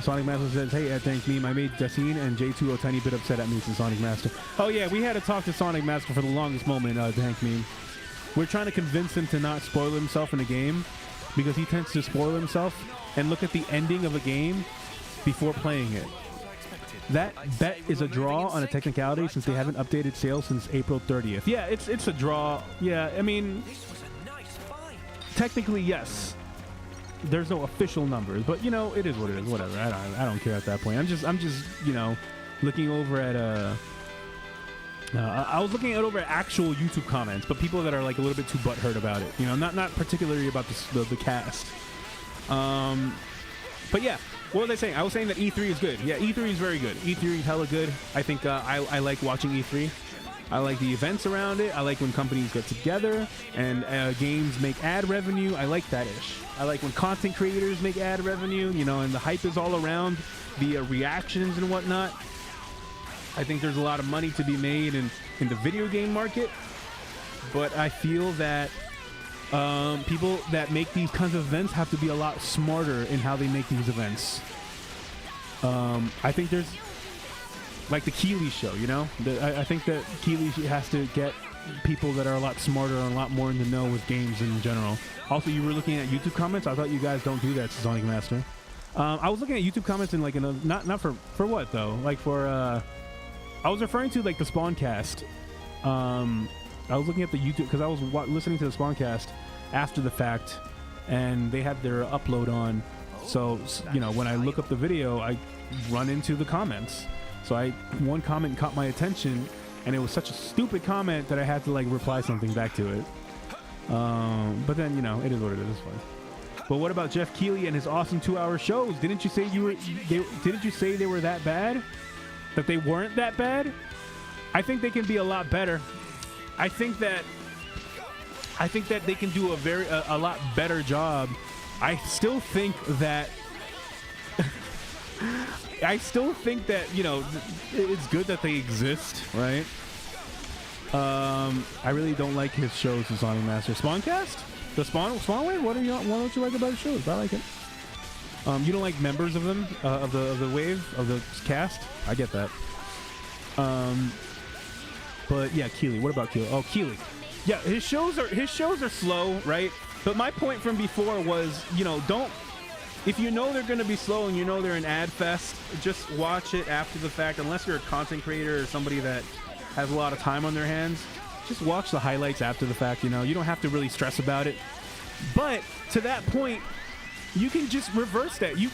Sonic Master says, "Hey, thank me. I made Dacine and J2 a tiny bit upset at me since Sonic Master." Oh yeah, we had to talk to Sonic Master for the longest moment. Thank me. We're trying to convince him to not spoil himself in a game, because he tends to spoil himself and look at the ending of a game before playing it. That bet is a draw on a technicality, since they haven't updated sales since April 30th. Yeah, it's a draw. Yeah, I mean, technically yes. There's no official numbers, but you know, it is what it is. Whatever. I don't care at that point. I'm just you know, looking over at I was looking over at actual YouTube comments, but people that are like a little bit too butthurt about it. You know, not particularly about the cast. But yeah, what was I saying? I was saying that E3 is good. Yeah, E3 is very good. E3 is hella good. I think I like watching E3. I like the events around it. I like when companies get together and games make ad revenue. I like that ish. I like when content creators make ad revenue, you know, and the hype is all around the reactions and whatnot. I think there's a lot of money to be made in the video game market, but I feel that people that make these kinds of events have to be a lot smarter in how they make these events. I think there's like the Keeley show, you know? I think that Keeley has to get people that are a lot smarter and a lot more in the know with games in general. Also, you were looking at YouTube comments. I thought you guys don't do that, Sonic Master. I was looking at YouTube comments in like not for what though? Like for I was referring to like the Spawncast I was looking at the YouTube because I was listening to the Spawncast after the fact, and they had their upload on. So you know, when I look up the video, I run into the comments. So one comment caught my attention, and it was such a stupid comment that I had to like reply something back to it. But then, you know, it is what it is. It's fine. But what about Jeff Keighley and his awesome 2-hour shows? Didn't you say didn't you say they were that bad? That they weren't that bad? I think they can be a lot better. I think that they can do a lot better job. I still think that you know, it's good that they exist, right? I really don't like his shows, the Sonic Master. Spawncast? The Spawnwave? What don't you like about his shows? I like it. You don't like members of them, of the wave, of the cast? I get that. But yeah, Keighley. What about Keighley? Oh, Keighley. Yeah, his shows are slow, right? But my point from before was, you know, if you know they're going to be slow and you know they're an ad fest, just watch it after the fact. Unless you're a content creator or somebody that has a lot of time on their hands, just watch the highlights after the fact. You know, you don't have to really stress about it. But to that point, you can just reverse that. You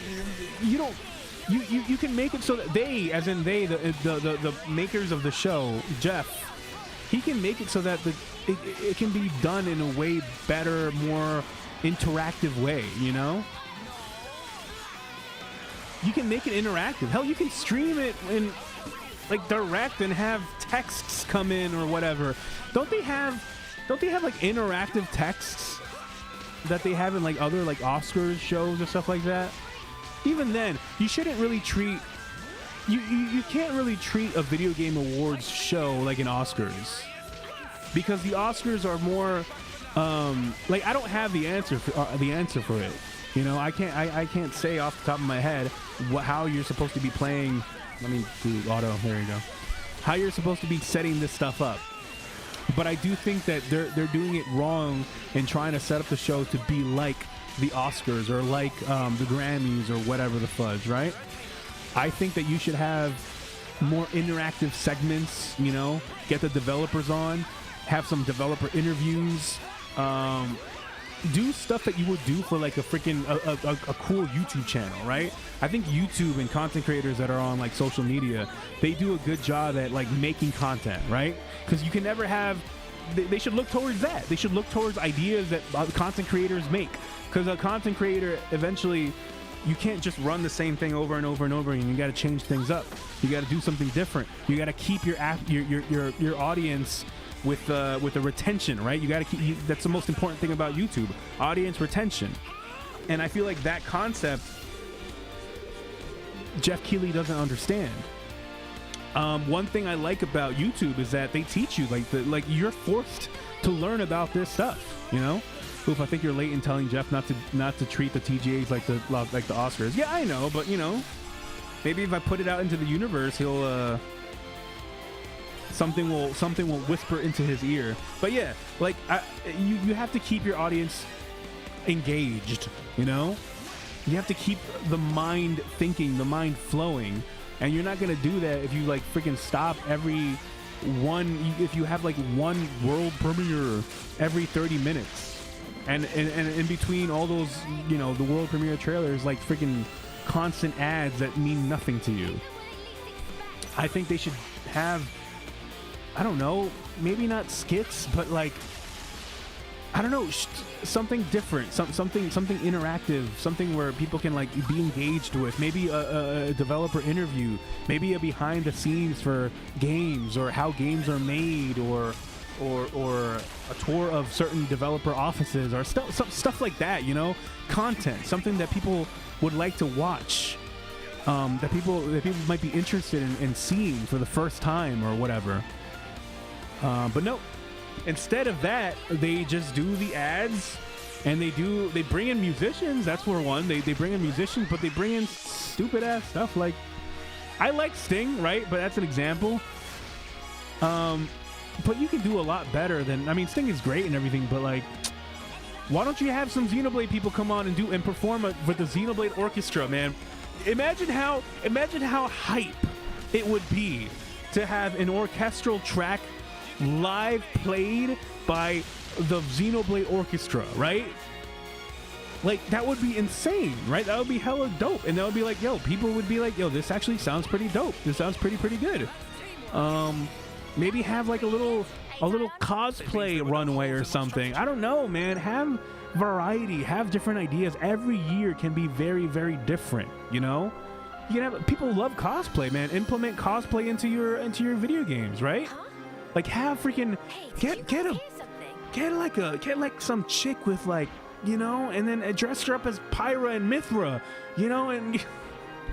can make it so that they, as in they, the makers of the show, Jeff, he can make it so that it can be done in a way better, more interactive way, you know? You can make it interactive. Hell, you can stream it in like direct and have texts come in or whatever. Don't they have like interactive texts that they have in like other like Oscars shows or stuff like that? Even then, you shouldn't really treat you can't really treat a video game awards show like an Oscars, because the Oscars are more like, I don't have the answer for it. You know, I can't say off the top of my head how you're supposed to be playing. Let me do auto. There you go. How you're supposed to be setting this stuff up. But I do think that they're doing it wrong in trying to set up the show to be like the Oscars or like the Grammys or whatever the fudge, right? I think that you should have more interactive segments, you know, get the developers on, have some developer interviews, do stuff that you would do for like a freaking a cool YouTube channel, right? I think YouTube and content creators that are on like social media, they do a good job at like making content, right? Because you can never have, they should look towards that. They should look towards ideas that content creators make, because a content creator, eventually you can't just run the same thing over and over and over, and you got to change things up. You got to do something different. You got to keep your audience with the retention, right? You got to keep, that's the most important thing about YouTube, audience retention. And I feel like that concept Jeff Keighley doesn't understand. One thing I like about YouTube is that they teach you like you're forced to learn about this stuff, you know? Oof, I think you're late in telling Jeff not to treat the TGAs like the Oscars. Yeah, I know, but you know, maybe if I put it out into the universe, he'll something will whisper into his ear. But yeah, like you have to keep your audience engaged, you know? You have to keep the mind thinking, the mind flowing, and you're not gonna do that if you like freaking stop every one. If you have like one world premiere every 30 minutes, and in between all those, you know, the world premiere trailers, like freaking constant ads that mean nothing to you. I think they should have, I don't know, maybe not skits, but like, I don't know, something different, something interactive, something where people can like be engaged with. Maybe a developer interview, maybe a behind the scenes for games, or how games are made, or a tour of certain developer offices, or stuff like that, you know? Content, something that people would like to watch, that people might be interested in seeing for the first time or whatever. But no, instead of that, they just do the ads, and they bring in musicians. That's for one. They bring in musicians, but they bring in stupid ass stuff. Like, I like Sting, right? But that's an example. But you can do a lot better than, I mean, Sting is great and everything, but like, why don't you have some Xenoblade people come on and perform with the Xenoblade Orchestra, man? Imagine how hype it would be to have an orchestral track live played by the Xenoblade Orchestra, right? Like, that would be insane, right? That would be hella dope. And that would be like, yo, people would be like, yo, this actually sounds pretty dope. This sounds pretty good. Maybe have like a little cosplay runway or something. I don't know, man. Have variety, have different ideas. Every year can be very, very different, you know? You can have, people love cosplay, man. Implement cosplay into your video games, right? Like, have freaking get like some chick with, like, you know, and then dress her up as Pyra and Mithra, you know, and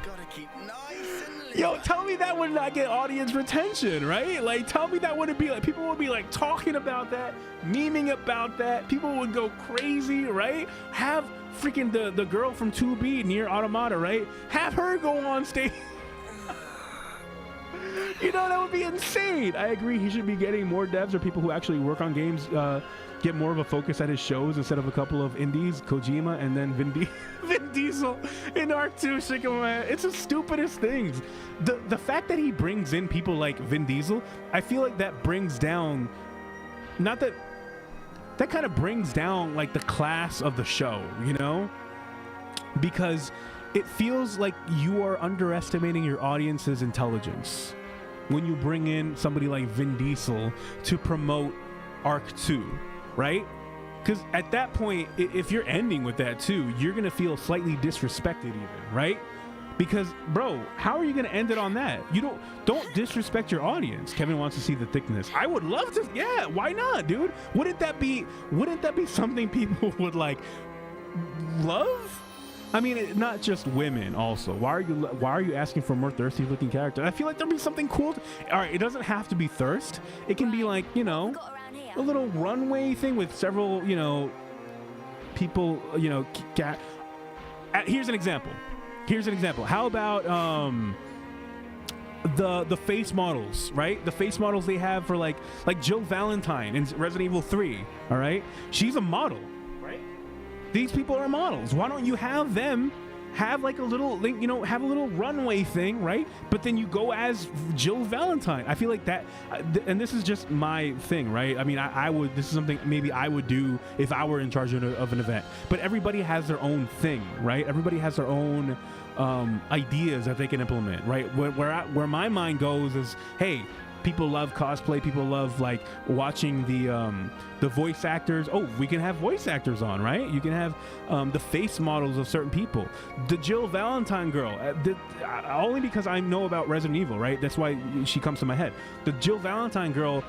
Gotta keep nice and yo, tell me that would not get audience retention, right? Like, tell me that wouldn't be like, people would be like talking about that, memeing about that, people would go crazy, right? Have freaking the girl from 2B near Automata, right? Have her go on stage. You know, that would be insane. I agree, he should be getting more devs or people who actually work on games, get more of a focus at his shows instead of a couple of indies, Kojima and then Vin Diesel in R2 Shikama. It's the stupidest things. The fact that he brings in people like Vin Diesel, I feel like that brings down, not that, that kind of brings down like the class of the show, you know? Because it feels like you are underestimating your audience's intelligence when you bring in somebody like Vin Diesel to promote Arc 2, right? Because at that point, if you're ending with that too, you're gonna feel slightly disrespected even, right? Because, bro, how are you gonna end it on that? You don't disrespect your audience. Kevin wants to see the thickness. I would love to, yeah, why not, dude? Wouldn't that be something people would like love? I mean, not just women also. Why are you asking for more thirsty looking characters? I feel like there'd be something cool. All right, it doesn't have to be thirst. It can be like, you know, a little runway thing with several, you know, people, you know, here's an example. How about the face models, right? The face models they have for like Jill Valentine in Resident Evil 3, all right? She's a model. These people are models. Why don't you have them have like a little, you know, have a little runway thing, right? But then you go as Jill Valentine. I feel like that, and this is just my thing, right? I mean, I would, this is something maybe I would do if I were in charge of an event. But everybody has their own thing, right? Everybody has their own ideas that they can implement, right? Where my mind goes is, hey, people love cosplay. People love like watching the voice actors. Oh, we can have voice actors on, right? You can have the face models of certain people. The Jill Valentine girl, only because I know about Resident Evil, right? That's why she comes to my head. The Jill Valentine girl,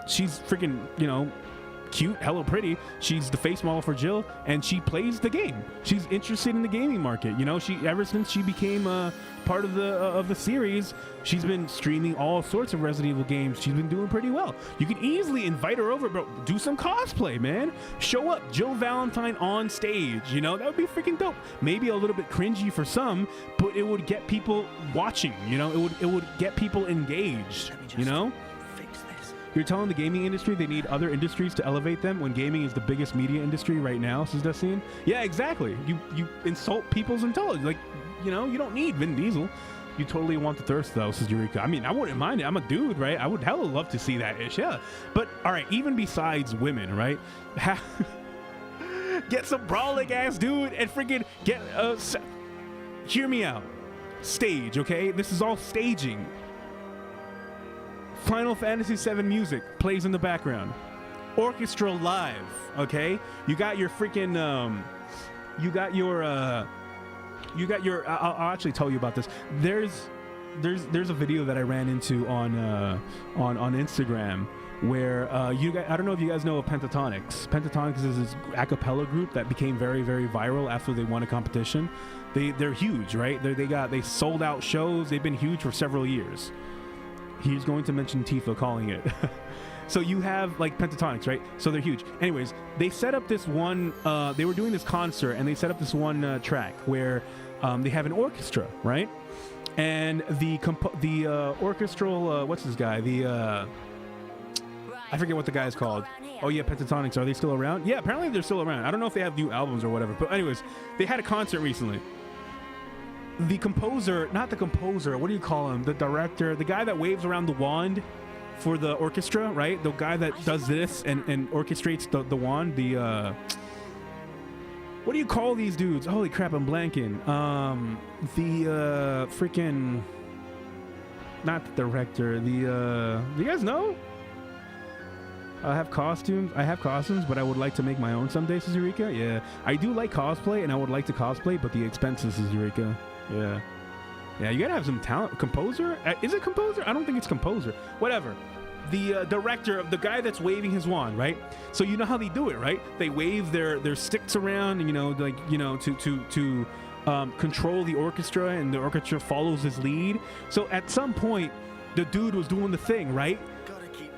she's freaking, you know, cute, hella pretty. She's the face model for Jill, and she plays the game. She's interested in the gaming market. You know, ever since she became part of the series, she's been streaming all sorts of Resident Evil games. She's been doing pretty well. You can easily invite her over, bro. Do some cosplay, man. Show up, Jill Valentine on stage. You know, that would be freaking dope. Maybe a little bit cringy for some, but it would get people watching. You know, it would get people engaged. You know. You're telling the gaming industry they need other industries to elevate them when gaming is the biggest media industry right now, says Destine. Yeah, exactly. You insult people's intelligence. Like, you know, you don't need Vin Diesel. You totally want the thirst, though, says Eureka. I mean, I wouldn't mind it. I'm a dude, right? I would hella love to see that ish, yeah. But, all right, even besides women, right? Get some brawling ass dude and freaking get... hear me out. Stage, okay? This is all staging. Final Fantasy VII music plays in the background. Orchestra live, okay? You got your freaking, I'll actually tell you about this. There's a video that I ran into on Instagram where you guys, I don't know if you guys know of Pentatonics. Pentatonics is this a cappella group that became very, very viral after they won a competition. They're huge, right? They sold out shows. They've been huge for several years. He's going to mention Tifa calling it. So you have like Pentatonics, right? So they're huge. Anyways, they set up this one, they were doing this concert and they set up this one track where they have an orchestra, right? And the orchestral, what's this guy? I forget what the guy is called. Oh yeah, Pentatonics, are they still around? Yeah, apparently they're still around. I don't know if they have new albums or whatever, but anyways, they had a concert recently. The composer, not the composer, what do you call him? The director, the guy that waves around the wand for the orchestra, right? The guy that does this and orchestrates the wand, the what do you call these dudes? Holy crap, I'm blanking. The freaking, not the director, the do you guys know? I have costumes, but I would like to make my own someday, says Eureka. Yeah, I do like cosplay and I would like to cosplay, but the expenses is Eureka. Yeah. Yeah, you gotta have some talent. Composer? Is it composer? I don't think it's composer. Whatever. The director of the guy that's waving his wand, right? So you know how they do it, right? They wave their sticks around, you know, like, you know, to control the orchestra, and the orchestra follows his lead. So at some point, the dude was doing the thing, right?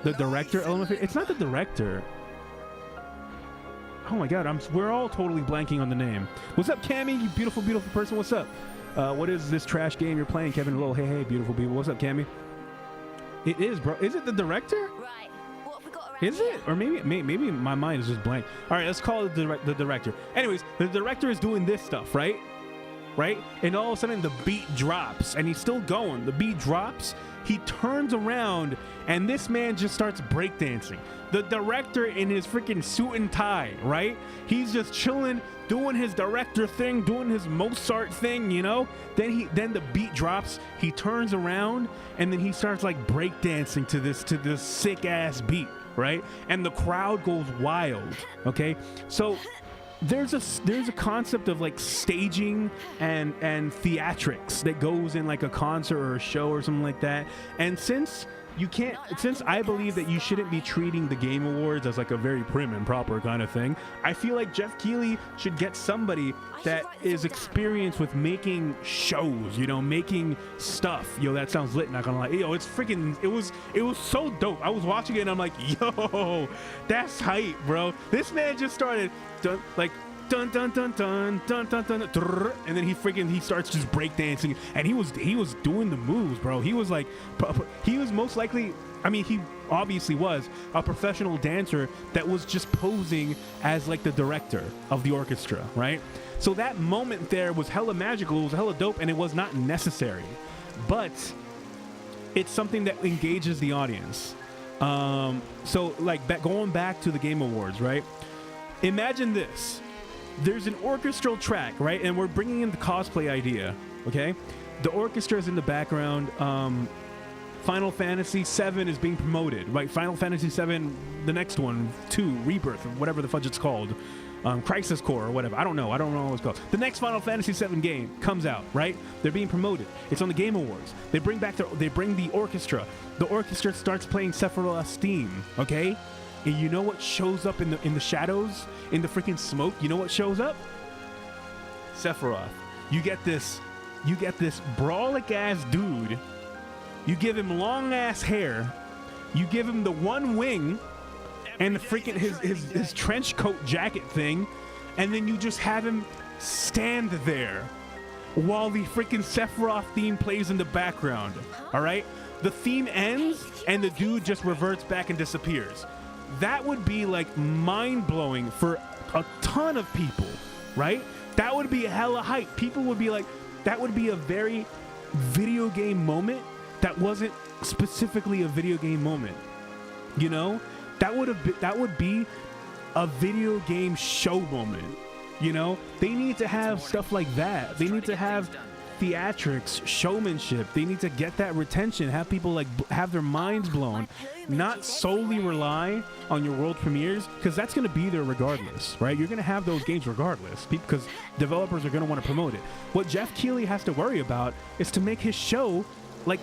The director element. It's not the director. Oh my God, we're all totally blanking on the name. What's up, Cammy? You beautiful, beautiful person. What's up? What is this trash game you're playing, Kevin? Hello, hey, beautiful people. What's up, Cammy? It is, bro. Is it the director? Right. What have we got around Is here? it? Or maybe my mind is just blank. All right, let's call it the director. Anyways, the director is doing this stuff, right? Right? And all of a sudden the beat drops, and he's still going. The beat drops. He turns around, and this man just starts breakdancing. The director in his freaking suit and tie, right? He's just chilling, doing his director thing, doing his Mozart thing, you know? Then the beat drops, he turns around, and then he starts like breakdancing to this sick ass beat, right? And the crowd goes wild, okay? So there's a concept of like staging and theatrics that goes in like a concert or a show or something like that. And since I believe that you shouldn't be treating the Game Awards as like a very prim and proper kind of thing, I feel like Jeff Keighley should get somebody that is experienced with making shows, you know, making stuff. Yo, that sounds lit, not gonna lie. Yo, it's freaking, it was so dope. I was watching it and I'm like, yo, that's hype, bro. This man just started like dun dun dun dun dun dun dun, dun, and then he starts just breakdancing, and he was doing the moves, bro. He was most likely, I mean, he obviously was a professional dancer that was just posing as like the director of the orchestra, right? So that moment there was hella magical, it was hella dope, and it was not necessary, but it's something that engages the audience. So like going back to the Game Awards, right? Imagine this. There's an orchestral track, right? And we're bringing in the cosplay idea, okay? The orchestra is in the background. Final Fantasy VII is being promoted, right? Final Fantasy VII, the next one, 2, Rebirth, or whatever the fudge it's called. Crisis Core or whatever. I don't know what it's called. The next Final Fantasy VII game comes out, right? They're being promoted. It's on the Game Awards. They bring the orchestra. The orchestra starts playing Sephiroth's theme, okay? And you know what shows up in the shadows, in the freaking smoke? You know what shows up? Sephiroth. You get this brawlic ass dude. You give him long ass hair. You give him the one wing and the freaking his trench coat jacket thing, and then you just have him stand there while the freaking Sephiroth theme plays in the background. All right? The theme ends and the dude just reverts back and disappears. That would be like mind-blowing for a ton of people, right? That would be hella hype. People would be like, that would be a very video game moment that wasn't specifically a video game moment. You know? That would be a video game show moment. You know? They need to have stuff like that. They need to have theatrics, showmanship. They need to get that retention, have people like have their minds blown, not solely rely on your world premieres, because that's going to be there regardless, right? You're going to have those games regardless because developers are going to want to promote it. What Jeff Keighley has to worry about is to make his show, like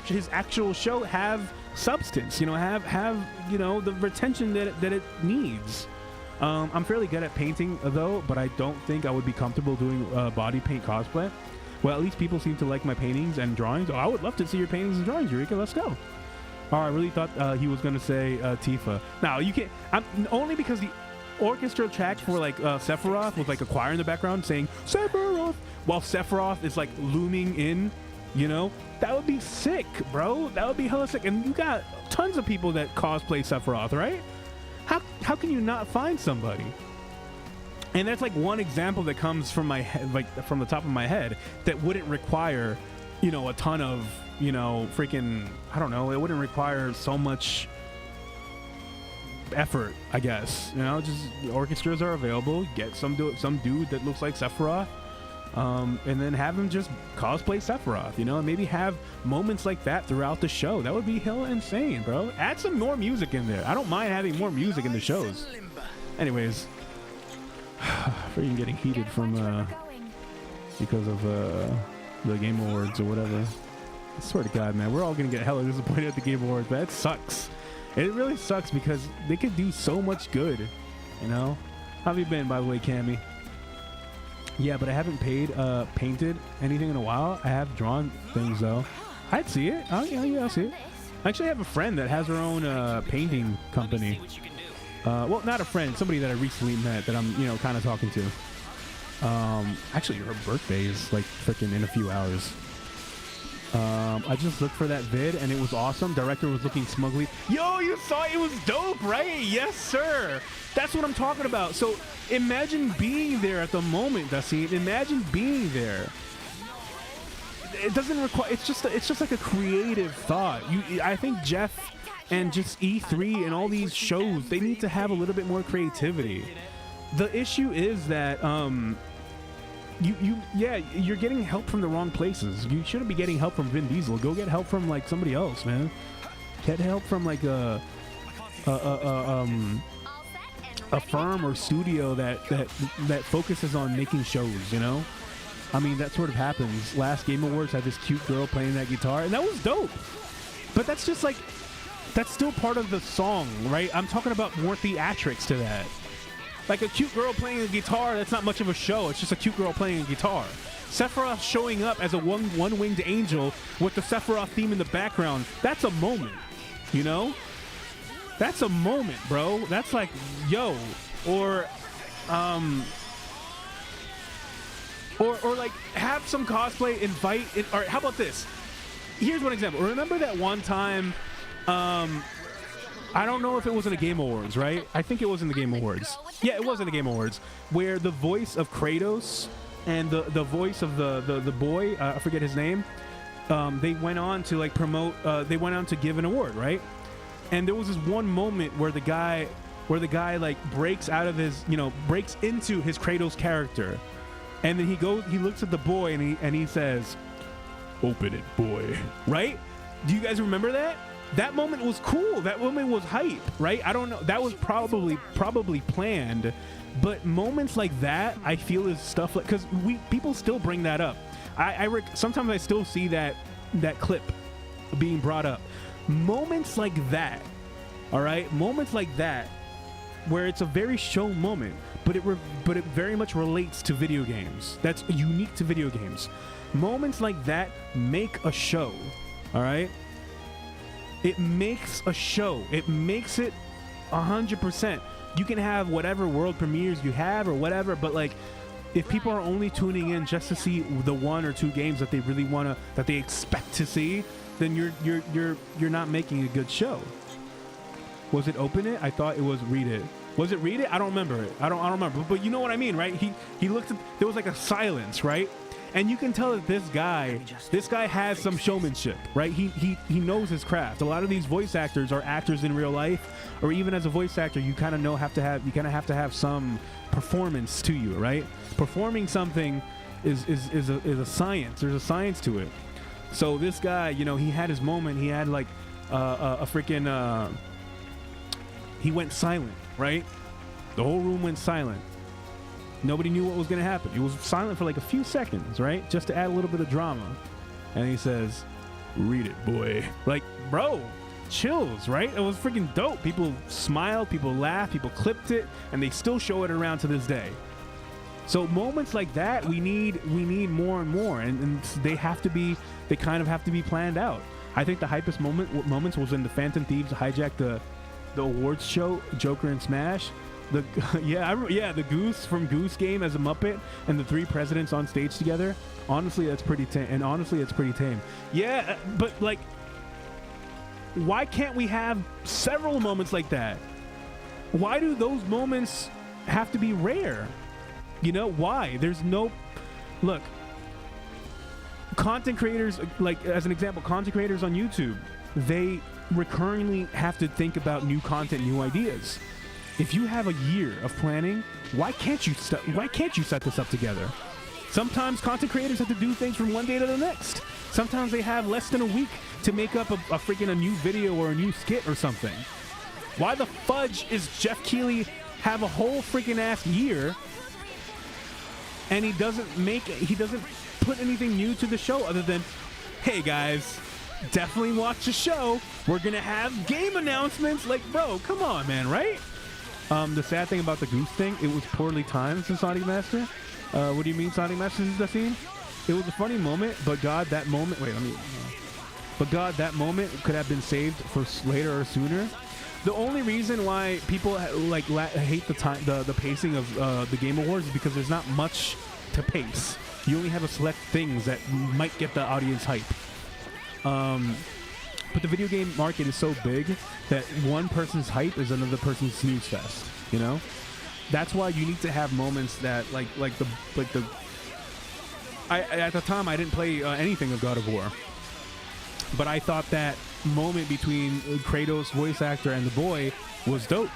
his actual show, have substance, you know, have you know, the retention that it needs. I'm fairly good at painting though, but I don't think I would be comfortable doing body paint cosplay. Well, at least people seem to like my paintings and drawings. Oh, I would love to see your paintings and drawings, Eureka. Let's go. Oh, I really thought he was going to say Tifa. Now, you can't... only because the orchestra track for, like, Sephiroth was, like, a choir in the background saying, Sephiroth, while Sephiroth is, like, looming in, you know? That would be sick, bro. That would be hella sick. And you got tons of people that cosplay Sephiroth, right? How can you not find somebody? And that's like one example that comes from my head, like from the top of my head, that wouldn't require you know, a ton of, you know, freaking, I don't know, it wouldn't require so much effort, I guess. You know, just orchestras are available. Get some dude that looks like Sephiroth, and then have him just cosplay Sephiroth, you know, and maybe have moments like that throughout the show. That would be hella insane, bro. Add some more music in there. I don't mind having more music in the shows. Anyways, freaking getting heated from because of the Game Awards or whatever. I swear to God, man, we're all gonna get hella disappointed at the Game Awards, but that sucks. It really sucks because they could do so much good, you know? How have you been, by the way, Cammy? Yeah, but I haven't painted anything in a while. I have drawn things, though. I'd see it. Oh, yeah, I'll see it. I actually have a friend that has her own painting company. Well, not a friend, somebody that I recently met that I'm, you know, kind of talking to. Actually, her birthday is, like, freaking in a few hours. I just looked for that vid and it was awesome. Director was looking smugly. Yo, you saw it? It was dope, right? Yes, sir. That's what I'm talking about. So imagine being there at the moment, Dusty. Imagine being there. It doesn't require. It's just like a creative thought. I think Jeff and just E3 and all these shows, they need to have a little bit more creativity. The issue is that you're getting help from the wrong places. You shouldn't be getting help from Vin Diesel. Go get help from like somebody else, man. Get help from like a firm or studio that focuses on making shows, you know? I mean, that sort of happens. Last Game Awards had this cute girl playing that guitar, and that was dope. But that's just like, that's still part of the song, right? I'm talking about more theatrics to that. Like a cute girl playing a guitar, that's not much of a show. It's just a cute girl playing a guitar. Sephiroth showing up as a one-winged angel with the Sephiroth theme in the background, that's a moment, you know? That's a moment, bro. That's like, yo. Or like have some cosplay, invite it. Or how about this? Here's one example. Remember that one time, I don't know if it was in the Game Awards, right? I think it was in the Game Awards. Yeah, it was in the Game Awards, where the voice of Kratos and the voice of the boy, I forget his name, they went on to like promote, they went on to give an award, right? And there was this one moment where the guy like breaks out of his, you know, breaks into his Kratos character, and then he looks at the boy and he says, "Open it, boy." Right? Do you guys remember that? That moment was cool. That moment was hype, right? I don't know. That was probably planned, but moments like that, I feel is stuff like, because people still bring that up. Sometimes I still see that clip being brought up. Moments like that, all right? Moments like that, where it's a very show moment, but it very much relates to video games. That's unique to video games. Moments like that make a show, all right? It makes a show. It makes it 100%. You can have whatever world premieres you have or whatever, but like, if people are only tuning in just to see the one or two games that they really that they expect to see, then you're not making a good show. Was it Open It? I thought it was Read It. Was it Read It? I don't remember it. I don't remember. But you know what I mean, right? He looked at, there was like a silence, right? And you can tell that this guy has some showmanship, right? He knows his craft. A lot of these voice actors are actors in real life, or even as a voice actor, you kind of have to have some performance to you, right? Performing something is a science. There's a science to it. So this guy, you know, he had his moment. He had like a freaking he went silent, right? The whole room went silent. Nobody knew what was going to happen. It was silent for like a few seconds, right? Just to add a little bit of drama. And he says, "Read it, boy." Like, bro, chills, right? It was freaking dope. People smiled, people laughed, people clipped it, and they still show it around to this day. So moments like that, we need more and more, and they kind of have to be planned out. I think the hypest moments was when the Phantom Thieves hijacked the awards show, Joker and Smash. The Goose from Goose Game as a Muppet and the three presidents on stage together. Honestly, that's pretty tame. Yeah, but like, why can't we have several moments like that? Why do those moments have to be rare? You know, why? There's no... Look, content creators, like as an example, content creators on YouTube, they recurringly have to think about new content, new ideas. If you have a year of planning, why can't you set this up together? Sometimes content creators have to do things from one day to the next. Sometimes they have less than a week to make up a freaking a new video or a new skit or something. Why the fudge is Jeff Keighley have a whole freaking ass year and he doesn't put anything new to the show other than, hey guys, definitely watch the show. We're gonna have game announcements. Like, bro, come on, man, right? The sad thing about the goose thing, it was poorly timed to Sonic Master. What do you mean, Sonic Master? The scene? It was a funny moment, but God, that moment. Wait, but God, that moment could have been saved for later or sooner. The only reason why people hate the pacing of the Game Awards is because there's not much to pace. You only have a select things that might get the audience hype. But the video game market is so big that one person's hype is another person's snooze fest. You know, that's why you need to have moments that at the time I didn't play anything of God of War, but I thought that moment between Kratos voice actor and the boy was dope.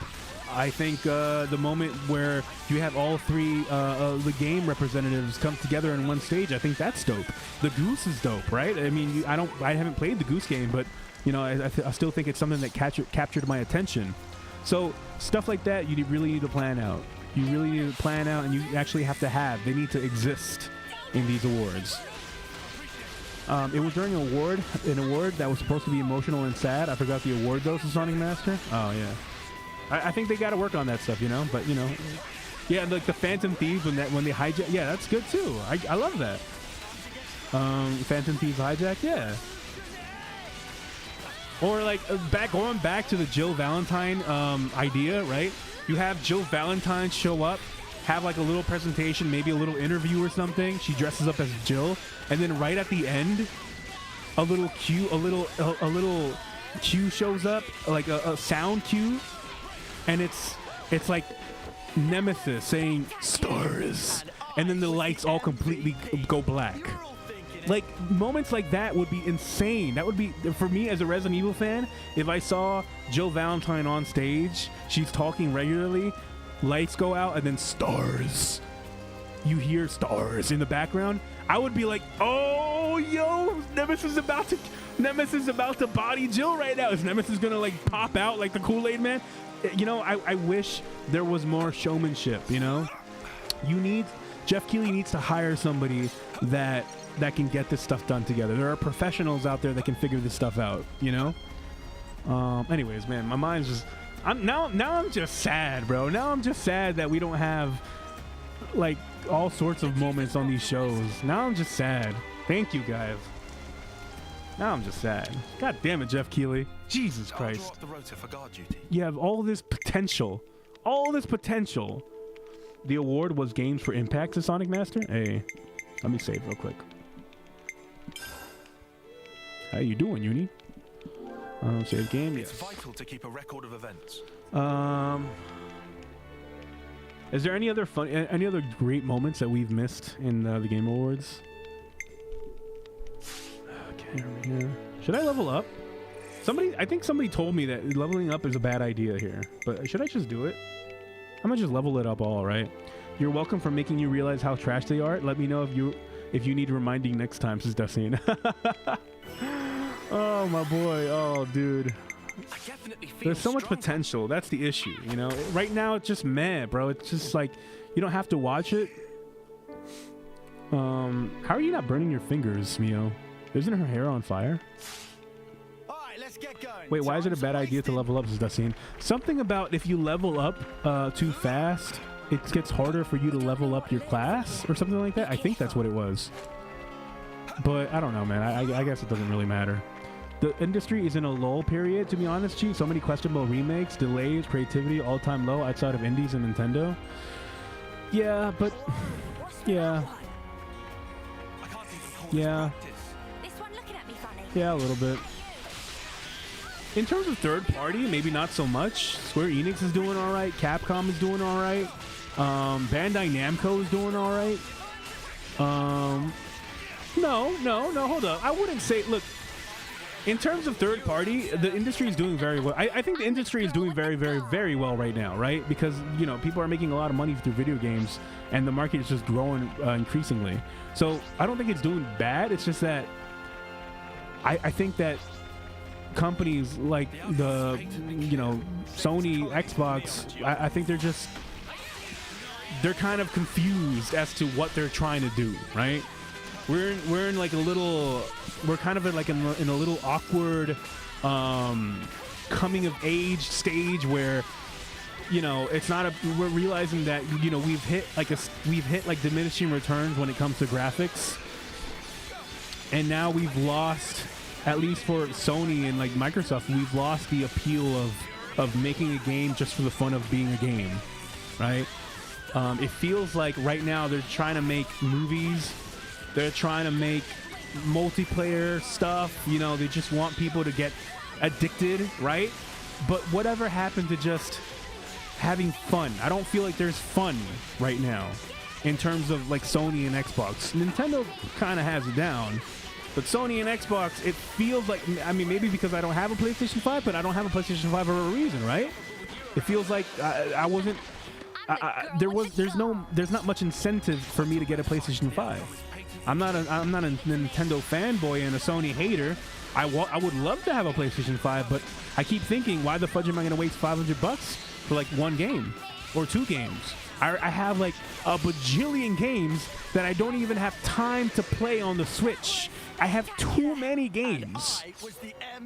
I think the moment where you have all three the game representatives come together in one stage, I think that's dope. The goose is dope, right? I mean, I haven't played the goose game, but you know, I still think it's something that captured my attention. So stuff like that, you really need to plan out. You really need to plan out, and you actually have to have. They need to exist in these awards. It was during an award that was supposed to be emotional and sad. I forgot the award though, to Sonic Master. Oh yeah. I think they got to work on that stuff, you know. But you know, yeah, like the Phantom Thieves when they hijack, yeah, that's good too. I love that. Phantom Thieves hijack, yeah. Or like going back to the Jill Valentine idea, right? You have Jill Valentine show up, have like a little presentation, maybe a little interview or something. She dresses up as Jill, and then right at the end, a little cue shows up, like a sound cue. And it's like Nemesis saying stars, and then the lights all completely go black. Like moments like that would be insane. That would be, for me as a Resident Evil fan, if I saw Jill Valentine on stage, she's talking regularly, lights go out, and then stars. You hear stars in the background. I would be like, oh, yo, Nemesis is about to body Jill right now. Is Nemesis gonna like pop out like the Kool-Aid Man? You know, I wish there was more showmanship, you know? Jeff Keighley needs to hire somebody that can get this stuff done together. There are professionals out there that can figure this stuff out, you know? Anyways, man, my mind's just, now I'm just sad, bro. Now I'm just sad that we don't have, like, all sorts of moments on these shows. Now I'm just sad. Thank you, guys. Now I'm just sad. God damn it, Jeff Keighley. Jesus Christ. You have all this potential. All this potential. The award was Games for Impact to Sonic Master. Hey, let me save real quick. How you doing, Uni? Save game. Yes. It's vital to keep a record of events. Is there any other great moments that we've missed in the Game Awards? Okay, over here. Should I level up? I think somebody told me that leveling up is a bad idea here, but should I just do it? I'm gonna just level it up all, right? You're welcome for making you realize how trash they are. Let me know if you need reminding next time, says Dustin. Oh, my boy. Oh, dude. There's so much potential. That's the issue, you know? Right now, it's just meh, bro. It's just like, you don't have to watch it. How are you not burning your fingers, Mio? Isn't her hair on fire? Wait, why is it a bad idea to level up, says Dustin? Something about if you level up too fast, it gets harder for you to level up your class or something like that. I think that's what it was. But I don't know, man. I guess it doesn't really matter. The industry is in a lull period, to be honest, G. So many questionable remakes, delays, creativity, all-time low outside of indies and Nintendo. Yeah, but... Yeah. Yeah. Yeah, a little bit. In terms of third party, maybe not so much. Square Enix is doing all right. Capcom is doing all right. Bandai Namco is doing all right. No, hold up. I wouldn't say, look, in terms of third party, the industry is doing very well. I think the industry is doing very, very, very well right now, right? Because, you know, people are making a lot of money through video games and the market is just growing increasingly. So I don't think it's doing bad. It's just that I think that companies like the, you know, Sony, Xbox, I think they're kind of confused as to what they're trying to do, right? We're in like a little, we're kind of in a little awkward coming of age stage where, you know, it's not a, we're realizing that, you know, we've hit like diminishing returns when it comes to graphics, and now we've lost, at least for Sony and like Microsoft, we've lost the appeal of making a game just for the fun of being a game, right? It feels like right now they're trying to make movies, they're trying to make multiplayer stuff, you know, they just want people to get addicted, right? But whatever happened to just having fun? I don't feel like there's fun right now in terms of like Sony and Xbox. Nintendo kind of has it down, but Sony and Xbox, it feels like, I mean, maybe because I don't have a PlayStation 5, but I don't have a PlayStation 5 for a reason, right? It feels like there's not much incentive for me to get a PlayStation 5. I'm not a Nintendo fanboy and a Sony hater. I would love to have a PlayStation 5, but I keep thinking, why the fudge am I going to waste $500 for like one game or two games? I have like a bajillion games that I don't even have time to play on the Switch. I have too many games.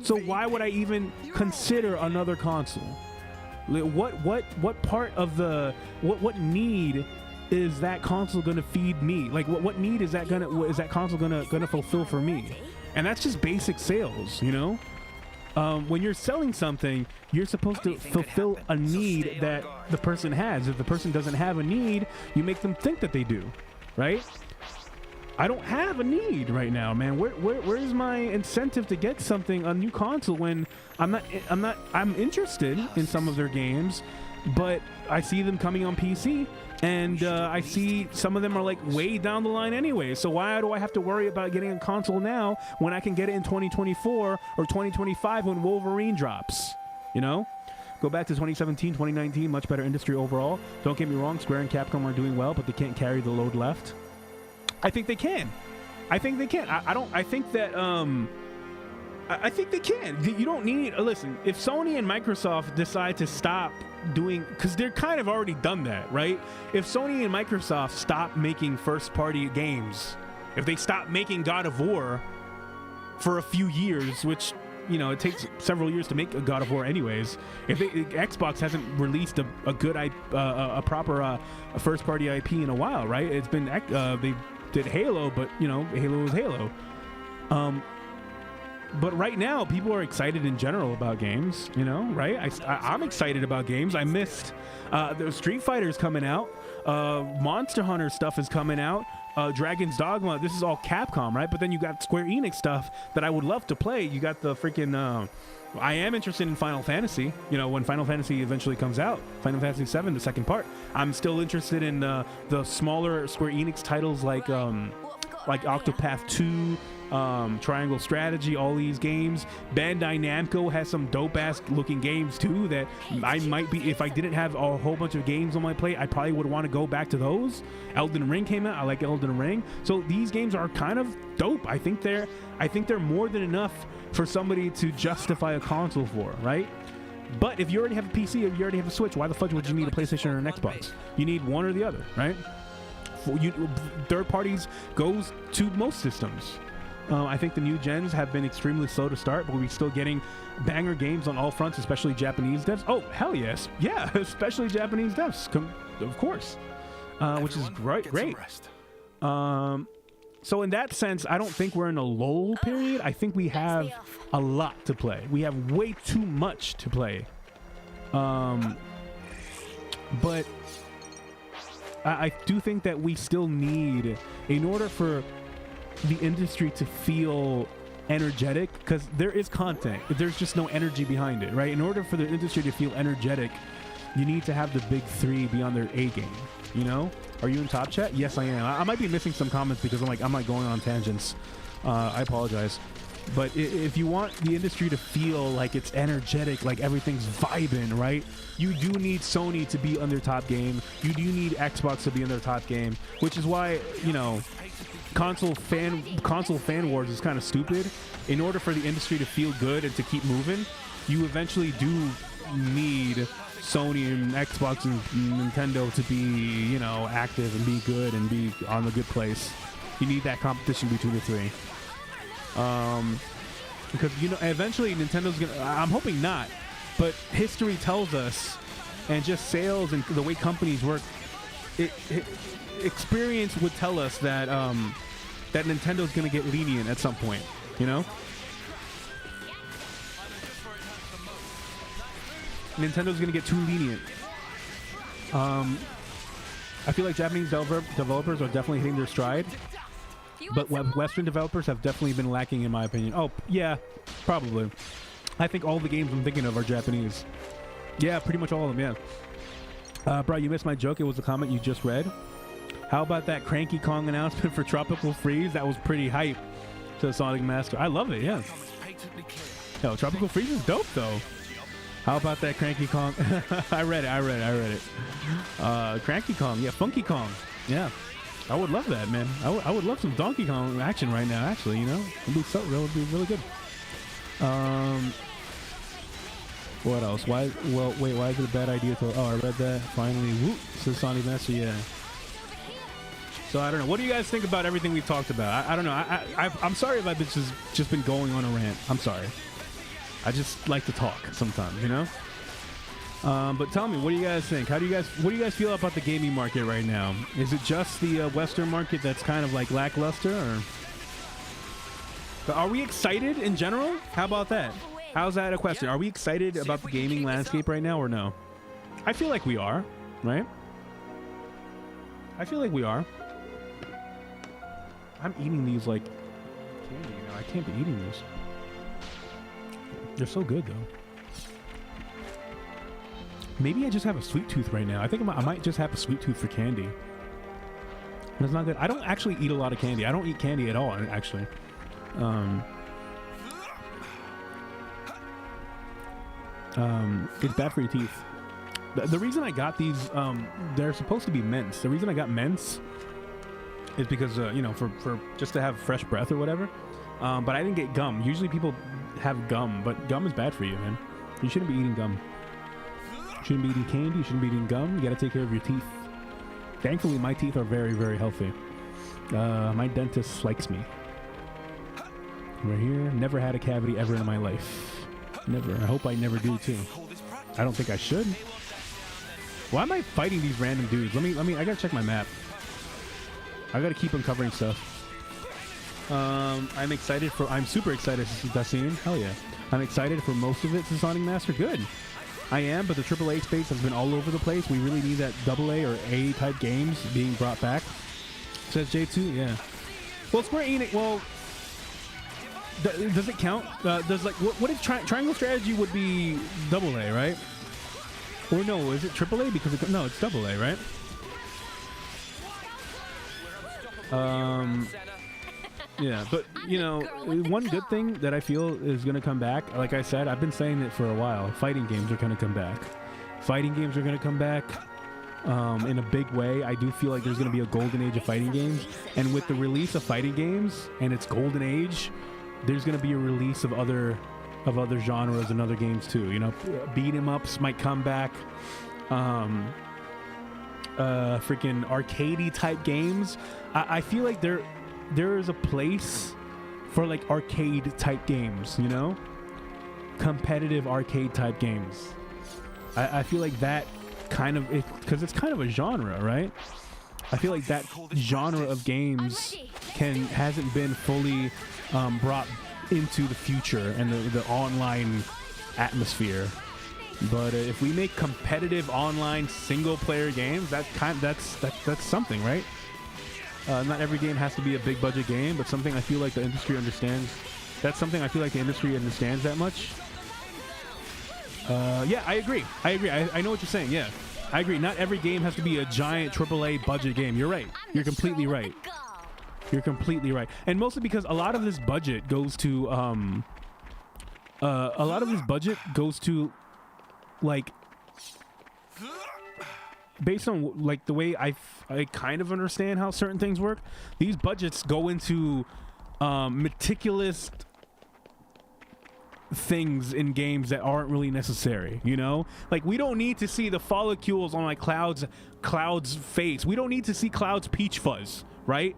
So why would I even consider another console? What part of the what need is that console gonna feed me? Like what need is that console gonna fulfill for me? And that's just basic sales, you know. When you're selling something, you're supposed to fulfill a need that the person has. If the person doesn't have a need, you make them think that they do, right? I don't have a need right now, man. Where's my incentive to get a new console when I'm interested in some of their games, but I see them coming on PC, and I see some of them are like way down the line anyway. So why do I have to worry about getting a console now when I can get it in 2024 or 2025 when Wolverine drops? You know? Go back to 2017, 2019, much better industry overall. Don't get me wrong, Square and Capcom are doing well, but they can't carry the load left. I think they can. I think they can. I think they can. You don't need, listen, if Sony and Microsoft decide to stop doing, because they're kind of already done that, right? If Sony and Microsoft stop making first-party games, if they stop making God of War for a few years, which, you know, it takes several years to make a God of War anyways. If Xbox hasn't released a good, proper first-party IP in a while, right? It's been, they did Halo, but, you know, Halo is Halo. But right now, people are excited in general about games, you know, right? I'm excited about games. I missed the Street Fighter's coming out. Monster Hunter stuff is coming out. Dragon's Dogma, this is all Capcom, right? But then you got Square Enix stuff that I would love to play. You got the freaking... I am interested in Final Fantasy, you know, when Final Fantasy eventually comes out. Final Fantasy 7, the second part. I'm still interested in the smaller Square Enix titles like Octopath 2, Triangle Strategy, all these games. Bandai Namco has some dope-ass looking games too that I might be, if I didn't have a whole bunch of games on my plate, I probably would want to go back to those. Elden Ring came out. I like Elden Ring. So these games are kind of dope. I think they're more than enough for somebody to justify a console for, right? But if you already have a PC, if you already have a Switch, why the fudge would you need a PlayStation or an Xbox? You need one or the other, right? Third parties goes to most systems. I think the new gens have been extremely slow to start, but we're still getting banger games on all fronts, especially Japanese devs. Oh, hell yes. Yeah, especially Japanese devs, of course, which is great. So in that sense, I don't think we're in a lull period. I think we have a lot to play. We have way too much to play. But I do think that we still need, in order for the industry to feel energetic, because there is content, there's just no energy behind it, right? In order for the industry to feel energetic, you need to have the big three be on their A game, you know? Are you in top chat? Yes, I am. I might be missing some comments because I'm like going on tangents. I apologize. But if you want the industry to feel like it's energetic, like everything's vibing, right? You do need Sony to be on their top game. You do need Xbox to be in their top game, which is why, you know, console fan wars is kind of stupid. In order for the industry to feel good and to keep moving, you eventually do need Sony and Xbox and Nintendo to be, you know, active and be good and be on a good place. You need that competition between the three. Because, you know, eventually Nintendo's gonna, I'm hoping not, but history tells us, and just sales and the way companies work, experience would tell us that that Nintendo's gonna get lenient at some point, you know? Nintendo's gonna get too lenient. I feel like Japanese developers are definitely hitting their stride, but Western developers have definitely been lacking, in my opinion. Oh, yeah, probably. I think all the games I'm thinking of are Japanese. Yeah, pretty much all of them, yeah. Bro, you missed my joke. It was a comment you just read. How about that Cranky Kong announcement for Tropical Freeze? That was pretty hype to Sonic Master. I love it, yeah. Yo, Tropical Freeze is dope, though. How about that Cranky Kong? I read it. Cranky Kong, yeah, Funky Kong, yeah. I would love that, man. I would love some Donkey Kong action right now, actually, you know? It'd be really good. What else? Why is it a bad idea to... Oh, I read that. Finally. Whoop. Says Sonic Master, yeah. So, I don't know. What do you guys think about everything we've talked about? I don't know. I'm sorry if I've just been going on a rant. I'm sorry. I just like to talk sometimes, you know? But tell me, what do you guys think? What do you guys feel about the gaming market right now? Is it just the Western market that's kind of like lackluster, or are we excited in general? How about that? How's that a question? Are we excited about the gaming landscape right now, or no? I feel like we are, right? I feel like we are. I'm eating these like candy, you know? I can't be eating these. They're so good, though. Maybe I just have a sweet tooth right now. I think I might just have a sweet tooth for candy. That's not good. I don't actually eat a lot of candy. I don't eat candy at all, actually. It's bad for your teeth. The reason I got these, they're supposed to be mints. The reason I got mints is because, you know, for just to have fresh breath or whatever. But I didn't get gum. Usually people have gum, but gum is bad for you, man. You shouldn't be eating gum. You shouldn't be eating candy. You shouldn't be eating gum. You gotta take care of your teeth. Thankfully, my teeth are very, very healthy. My dentist likes me. Right here. Never had a cavity ever in my life. Never. I hope I never do too. I don't think I should. Why am I fighting these random dudes? Let me. I gotta check my map. I gotta keep uncovering stuff. I'm super excited to see Dacian. Hell yeah. I'm excited for most of it to Sonic Master. Good. I am, but the AAA space has been all over the place. We really need that AA or A type games being brought back. Says J2, yeah. Well, Square Enix, well, does it count? Does like, what if Triangle Strategy would be AA, right? Or no, is it AAA? Because no, it's AA, right? Yeah, but you know, one good thing that I feel is going to come back, like I said, I've been saying it for a while, fighting games are going to come back. Fighting games are going to come back in a big way. I do feel like there's going to be a golden age of fighting games, and with the release of fighting games and its golden age, there's going to be a release of other genres and other games too. You know, beat 'em ups might come back. Freaking arcadey type games. I feel like there is a place for like arcade type games, you know, competitive arcade type games. I feel like that kind of, because it's kind of a genre, right? I feel like that genre of games hasn't been fully brought into the future and the online atmosphere. But if we make competitive online single player games, that's something, right? Not every game has to be a big budget game, but something I feel like the industry understands. That's something I feel like the industry understands that much. Yeah, I agree. I know what you're saying. Yeah, I agree. Not every game has to be a giant AAA budget game. You're right. I'm You're the completely straw right. with the gall. You're completely right. And mostly because a lot of this budget goes to like, based on like the way I kind of understand how certain things work. These budgets go into meticulous things in games that aren't really necessary, you know? Like, we don't need to see the follicles on like Cloud's face. We don't need to see Cloud's peach fuzz, right?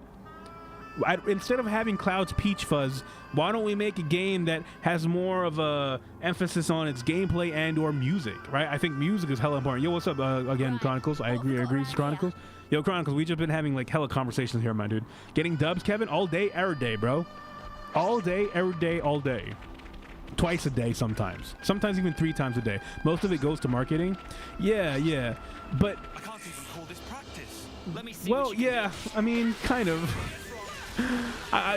Instead of having Cloud's peach fuzz, why don't we make a game that has more of a emphasis on its gameplay and or music, right? I think music is hella important. Yo, what's up again, Chronicles? I agree, Chronicles. Yo, Chronicles, we just been having like hella conversations here, my dude. Getting dubs, Kevin, all day, every day, bro. All day, every day, all day. Twice a day sometimes even 3 times a day. Most of it goes to marketing. Yeah, but I can't even call this practice. Let me see. well, yeah, I mean, kind of.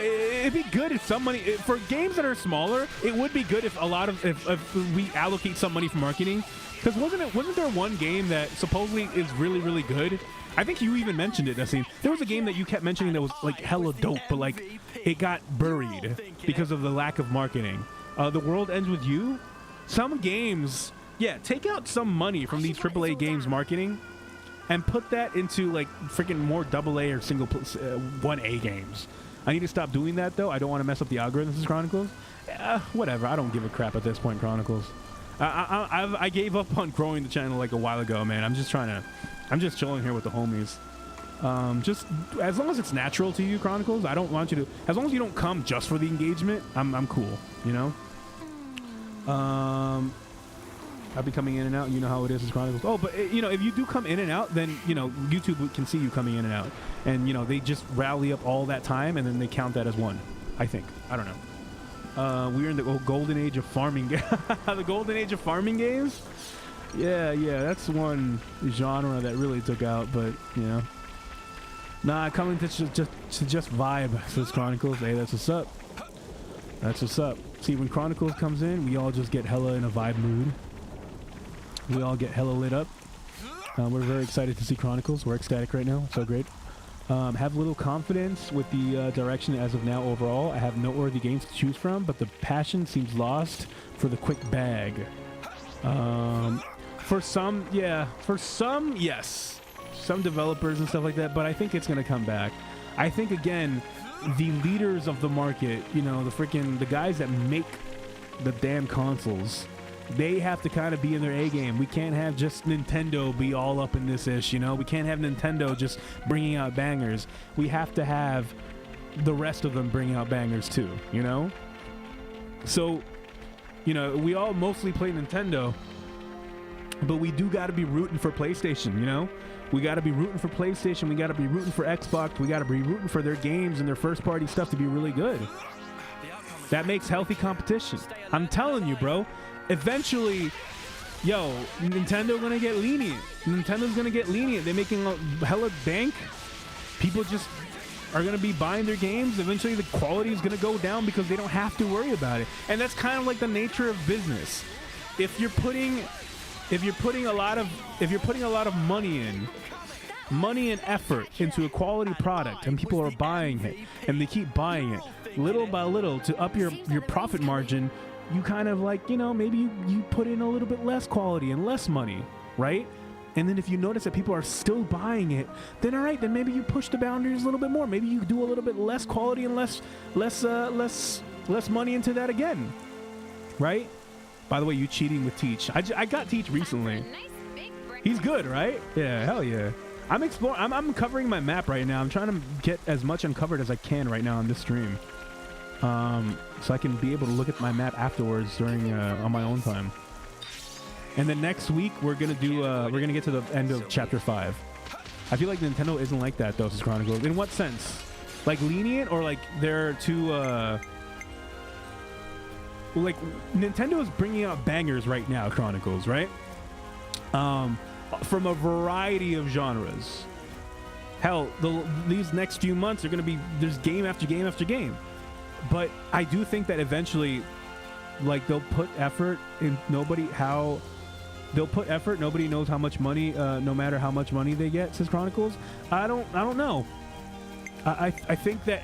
It'd be good if some money for games that are smaller. It would be good if if we allocate some money for marketing. Because wasn't there one game that supposedly is really, really good? I think you even mentioned it, Nassim. There was a game that you kept mentioning that was like hella dope, but like it got buried because of the lack of marketing. The World Ends With You. Some games, yeah, take out some money from these AAA games marketing and put that into like freaking more AA or single 1A games. I need to stop doing that though. I don't want to mess up the algorithms, Chronicles. Whatever. I don't give a crap at this point, Chronicles. I gave up on growing the channel like a while ago, man. I'm just chilling here with the homies. Just as long as it's natural to you, Chronicles. I don't want you to. As long as you don't come just for the engagement, I'm cool. You know. I'll be coming in and out. You know how it is as Chronicles. Oh, but you know, if you do come in and out, then you know YouTube can see you coming in and out, and you know they just rally up all that time and then they count that as one. I think. I don't know. We're in the golden age of farming. The golden age of farming games. Yeah, that's one genre that really took out. But you know, nah, coming to just vibe. Says Chronicles. Hey, that's what's up. That's what's up. See, when Chronicles comes in, we all just get hella in a vibe mood. We all get hella lit up. We're very excited to see Chronicles. We're ecstatic right now. So great. Have little confidence with the direction as of now overall. I have noteworthy games to choose from, but the passion seems lost for the quick bag. For some, yeah. For some, yes. Some developers and stuff like that, but I think it's going to come back. I think, again, the leaders of the market, you know, the guys that make the damn consoles, they have to kind of be in their A game. We can't have just Nintendo be all up in this ish, you know? We can't have Nintendo just bringing out bangers. We have to have the rest of them bring out bangers too, you know? So, you know, we all mostly play Nintendo, but we do got to be rooting for PlayStation, you know? We got to be rooting for PlayStation. We got to be rooting for Xbox. We got to be rooting for their games and their first-party stuff to be really good. That makes healthy competition. I'm telling you, bro. Eventually, yo, Nintendo gonna get lenient. Nintendo's gonna get lenient. They're making a hella bank. People just are gonna be buying their games. Eventually, the quality is gonna go down because they don't have to worry about it. And that's kind of like the nature of business. If you're putting a lot of money and effort into a quality product, and people are buying it, and they keep buying it, little by little, to up your profit margin, you kind of like, you know, maybe you put in a little bit less quality and less money, right? And then if you notice that people are still buying it, then all right, then maybe you push the boundaries a little bit more. Maybe you do a little bit less quality and less money into that again, right? By the way, you cheating with Teach. I got Teach recently. He's good, right? Yeah, hell yeah. I'm exploring. I'm covering my map right now. I'm trying to get as much uncovered as I can right now on this stream, so I can be able to look at my map afterwards during on my own time. And then next week we're gonna get to the end of Chapter 5. I feel like Nintendo isn't like that though, says Chronicles. In what sense? Like lenient, or like they're too like Nintendo is bringing out bangers right now, Chronicles, right? From a variety of genres. Hell, these next few months are going to be, there's game after game after game. But I do think that eventually, like, they'll put effort in they'll put effort. Nobody knows how much money, no matter how much money they get, says Chronicles. I don't know. I think that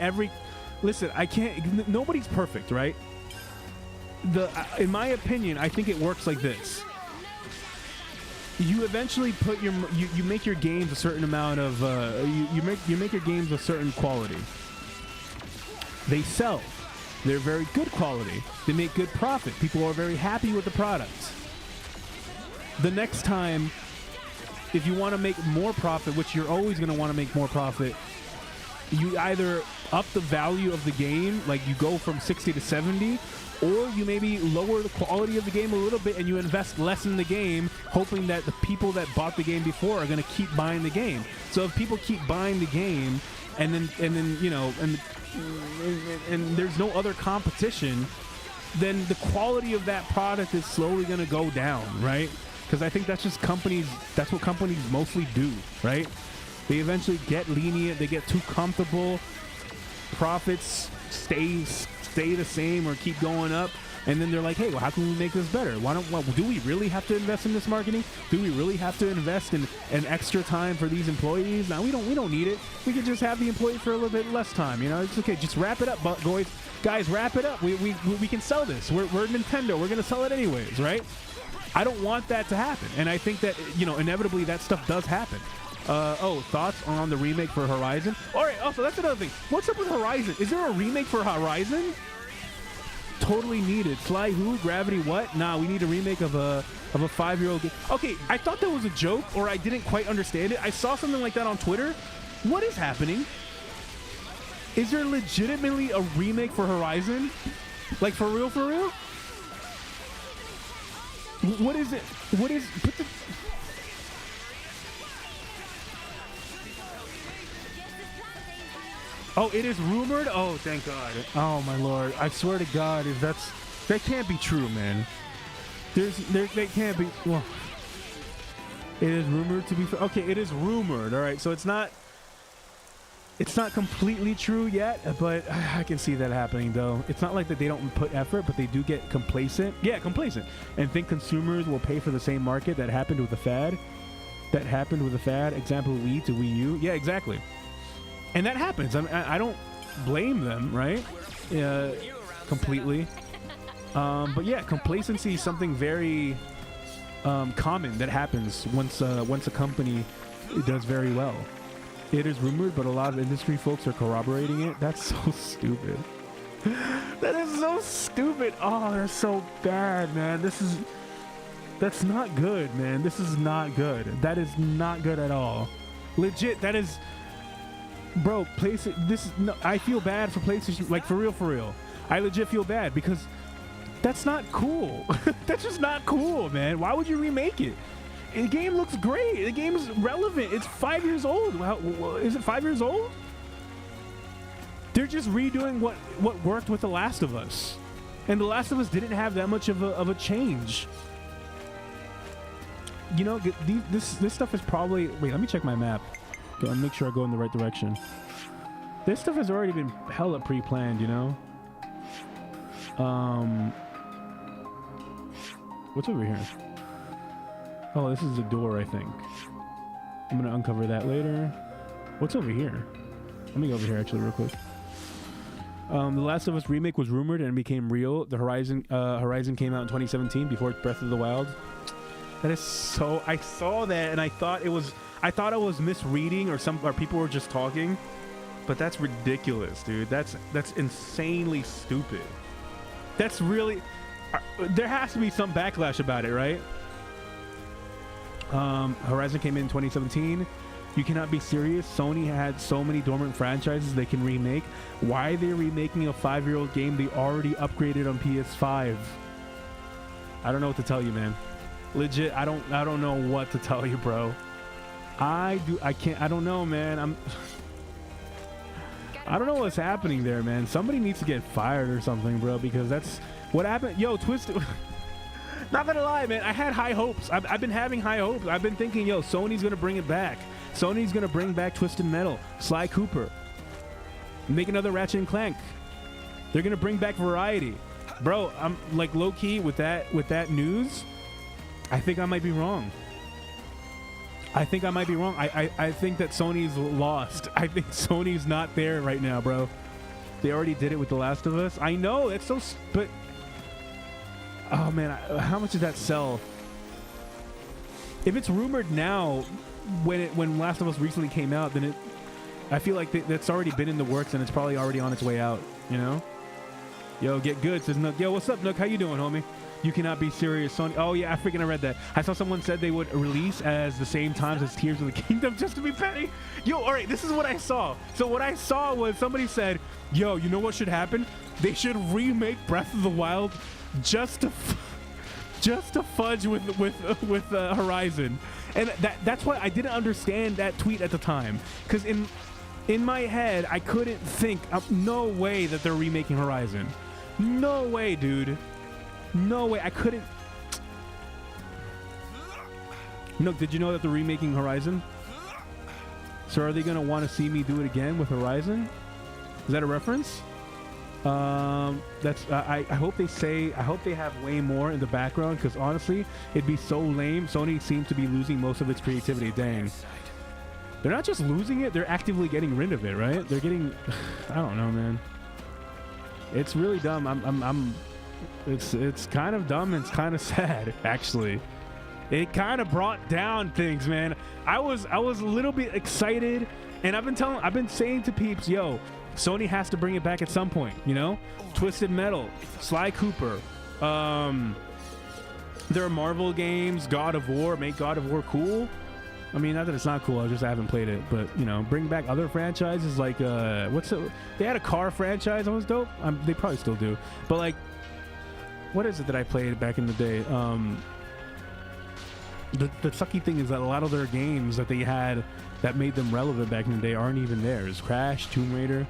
listen, I can't, nobody's perfect, right? In my opinion, I think it works like this. You eventually put you make your games a certain amount of, you make your games a certain quality. They sell. They're very good quality. They make good profit. People are very happy with the products. The next time, if you want to make more profit, which you're always going to want to make more profit, you either up the value of the game, like you go from 60 to 70, or you maybe lower the quality of the game a little bit and you invest less in the game, hoping that the people that bought the game before are going to keep buying the game. So if people keep buying the game, and then you know, and there's no other competition, then the quality of that product is slowly going to go down, right? Because I think that's just that's what companies mostly do, right? They eventually get lenient, they get too comfortable, profits stay the same or keep going up, and then they're like, hey, well, how can we make this better? Do we really have to invest in this marketing? Do we really have to invest in an extra time for these employees? Now we don't need it. We can just have the employee for a little bit less time, you know? It's okay, just wrap it up, guys, wrap it up. We can sell this. We're Nintendo, we're gonna sell it anyways, right? I don't want that to happen, and I think that, you know, inevitably that stuff does happen. Thoughts on the remake for Horizon? All right, also, that's another thing. What's up with Horizon? Is there a remake for Horizon? Totally needed. Sly who? Gravity what? Nah, we need a remake of a 5-year-old game. Okay, I thought that was a joke, or I didn't quite understand it. I saw something like that on Twitter. What is happening? Is there legitimately a remake for Horizon? Like, for real, for real? What is it? What is... Oh, it is rumored? Oh, thank God. Oh, my Lord. I swear to God, that can't be true, man. They can't be... Well, it is rumored to be... Okay, it is rumored. All right, so it's not completely true yet, but I can see that happening, though. It's not like that they don't put effort, but they do get complacent. Yeah, complacent. And think consumers will pay for the same market that happened with the fad. Example, Wii to Wii U. Yeah, exactly. And that happens. I don't blame them, right? Completely. But yeah, complacency is something very common that happens once a company does very well. It is rumored, but a lot of industry folks are corroborating it. That's so stupid. That is so stupid. Oh, they're so bad, man. That's not good, man. This is not good. That is not good at all. Legit, that is... Bro, PlayStation, I feel bad for PlayStation, like, for real. I legit feel bad because that's not cool. That's just not cool, man. Why would you remake it? The game looks great. The game is relevant. It's 5 years old. Is it 5 years old? They're just redoing what worked with The Last of Us. And The Last of Us didn't have that much of a change. You know, this stuff is probably... Wait, let me check my map. Go and make sure I go in the right direction. This stuff has already been hella pre-planned, you know? What's over here? Oh, this is a door, I think. I'm gonna uncover that later. What's over here? Let me go over here actually real quick. The Last of Us remake was rumored and became real. The Horizon came out in 2017 before Breath of the Wild. That is so... I saw that and I thought it was misreading or people were just talking, but that's ridiculous, dude. That's insanely stupid. That's really... there has to be some backlash about it, right? Horizon came in 2017. You cannot be serious. Sony had so many dormant franchises they can remake. Why are they remaking a 5-year-old game they already upgraded on PS5? I don't know what to tell you, man. Legit, I don't know what to tell you, bro. I don't know, man. I don't know what's happening there, man. Somebody needs to get fired or something, bro, because that's what happened. Yo, Twisted. Not gonna lie, man. I had high hopes. I've been having high hopes. I've been thinking, yo, Sony's gonna bring it back. Sony's gonna bring back Twisted Metal, Sly Cooper, make another Ratchet and Clank. They're gonna bring back variety, bro. I'm like low key with that news. I think I might be wrong. I think I might be wrong. I think that Sony's lost. I think Sony's not there right now, bro. They already did it with The Last of Us. I know, it's so... But... Oh, man. How much did that sell? If it's rumored now, when Last of Us recently came out, then I feel like that's already been in the works and it's probably already on its way out, you know? Yo, get good, says Nook. Yo, what's up, Nook? How you doing, homie? You cannot be serious, Sony. Oh, yeah, I read that. I saw someone said they would release as the same times as Tears of the Kingdom just to be petty. Yo, all right, this is what I saw. So what I saw was somebody said, yo, you know what should happen? They should remake Breath of the Wild just to fudge with Horizon. And that's why I didn't understand that tweet at the time. Because in my head, I couldn't think of no way that they're remaking Horizon. No way, dude. No way. I couldn't. Nook, did you know that they're remaking Horizon? So are they going to want to see me do it again with Horizon? Is that a reference? That's I hope they say, I hope they have way more in the background, because honestly, it'd be so lame. Sony seems to be losing most of its creativity. Dang. They're not just losing it, they're actively getting rid of it, right? They're getting, I don't know, man. It's really dumb. It's kind of dumb and it's kind of sad, actually. It kind of brought down things, man. I was a little bit excited, and I've been saying to peeps, yo, Sony has to bring it back at some point, you know? Twisted Metal, Sly Cooper, there are Marvel games, God of War, make God of War cool. I mean, not that it's not cool, I haven't played it, but, you know, bring back other franchises like, they had a car franchise that was dope. They probably still do. But, like, what is it that I played back in the day? The sucky thing is that a lot of their games that they had that made them relevant back in the day aren't even there. It's Crash, Tomb Raider,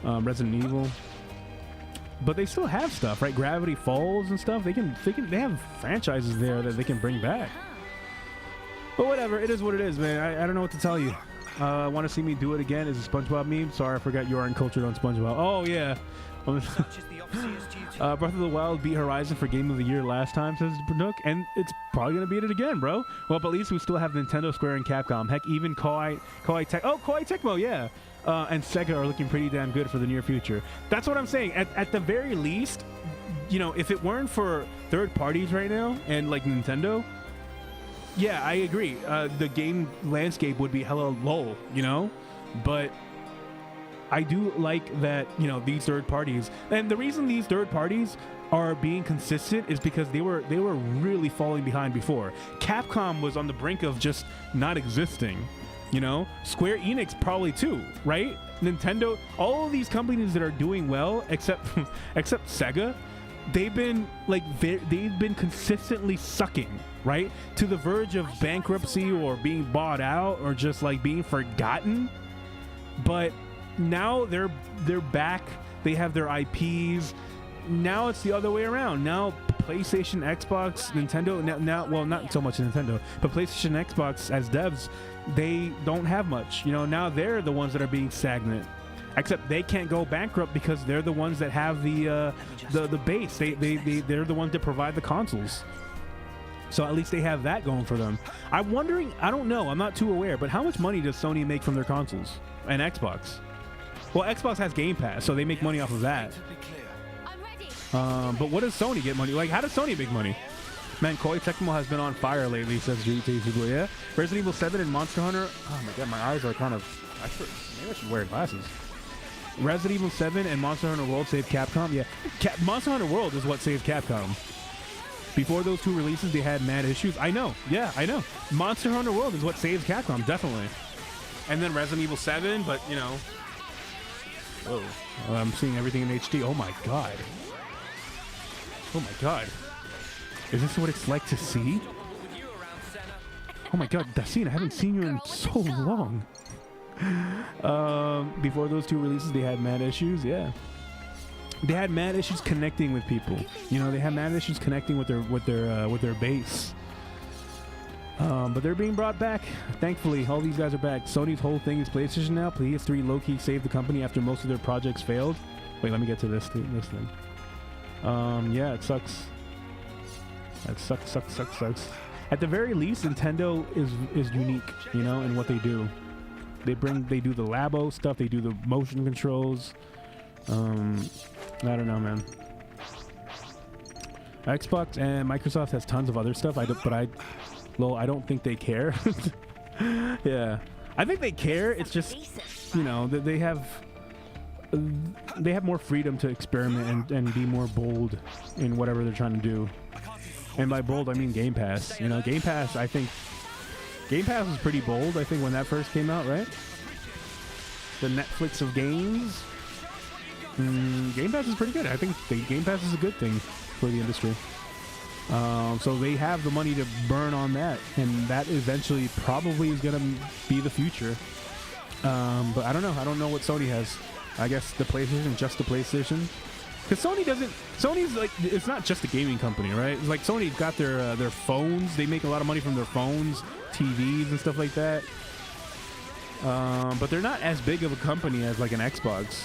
Resident Evil. But they still have stuff, right? Gravity Falls and stuff. They have franchises there that they can bring back. But whatever, it is what it is, man. I don't know what to tell you. Want to see me do it again? Is a SpongeBob meme? Sorry, I forgot you are uncultured on SpongeBob. Oh, yeah. Breath of the Wild beat Horizon for Game of the Year last time, says Nook, and it's probably going to beat it again, bro. Well, but at least we still have Nintendo, Square, and Capcom. Heck, even Koei Tecmo, yeah. And Sega are looking pretty damn good for the near future. That's what I'm saying. At the very least, you know, if it weren't for third parties right now and like Nintendo, yeah, I agree. The game landscape would be hella low, you know? But I do like that, you know, these third parties, and the reason these third parties are being consistent is because they were really falling behind before. Capcom was on the brink of just not existing, you know? Square Enix probably too, right? Nintendo, all of these companies that are doing well, except Sega, they've been consistently sucking, right? To the verge of bankruptcy or being bought out or just like being forgotten. But now they're back. They have their IPs. Now it's the other way around. Now PlayStation, Xbox, Nintendo, now well, not so much Nintendo, but PlayStation, Xbox as devs, they don't have much. You know, now they're the ones that are being stagnant. Except they can't go bankrupt because they're the ones that have the base. They're the ones that provide the consoles. So at least they have that going for them. I'm wondering, I don't know, I'm not too aware, but how much money does Sony make from their consoles and Xbox? Well, Xbox has Game Pass, so they make money off of that. But what does Sony get money? Like, how does Sony make money? Man, Koei Tecmo has been on fire lately, says GT. Yeah. Resident Evil 7 and Monster Hunter. Oh my god, my eyes are kind of... maybe I should wear glasses. Resident Evil 7 and Monster Hunter World saved Capcom. Yeah, Monster Hunter World is what saved Capcom. Before those two releases, they had mad issues. I know. Yeah, I know. Monster Hunter World is what saves Capcom, definitely. And then Resident Evil 7, but, you know... Whoa. I'm seeing everything in HD. Oh my god. Oh my god. Is this what it's like to see? Oh my god, Dacian, I haven't seen you in so long. Before those two releases, they had mad issues. Yeah. They had mad issues connecting with people. You know, they had mad issues connecting with their base. But they're being brought back. Thankfully, all these guys are back. Sony's whole thing is PlayStation now. PS3 low-key saved the company after most of their projects failed. Wait, let me get to this thing. Yeah, it sucks. That sucks. at the very least, Nintendo is unique, you know, in what they do. They do the Labo stuff, they do the motion controls. I don't know, man. Xbox and Microsoft has tons of other stuff. I don't think they care. Yeah, I think they care. It's just, you know, they have more freedom to experiment and be more bold in whatever they're trying to do. And by bold, I mean Game Pass. You know, Game Pass, I think Game Pass was pretty bold, I think, when that first came out, right? The Netflix of games. Game Pass is pretty good. I think Game Pass is a good thing for the industry. So they have the money to burn on that, and that eventually probably is going to be the future. But I don't know. I don't know what Sony has. I guess the PlayStation, just the PlayStation. Because Sony's like, it's not just a gaming company, right? It's like Sony's got their phones. They make a lot of money from their phones, TVs, and stuff like that. But they're not as big of a company as like an Xbox,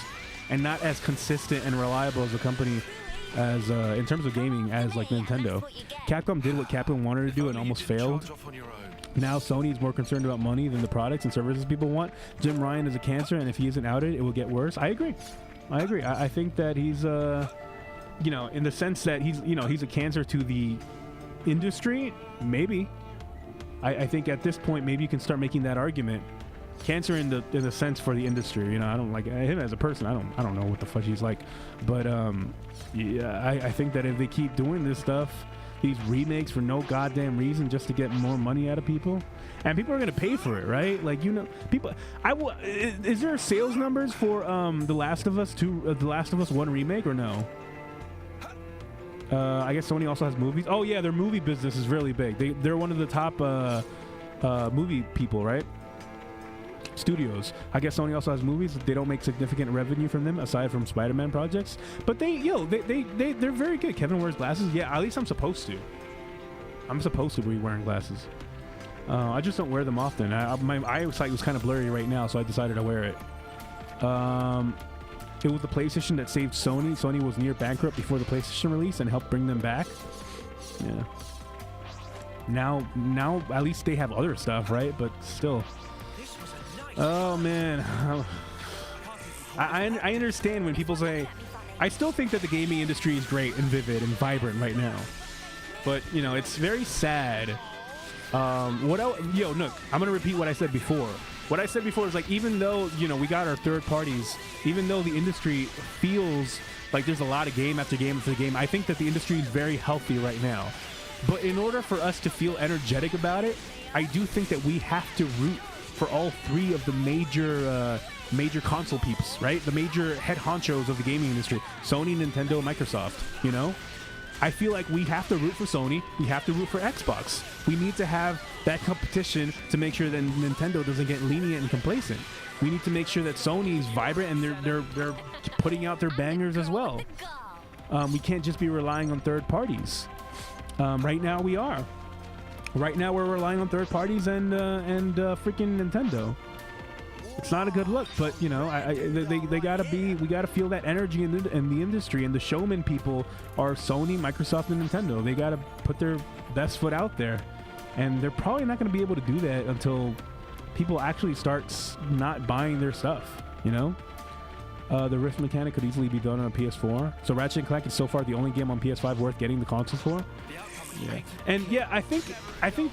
and not as consistent and reliable as a company as in terms of gaming as like Nintendo. Capcom did what Capcom wanted to do and almost failed. Now Sony's more concerned about money than the products and services people want. Jim Ryan is a cancer, and if he isn't outed, it will get worse. I agree. I think that he's you know, in the sense that he's a cancer to the industry. Maybe. I think at this point maybe you can start making that argument. Cancer in the sense for the industry. You know, I don't like him as a person. I don't know what the fuck he's like, but yeah, I think that if they keep doing this stuff, these remakes for no goddamn reason just to get more money out of people, and people are gonna pay for it, right? Like, you know, people. Is there sales numbers for The Last of Us 2, The Last of Us 1 remake, or no? I guess Sony also has movies. Oh yeah, their movie business is really big. They're one of the top movie people, right? Studios. I guess Sony also has movies. They don't make significant revenue from them aside from Spider-Man projects, but they're very good. Kevin wears glasses. Yeah, at least I'm supposed to. I'm supposed to be wearing glasses. I just don't wear them often. My eyesight was kind of blurry right now, so I decided to wear it. It was the PlayStation that saved Sony. Sony was near bankrupt before the PlayStation release and helped bring them back. Yeah. Now at least they have other stuff, right? But still. Oh man, I understand when people say, I still think that the gaming industry is great and vivid and vibrant right now, but you know, it's very sad. What else? Yo, look, I'm gonna repeat what I said before. What I said before is, like, even though, you know, we got our third parties, even though the industry feels like there's a lot of game after game after game, I think that the industry is very healthy right now. But in order for us to feel energetic about it, I do think that we have to root for all three of the major console peeps, right? The major head honchos of the gaming industry: Sony, Nintendo, Microsoft. You know, I feel like we have to root for Sony. We have to root for Xbox. We need to have that competition to make sure that Nintendo doesn't get lenient and complacent. We need to make sure that Sony's vibrant and they're putting out their bangers as well. We can't just be relying on third parties. Right now we are. Right now we're relying on third parties and freaking Nintendo. It's not a good look, but you know, they gotta be. We gotta feel that energy in the industry, and the showman people are Sony, Microsoft, and Nintendo. They gotta put their best foot out there, and they're probably not gonna be able to do that until people actually start not buying their stuff. You know, the Rift mechanic could easily be done on a PS4. So Ratchet & Clank is so far the only game on PS5 worth getting the console for. Yeah. And yeah, I think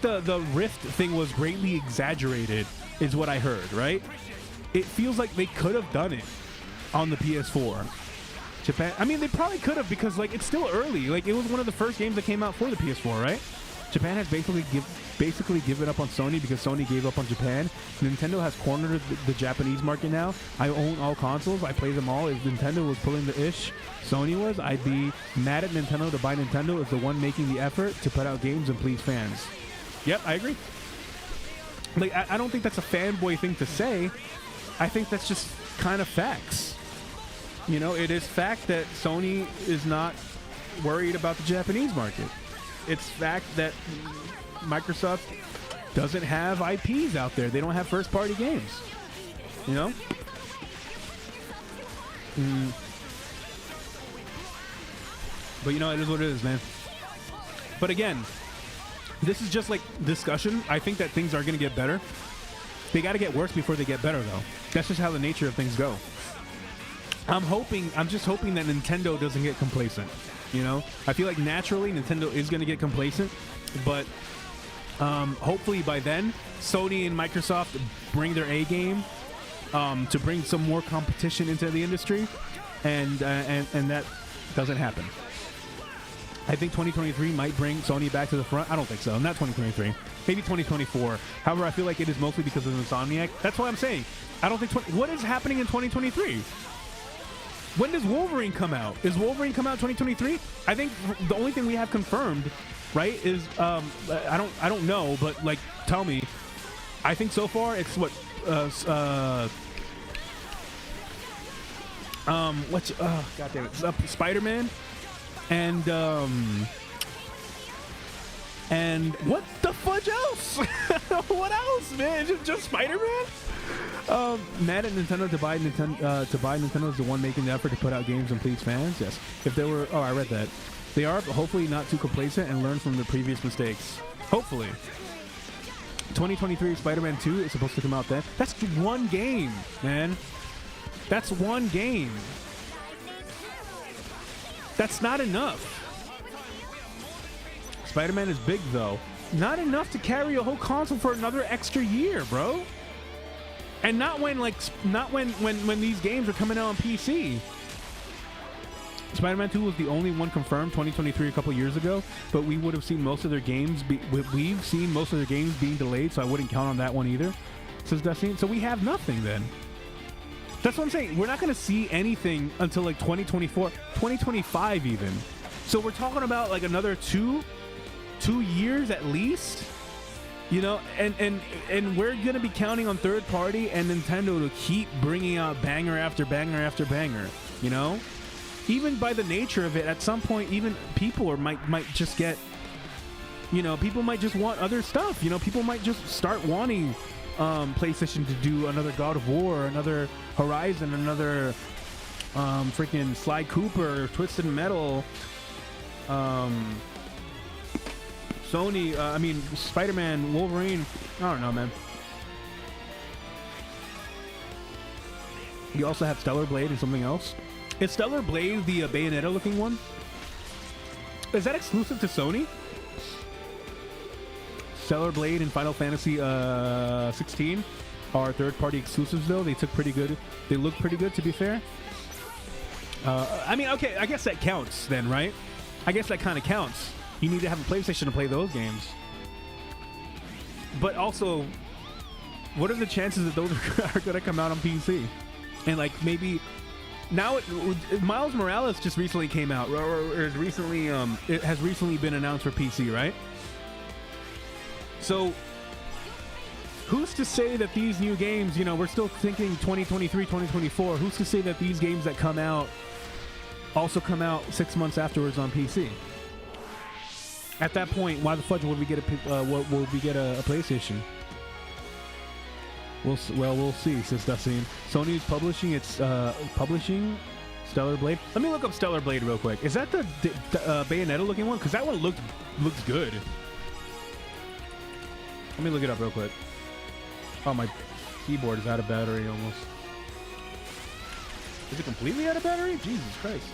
the Rift thing was greatly exaggerated, is what I heard, right? It feels like they could have done it on the PS4. Japan, I mean, they probably could have, because like it's still early. Like, it was one of the first games that came out for the PS4, right? Japan has basically given up on Sony because Sony gave up on Japan. Nintendo has cornered the Japanese market now. I own all consoles. I play them all. If Nintendo was pulling the ish Sony was, I'd be mad at Nintendo to buy Nintendo as the one making the effort to put out games and please fans. Yep, I agree. Like, I don't think that's a fanboy thing to say. I think that's just kind of facts. You know, it is fact that Sony is not worried about the Japanese market. It's fact that Microsoft doesn't have IPs out there. They don't have first-party games. You know? But you know, it is what it is, man. But again, This is just like discussion. I think that things are going to get better. They got to get worse before they get better, though. That's just how the nature of things go. I'm just hoping that Nintendo doesn't get complacent. You know, I feel like naturally Nintendo is going to get complacent, but hopefully by then Sony and Microsoft bring their A game to bring some more competition into the industry, and that doesn't happen. I think 2023 might bring Sony back to the front. I don't think so. Not 2023. Maybe 2024. However, I feel like it is mostly because of Insomniac. That's why I'm saying I don't think. What is happening in 2023? When does Wolverine come out? Is Wolverine come out 2023? I think the only thing we have confirmed, right, is I don't know, but like tell me. I think so far it's what what's God damn it, Spider-Man and what the fudge else? What else, man? Just Spider-Man? Mad at Nintendo to buy Nintendo is the one making the effort to put out games and please fans. Yes. If there were, I read that. They are, but hopefully not too complacent and learn from the previous mistakes. Hopefully. 2023 Spider-Man 2 is supposed to come out then. That's one game, man. That's one game. That's not enough. Spider-Man is big though. Not enough to carry a whole console for another extra year, bro. And not when these games are coming out on PC. Spider-Man 2 was the only one confirmed 2023 a couple years ago, but we would have seen most of their games we've seen most of their games being delayed, so I wouldn't count on that one either. Says Destiny. So we have nothing then. That's what I'm saying. We're not going to see anything until like 2024, 2025 even. So we're talking about like another two years at least. You know, and we're going to be counting on third party and Nintendo to keep bringing out banger after banger after banger, you know? Even by the nature of it, at some point, even people might just get, you know, people might just want other stuff. You know, people might just start wanting PlayStation to do another God of War, another Horizon, another freaking Sly Cooper, Twisted Metal, Sony, I mean, Spider-Man, Wolverine. I don't know, man. You also have Stellar Blade and something else. Is Stellar Blade the Bayonetta-looking one? Is that exclusive to Sony? Stellar Blade and Final Fantasy 16 are third-party exclusives, though. They look pretty good, to be fair. I mean, okay, I guess that counts then, right? I guess that kind of counts. You need to have a PlayStation to play those games. But also, what are the chances that those are going to come out on PC? And like maybe now Miles Morales just recently came out, or is recently it has recently been announced for PC, right? So who's to say that these new games, you know, we're still thinking 2023, 2024. Who's to say that these games that come out also come out 6 months afterwards on PC? At that point, why the fudge would we get a PlayStation? We'll see, says Dustin. Sony's publishing Stellar Blade. Let me look up Stellar Blade real quick. Is that the Bayonetta looking one? Because that one looks good. Let me look it up real quick. Oh, my keyboard is out of battery almost. Is it completely out of battery? Jesus Christ.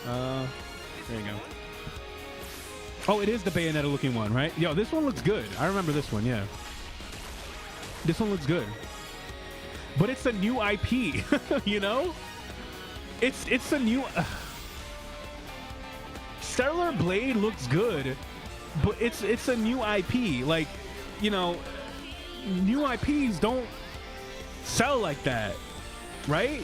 Alright, there you go. Oh, it is the Bayonetta looking one, right? Yo, this one looks good. I remember this one, yeah. This one looks good. But it's a new IP, you know? It's a new... Stellar Blade looks good, but it's a new IP. Like, you know, new IPs don't sell like that, right?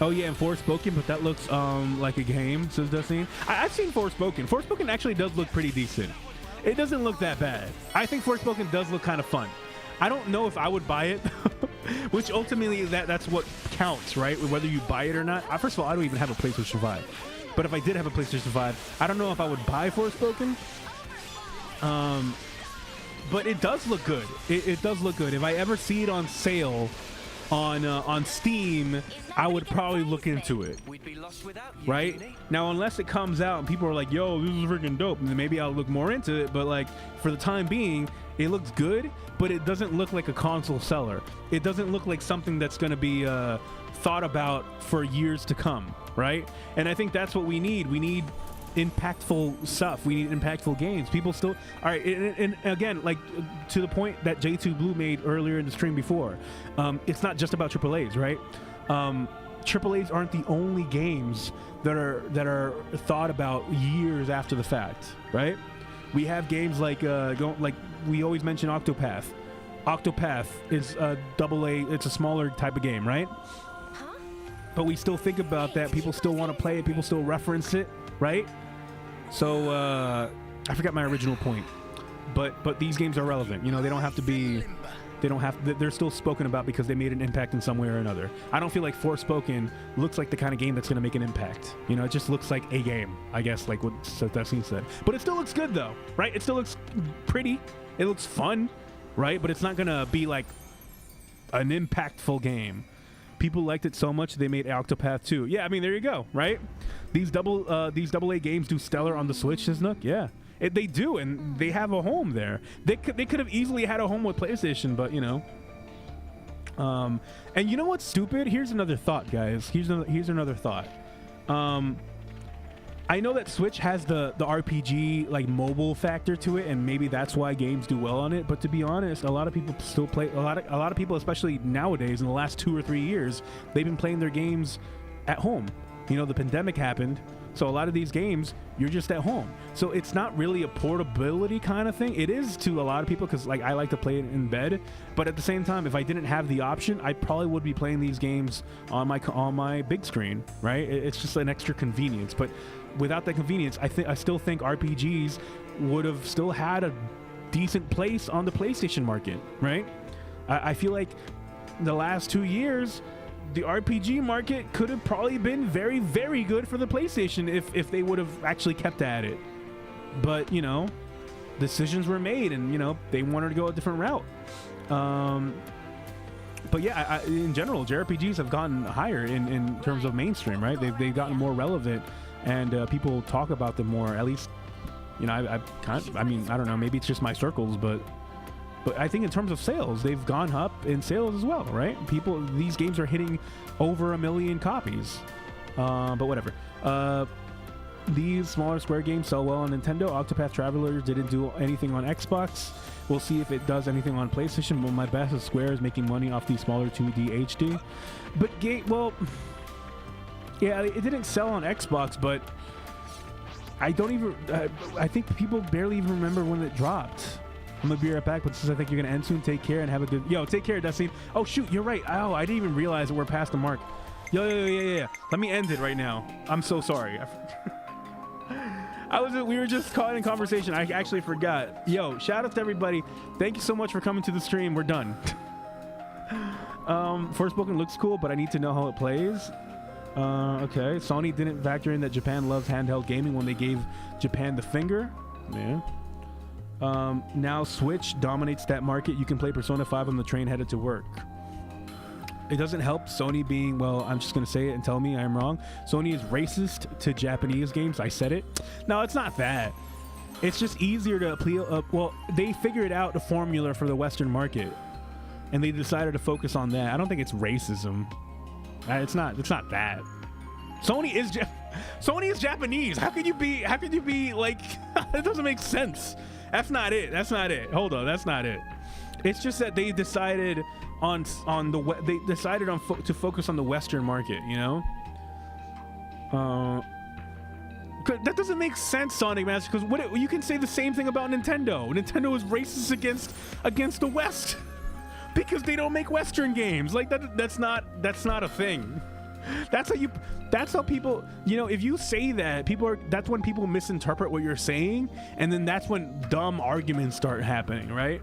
Oh yeah, and Forspoken, but that looks like a game, says Destiny. I've seen Forspoken. Forspoken actually does look pretty decent. It doesn't look that bad. I think Forspoken does look kind of fun. I don't know if I would buy it, which ultimately that's what counts, right? Whether you buy it or not. First of all, I don't even have a PlayStation 5. But if I did have a PlayStation 5, I don't know if I would buy Forspoken. But it does look good. It does look good. If I ever see it on sale on Steam, I would probably look into it. We'd be lost without you, Right Uni. now, unless it comes out and people are like, "Yo, this is freaking dope," and then maybe I'll look more into it. But like for the time being, it looks good, but it doesn't look like a console seller. It doesn't look like something that's going to be thought about for years to come, right? And I think that's what we need. We need impactful stuff. We need impactful games. People still, all right, and again, like to the point that J2 Blue made earlier in the stream before, it's not just about AAAs, right? AAAs aren't the only games that are thought about years after the fact, right? We have games like like we always mention Octopath. Octopath is a AA. It's a smaller type of game, right? But we still think about that. People still want to play it. People still reference it, right? So I forgot my original point, but these games are relevant. You know, they don't have to be. They don't have. They're still spoken about because they made an impact in some way or another. I don't feel like Forspoken looks like the kind of game that's going to make an impact. You know, it just looks like a game, I guess, like what Destiny said. But it still looks good though, right? It still looks pretty. It looks fun, right? But it's not going to be like an impactful game. People liked it so much they made Octopath 2. Yeah, I mean, there you go, right? These AA games do stellar on the Switch, Nook. Yeah, they do, and they have a home there. They could have easily had a home with PlayStation, but you know. And you know what's stupid? Here's another thought, guys. Here's another thought. I know that Switch has the RPG like mobile factor to it, and maybe that's why games do well on it. But to be honest, a lot of people still play. A lot of people, especially nowadays, in the last 2 or 3 years, they've been playing their games at home. You know, the pandemic happened, so a lot of these games you're just at home. So it's not really a portability kind of thing. It is to a lot of people because like I like to play it in bed. But at the same time, if I didn't have the option, I probably would be playing these games on my big screen. Right? It's just an extra convenience, but without that convenience, I still think RPGs would have still had a decent place on the PlayStation market, right? I feel like the last 2 years, the RPG market could have probably been very, very good for the PlayStation if they would have actually kept at it. But, you know, decisions were made and, you know, they wanted to go a different route. But yeah, in general, JRPGs have gotten higher in terms of mainstream, right? They've gotten more relevant. And people talk about them more. At least, you know, I mean, I don't know. Maybe it's just my circles, but I think in terms of sales, they've gone up in sales as well, right? These games are hitting over 1 million copies. But whatever. These smaller Square games sell well on Nintendo. Octopath Traveler didn't do anything on Xbox. We'll see if it does anything on PlayStation. But my best is Square is making money off these smaller 2D HD. But yeah, it didn't sell on Xbox, but I don't even. I think people barely even remember when it dropped. I'm gonna be right back, but since I think you're gonna end soon, take care and have a good. Yo, take care, Destiny. Oh shoot, you're right. Oh, I didn't even realize that we're past the mark. Yo. Let me end it right now. I'm so sorry. We were just caught in conversation. I actually forgot. Yo, shout out to everybody. Thank you so much for coming to the stream. We're done. Forspoken looks cool, but I need to know how it plays. Okay, Sony didn't factor in that Japan loves handheld gaming when they gave Japan the finger. Yeah. Now Switch dominates that market. You can play Persona 5 on the train headed to work. It doesn't help Sony being, well, I'm just going to say it and tell me I'm wrong. Sony is racist to Japanese games. I said it. No, it's not that. It's just easier to appeal. Well, they figured out a formula for the Western market, and they decided to focus on that. I don't think it's racism. It's not that. Sony is Japanese. How could you be like it doesn't make sense. That's not it. Hold on, that's not it. It's just that they decided to focus on the Western market, you know? That doesn't make sense, Sonic Master, because you can say the same thing about Nintendo. Nintendo is racist against the West. Because they don't make Western games. Like that's not a thing. That's how people, you know, if you say that, that's when people misinterpret what you're saying, and then that's when dumb arguments start happening, right?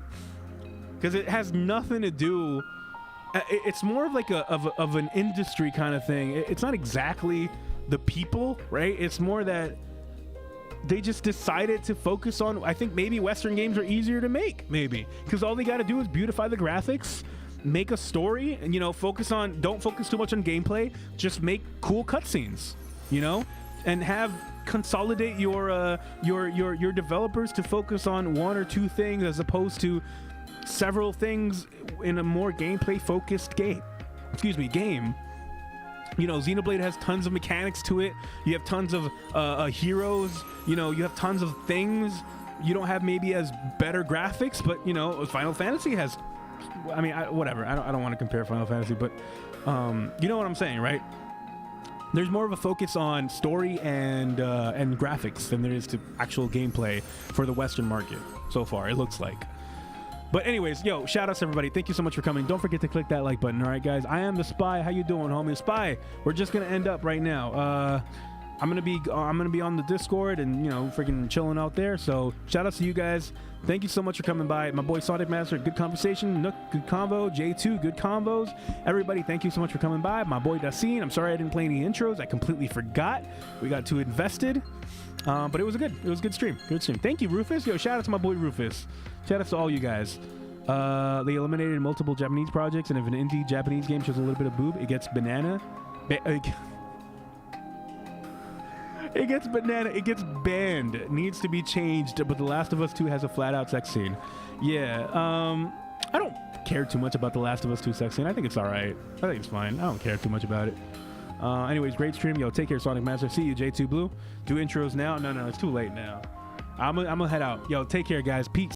Because it has nothing to do. It's more of like of an industry kind of thing. It's not exactly the people, right? It's more that they just decided to focus on, I think maybe Western games are easier to make, maybe, because all they got to do is beautify the graphics, make a story and, you know, don't focus too much on gameplay. Just make cool cutscenes, you know, and consolidate your developers to focus on one or two things as opposed to several things in a more gameplay focused game. You know, Xenoblade has tons of mechanics to it. You have tons of heroes. You know, you have tons of things. You don't have maybe as better graphics, but, you know, Final Fantasy has, I mean, whatever. I don't want to compare Final Fantasy, but you know what I'm saying, right? There's more of a focus on story and graphics than there is to actual gameplay for the Western market so far, it looks like. But anyways, yo, shout outs to everybody. Thank you so much for coming. Don't forget to click that like button. All right, guys. I am the Spy. How you doing, homie? Spy. We're just gonna end up right now. I'm gonna be on the Discord and, you know, freaking chilling out there. So shout outs to you guys. Thank you so much for coming by. My boy Sonic Master, good conversation. Nook, good convo. J2, good combos. Everybody, thank you so much for coming by. My boy Dasin, I'm sorry I didn't play any intros. I completely forgot. We got too invested. But it was a good stream. Good stream. Thank you, Rufus. Yo, shout out to my boy Rufus. Shout out to all you guys. They eliminated multiple Japanese projects, and if an indie Japanese game shows a little bit of boob, it gets banana. It gets banana. It gets banned. It needs to be changed. But The Last of Us 2 has a flat-out sex scene. Yeah. I don't care too much about The Last of Us 2 sex scene. I think it's all right. I think it's fine. I don't care too much about it. Anyways, great stream. Yo, take care, Sonic Master. See you, J2 Blue. Do intros now. No, it's too late now. I'm gonna head out. Yo, take care, guys. Peace.